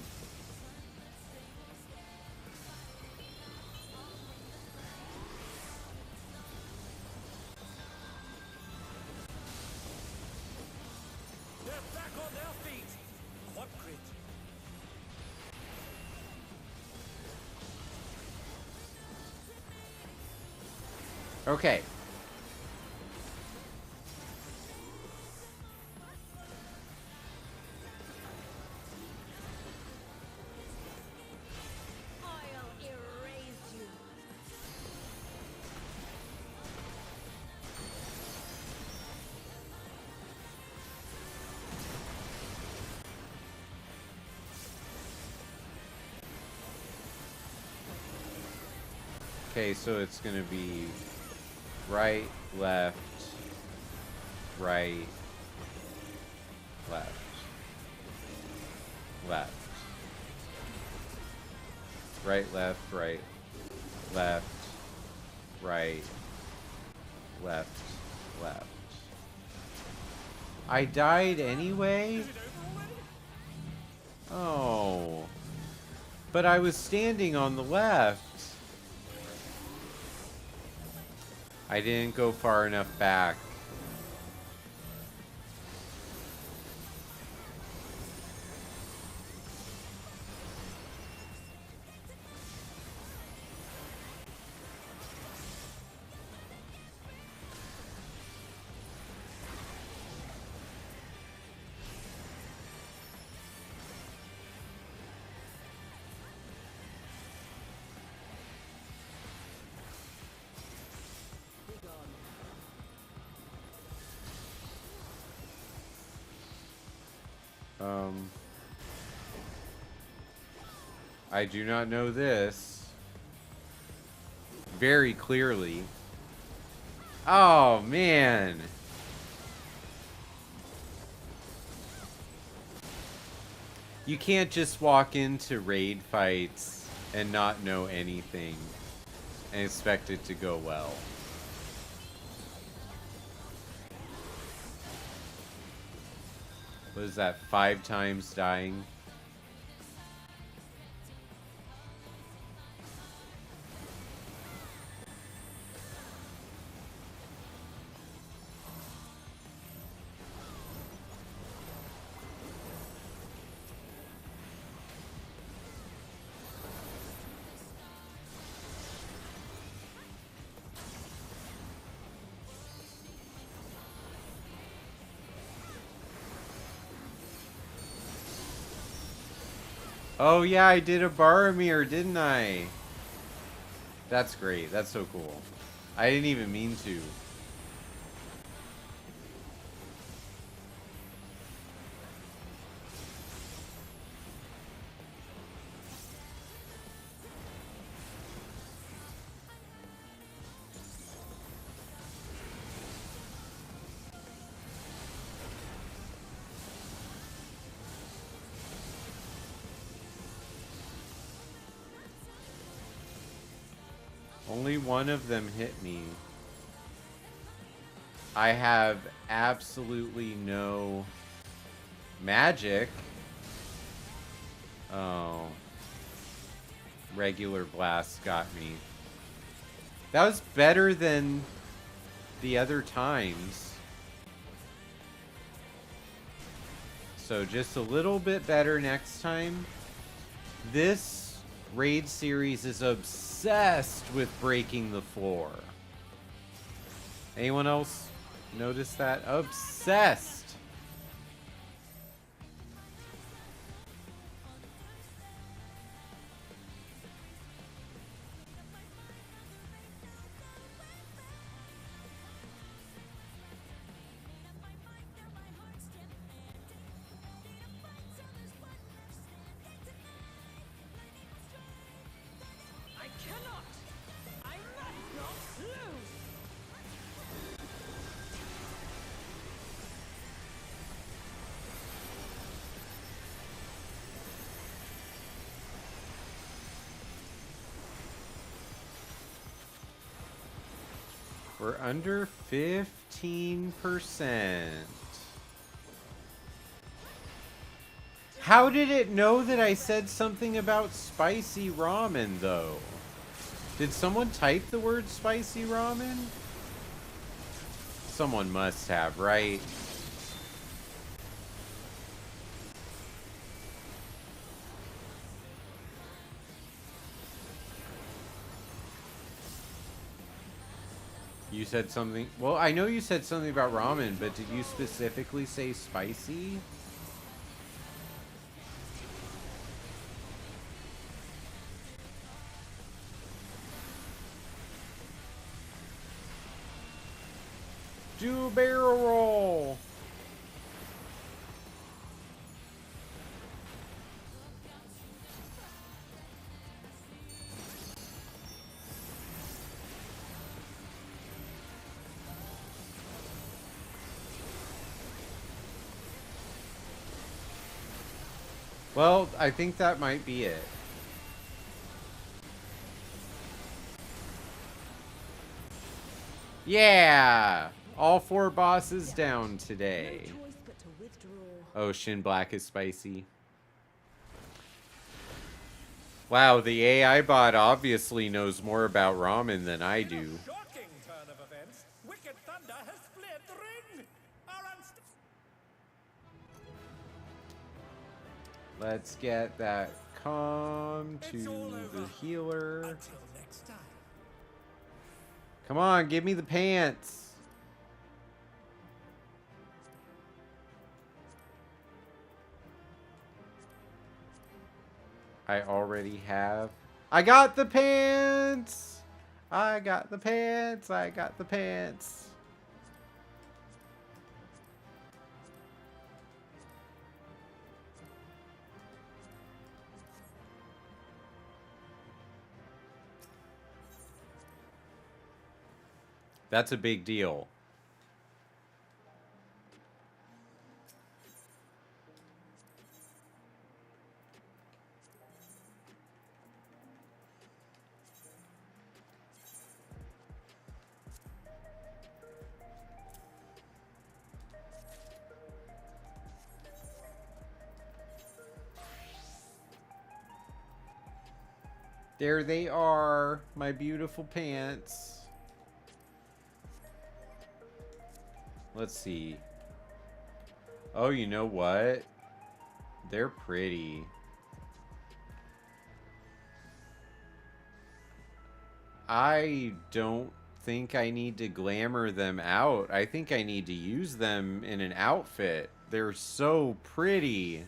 Speaker 3: They're back on their feet. What grit?
Speaker 1: Okay.
Speaker 2: I'll erase you.
Speaker 1: Okay, so it's gonna be Right, left, right, left, left. Right, left, right, left, right, left, left. I died anyway?
Speaker 3: Is it over already?
Speaker 1: Oh. But I was standing on the left. I didn't go far enough back. I do not know this very clearly. Oh, man. You can't just walk into raid fights and not know anything and expect it to go well. What is that, 5 times dying? Oh yeah, I did a Boromir, didn't I? That's great. That's so cool. I didn't even mean to. Only one of them hit me. I have absolutely no magic. Oh. Regular blast got me. That was better than the other times. So just a little bit better next time. This raid series is obsessed with breaking the floor. Anyone else notice that? Obsessed.
Speaker 2: I cannot! I must not lose!
Speaker 1: We're under 15%. How did it know that I said something about spicy ramen, though? Did someone type the word spicy ramen? Someone must have, right? You said something... Well, I know you said something about ramen, but did you specifically say spicy? Do a barrel roll! Well, I think that might be it. Yeah! All 4 bosses down today.
Speaker 2: No choice but to withdraw.
Speaker 1: Oh, Shin Black is spicy. Wow, the AI bot obviously knows more about ramen than I do.
Speaker 3: Shocking turn of events. Wicked Thunder has fled the ring.
Speaker 1: Let's get that calm to
Speaker 3: It's all
Speaker 1: the
Speaker 3: over.
Speaker 1: healer.
Speaker 3: Until next time.
Speaker 1: Come on, give me the pants. I already have. I got the pants! I got the pants! I got the pants! That's a big deal. There they are, my beautiful pants. Let's see. Oh, you know what? They're pretty. I don't think I need to glamour them out. I think I need to use them in an outfit. They're so pretty.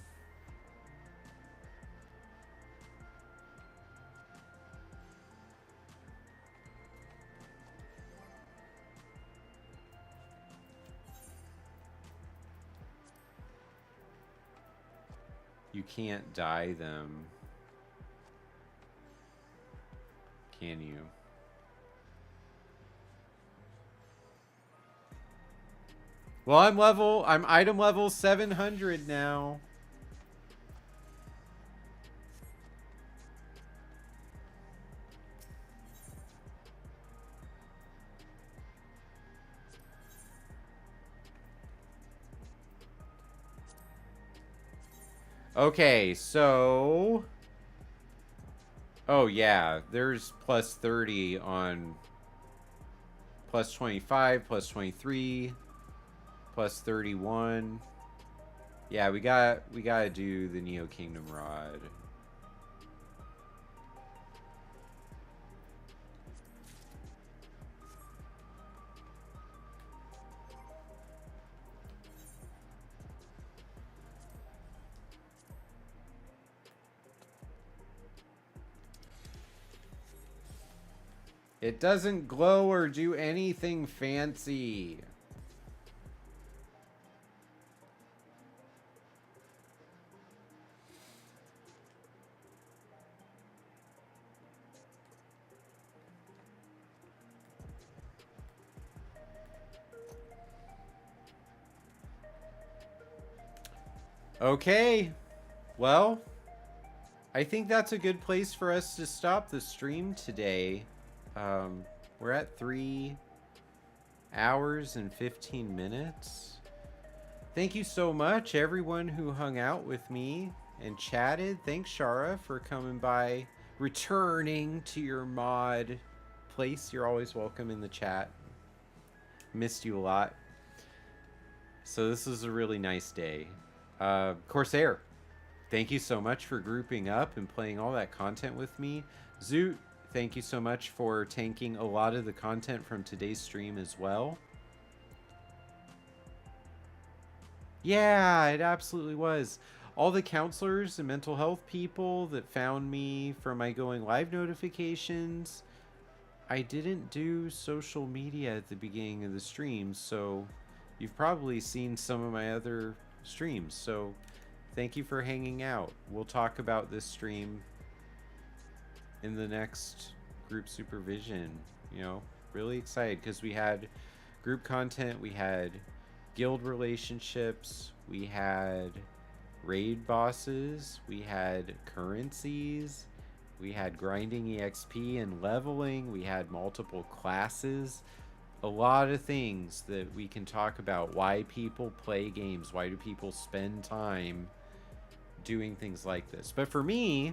Speaker 1: You can't dye them. Can you? Well, I'm item level 700 now. Okay, so... Oh, yeah. There's plus 30 on... Plus 25, plus 23, plus 31. Yeah, we gotta do the Neo Kingdom Rod. It doesn't glow or do anything fancy. Okay. Well, I think that's a good place for us to stop the stream today. We're at 3 hours and 15 minutes. Thank you so much, everyone who hung out with me and chatted. Thanks, Shara, for coming by, returning to your mod place. You're always welcome in the chat. Missed you a lot. So this is a really nice day. Corsair, thank you so much for grouping up and playing all that content with me. Zoot, thank you so much for tanking a lot of the content from today's stream as well. Yeah, it absolutely was. All the counselors and mental health people that found me from my going live notifications. I didn't do social media at the beginning of the stream, so you've probably seen some of my other streams. So thank you for hanging out. We'll talk about this stream in the next group supervision. You know, really excited because we had group content, we had guild relationships, we had raid bosses, we had currencies, we had grinding EXP and leveling, we had multiple classes, a lot of things that we can talk about. Why people play games, why do people spend time doing things like this. But for me,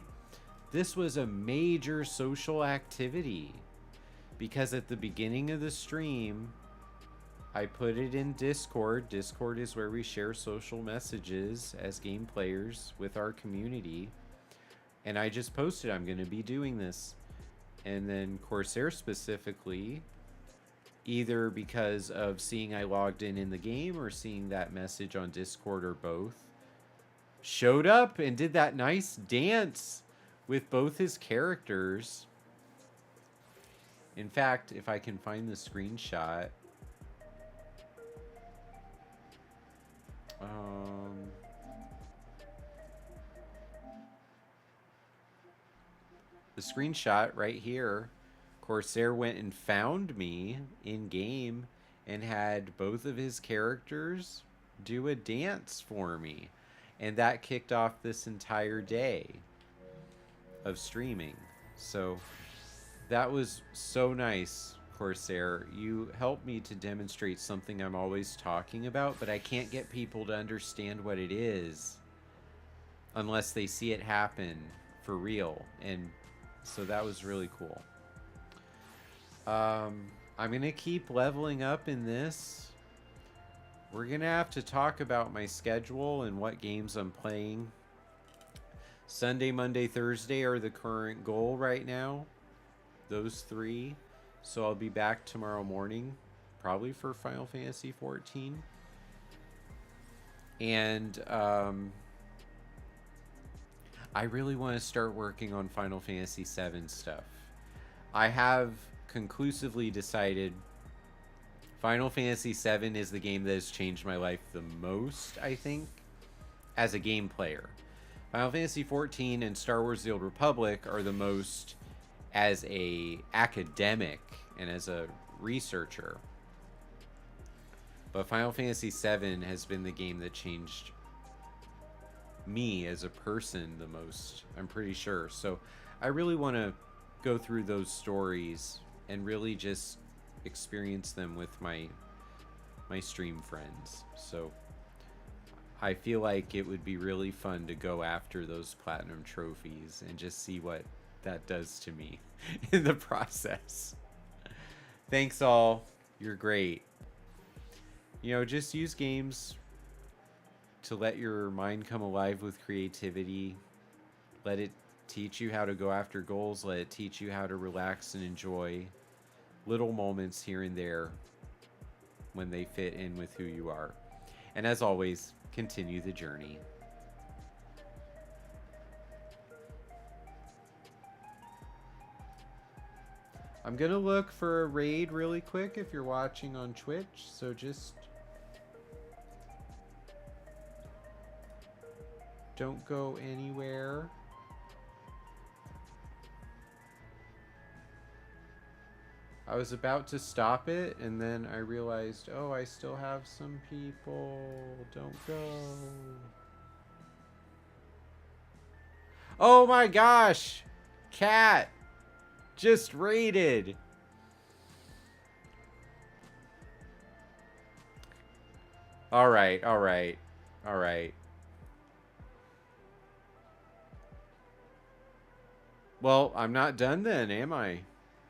Speaker 1: this was a major social activity because at the beginning of the stream, I put it in Discord. Discord is where we share social messages as game players with our community. And I just posted I'm going to be doing this. And then Corsair specifically, either because of seeing I logged in the game or seeing that message on Discord or both, showed up and did that nice dance with both his characters. In fact, if I can find the screenshot, the screenshot right here, Corsair went and found me in game and had both of his characters do a dance for me. And that kicked off this entire day of streaming. So that was so nice, Corsair. You helped me to demonstrate something I'm always talking about, but I can't get people to understand what it is unless they see it happen for real. And so that was really cool. I'm going to keep leveling up in this. We're going to have to talk about my schedule and what games I'm playing. Sunday, Monday, Thursday are the current goal right now. Those 3. So I'll be back tomorrow morning, probably for Final Fantasy XIV. And I really want to start working on Final Fantasy VII stuff. I have conclusively decided Final Fantasy VII is the game that has changed my life the most, I think, as a game player. Final Fantasy XIV and Star Wars The Old Republic are the most as a academic and as a researcher. But Final Fantasy VII has been the game that changed me as a person the most, I'm pretty sure. So I really want to go through those stories and really just experience them with my stream friends. So I feel like it would be really fun to go after those platinum trophies and just see what that does to me in the process. Thanks all. You're great. You know, just use games to let your mind come alive with creativity. Let it teach you how to go after goals. Let it teach you how to relax and enjoy little moments here and there when they fit in with who you are. And as always, continue the journey. I'm gonna look for a raid really quick if you're watching on Twitch, so just don't go anywhere. I was about to stop it, and then I realized, oh, I still have some people. Don't go. Oh my gosh! Cat just raided. All right, all right, all right. Well, I'm not done then, am I?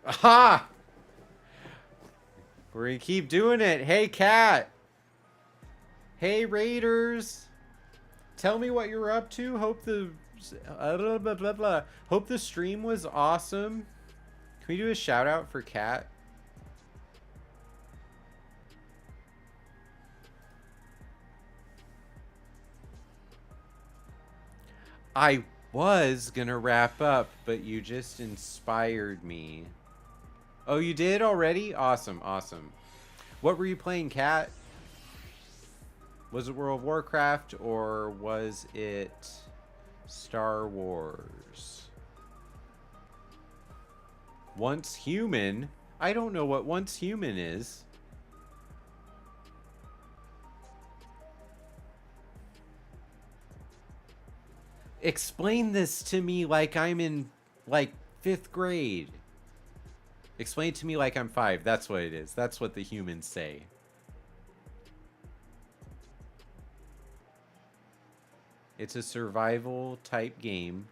Speaker 1: Aha! We're gonna keep doing it. Hey, Cat. Hey, Raiders. Tell me what you're up to. Hope the hope the stream was awesome. Can we do a shout out for Cat? I was gonna wrap up, but you just inspired me. Oh, you did already? Awesome, awesome. What were you playing, Cat? Was it World of Warcraft or was it Star Wars? Once Human? I don't know what Once Human is. Explain this to me like I'm in, like, 5th grade. Explain it to me like I'm 5. That's what it is. That's what the humans say. It's a survival type game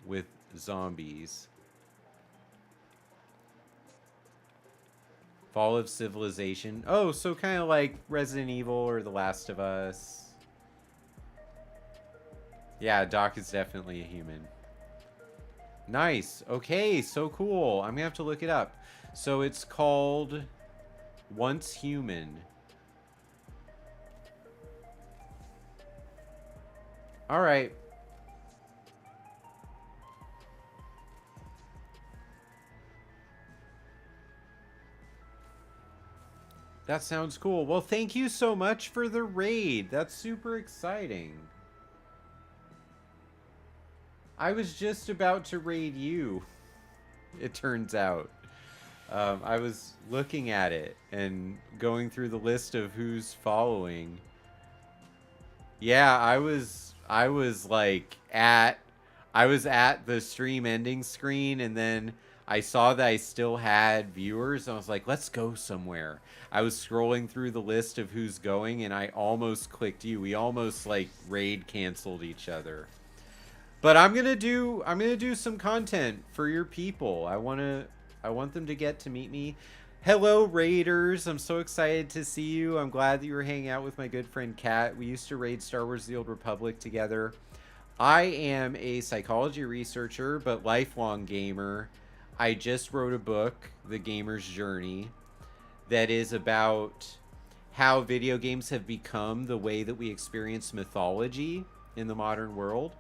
Speaker 1: with zombies. Fall of Civilization. Oh, so kind of like Resident Evil or The Last of Us. Yeah, Doc is definitely a human. Nice. Okay, so cool. I'm gonna have to look it up. So it's called Once Human. All right. That sounds cool. Well, thank you so much for the raid. That's super exciting. I was just about to raid you, it turns out. I was looking at it and going through the list of who's following. Yeah, I was at the stream ending screen, and then I saw that I still had viewers. I was like, let's go somewhere. I was scrolling through the list of who's going, and I almost clicked you. We almost like raid canceled each other. But I'm gonna do some content for your people. I want them to get to meet me. Hello, Raiders. I'm so excited to see you. I'm glad that you were hanging out with my good friend Kat. We used to raid Star Wars The Old Republic together. I am a psychology researcher, but lifelong gamer. I just wrote a book, The Gamer's Journey, that is about how video games have become the way that we experience mythology in the modern world.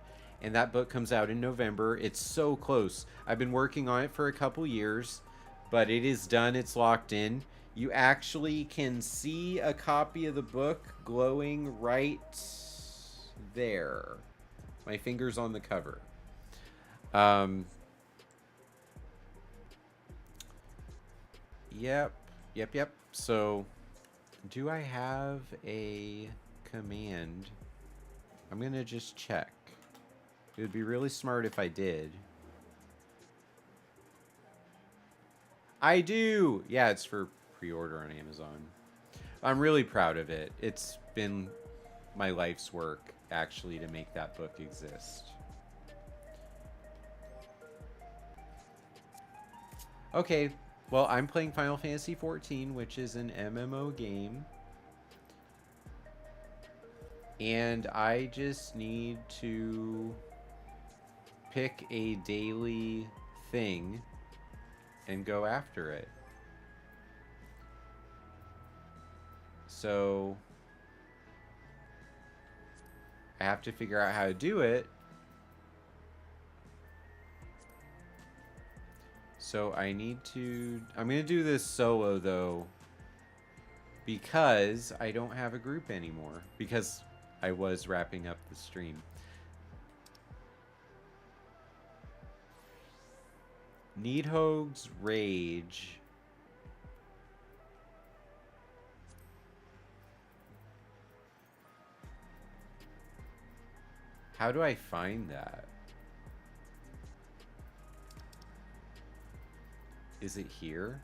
Speaker 1: And that book comes out in November. It's so close. I've been working on it for a couple years, but it is done. It's locked in. You actually can see a copy of the book glowing right there. My finger's on the cover. Yep. So, do I have a command? I'm gonna just check. It would be really smart if I did. I do! Yeah, it's for pre-order on Amazon. I'm really proud of it. It's been my life's work, actually, to make that book exist. Okay, well, I'm playing Final Fantasy XIV, which is an MMO game. And I just need to pick a daily thing and go after it. So I have to figure out how to do it. So I'm gonna do this solo though, because I don't have a group anymore, because I was wrapping up the stream. Needhog's Rage. How do I find that? Is it here?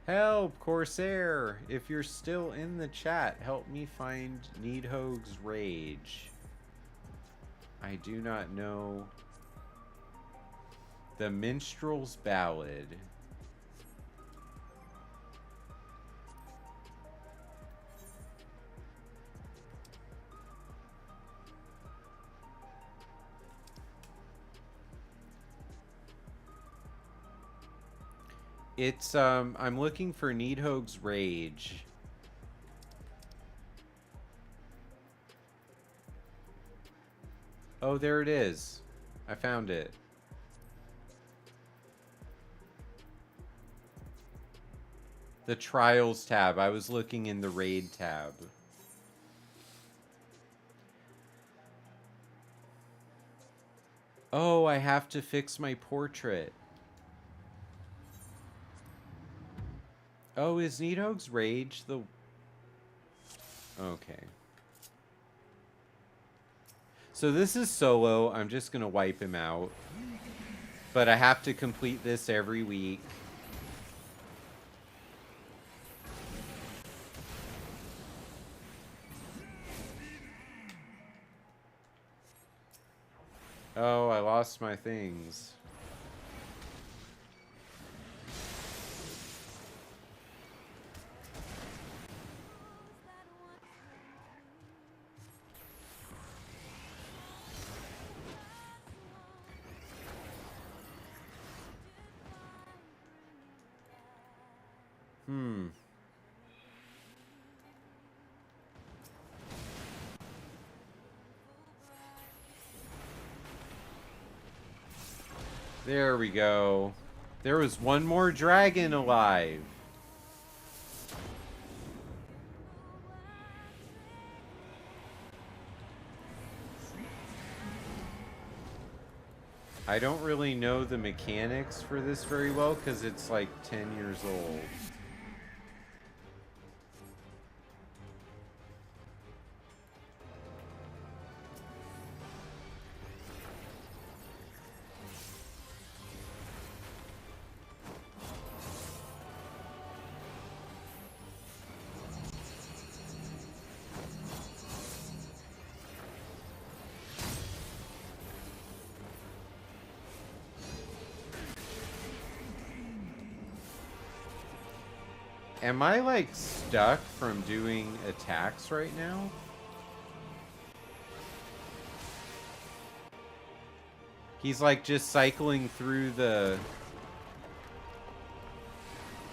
Speaker 1: Help, Corsair! If you're still in the chat, help me find Needhog's Rage. I do not know. The Minstrel's Ballad. It's, I'm looking for Needhog's Rage. Oh, there it is. I found it. The Trials tab. I was looking in the Raid tab. Oh, I have to fix my portrait. Oh, is Needhog's Rage the Okay. So this is solo. I'm just gonna wipe him out. But I have to complete this every week. Oh, I lost my things. Hmm. There we go. There was one more dragon alive. I don't really know the mechanics for this very well because it's like 10 years old. Am I like stuck from doing attacks right now? He's like just cycling through the...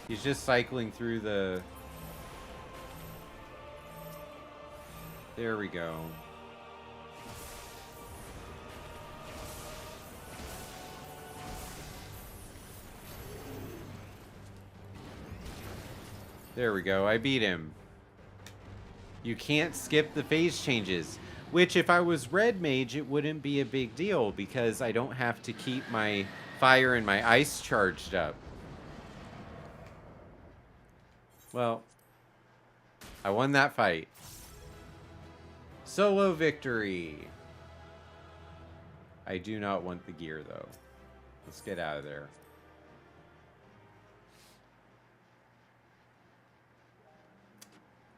Speaker 1: He's just cycling through the... There we go. There we go. I beat him. You can't skip the phase changes. Which, if I was red mage, it wouldn't be a big deal because I don't have to keep my fire and my ice charged up. Well, I won that fight. Solo victory. I do not want the gear, though. Let's get out of there.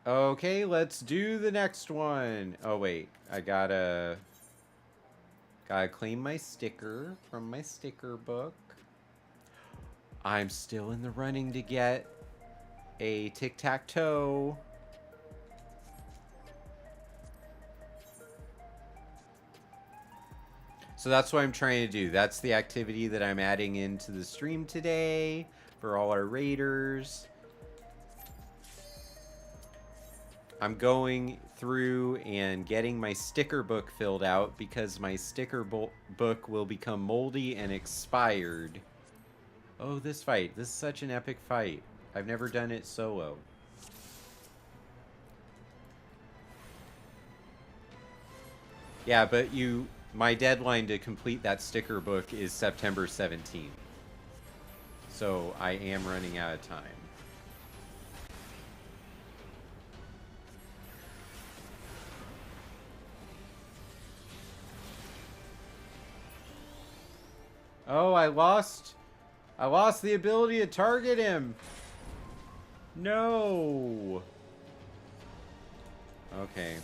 Speaker 1: Okay, let's do the next one. Oh, wait. I gotta claim my sticker from my sticker book. I'm still in the running to get a tic-tac-toe. So that's what I'm trying to do. That's the activity that I'm adding into the stream today for all our raiders. I'm going through and getting my sticker book filled out because my sticker book will become moldy and expired. Oh, this fight. This is such an epic fight. I've never done it solo. Yeah, but my deadline to complete that sticker book is September 17th. So I am running out of time. Oh, I lost the ability to target him. No. Okay.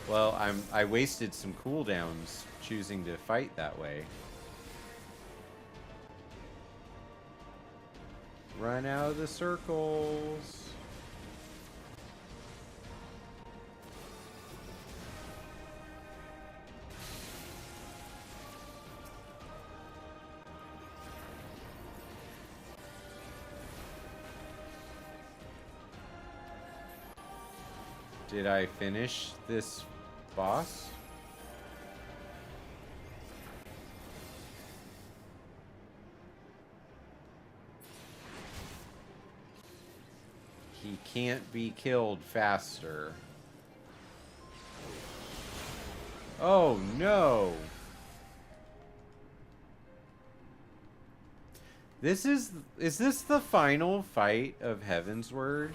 Speaker 1: Well, I wasted some cooldowns choosing to fight that way. Run out of the circles. Did I finish this boss? He can't be killed faster. Oh no! Is this the final fight of Heaven's Word?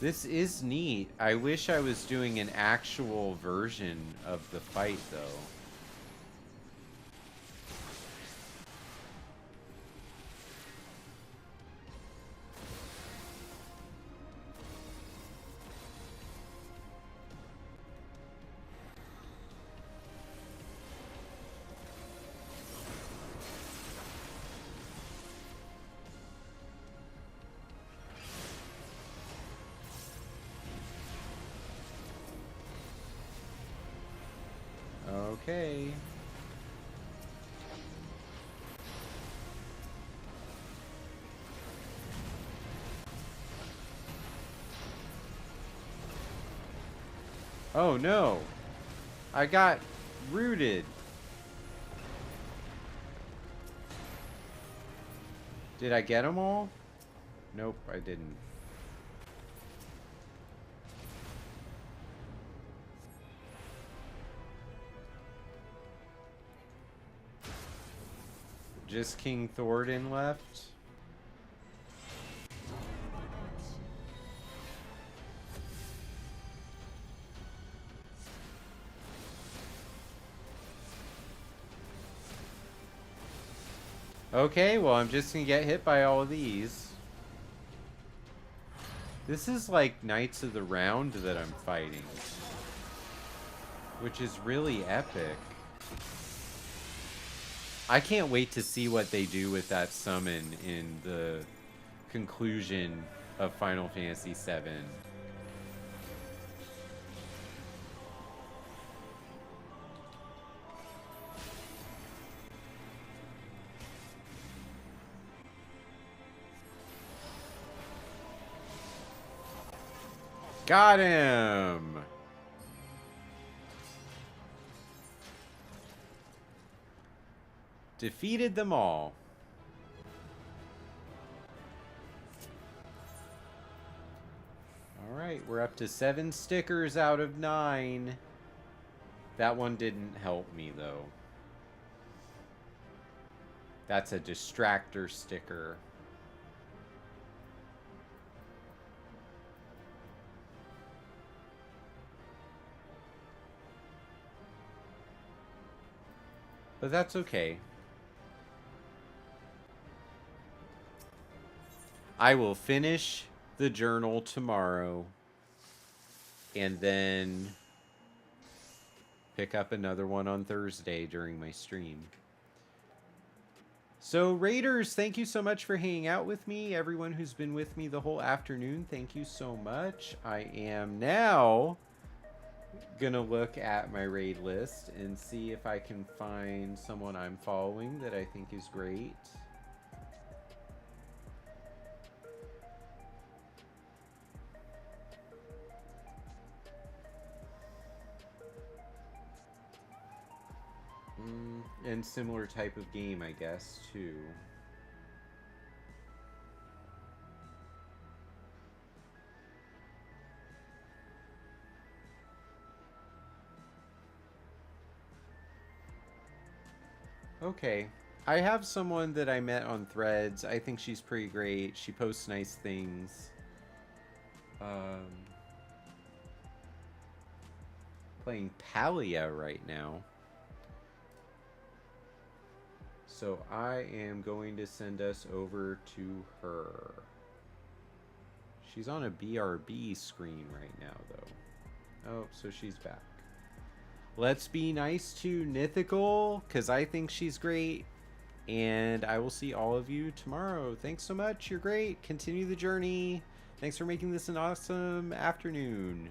Speaker 1: This is neat. I wish I was doing an actual version of the fight, though. Okay. Oh no. I got rooted. Did I get them all? Nope, I didn't. Just King Thornton left. Okay, well, I'm just gonna get hit by all of these. This is like Knights of the Round that I'm fighting, which is really epic. I can't wait to see what they do with that summon in the conclusion of Final Fantasy VII. Got him! Defeated them all. Alright, we're up to 7 stickers out of 9. That one didn't help me, though. That's a distractor sticker. But that's okay. I will finish the journal tomorrow and then pick up another one on Thursday during my stream. So Raiders, thank you so much for hanging out with me. Everyone who's been with me the whole afternoon, thank you so much. I am now gonna look at my raid list and see if I can find someone I'm following that I think is great. And similar type of game, I guess, too. Okay. I have someone that I met on Threads. I think she's pretty great. She posts nice things. Playing Palia right now. So I am going to send us over to her. She's on a BRB screen right now, though. Oh, so she's back. Let's be nice to Nithical, because I think she's great. And I will see all of you tomorrow. Thanks so much. You're great. Continue the journey. Thanks for making this an awesome afternoon.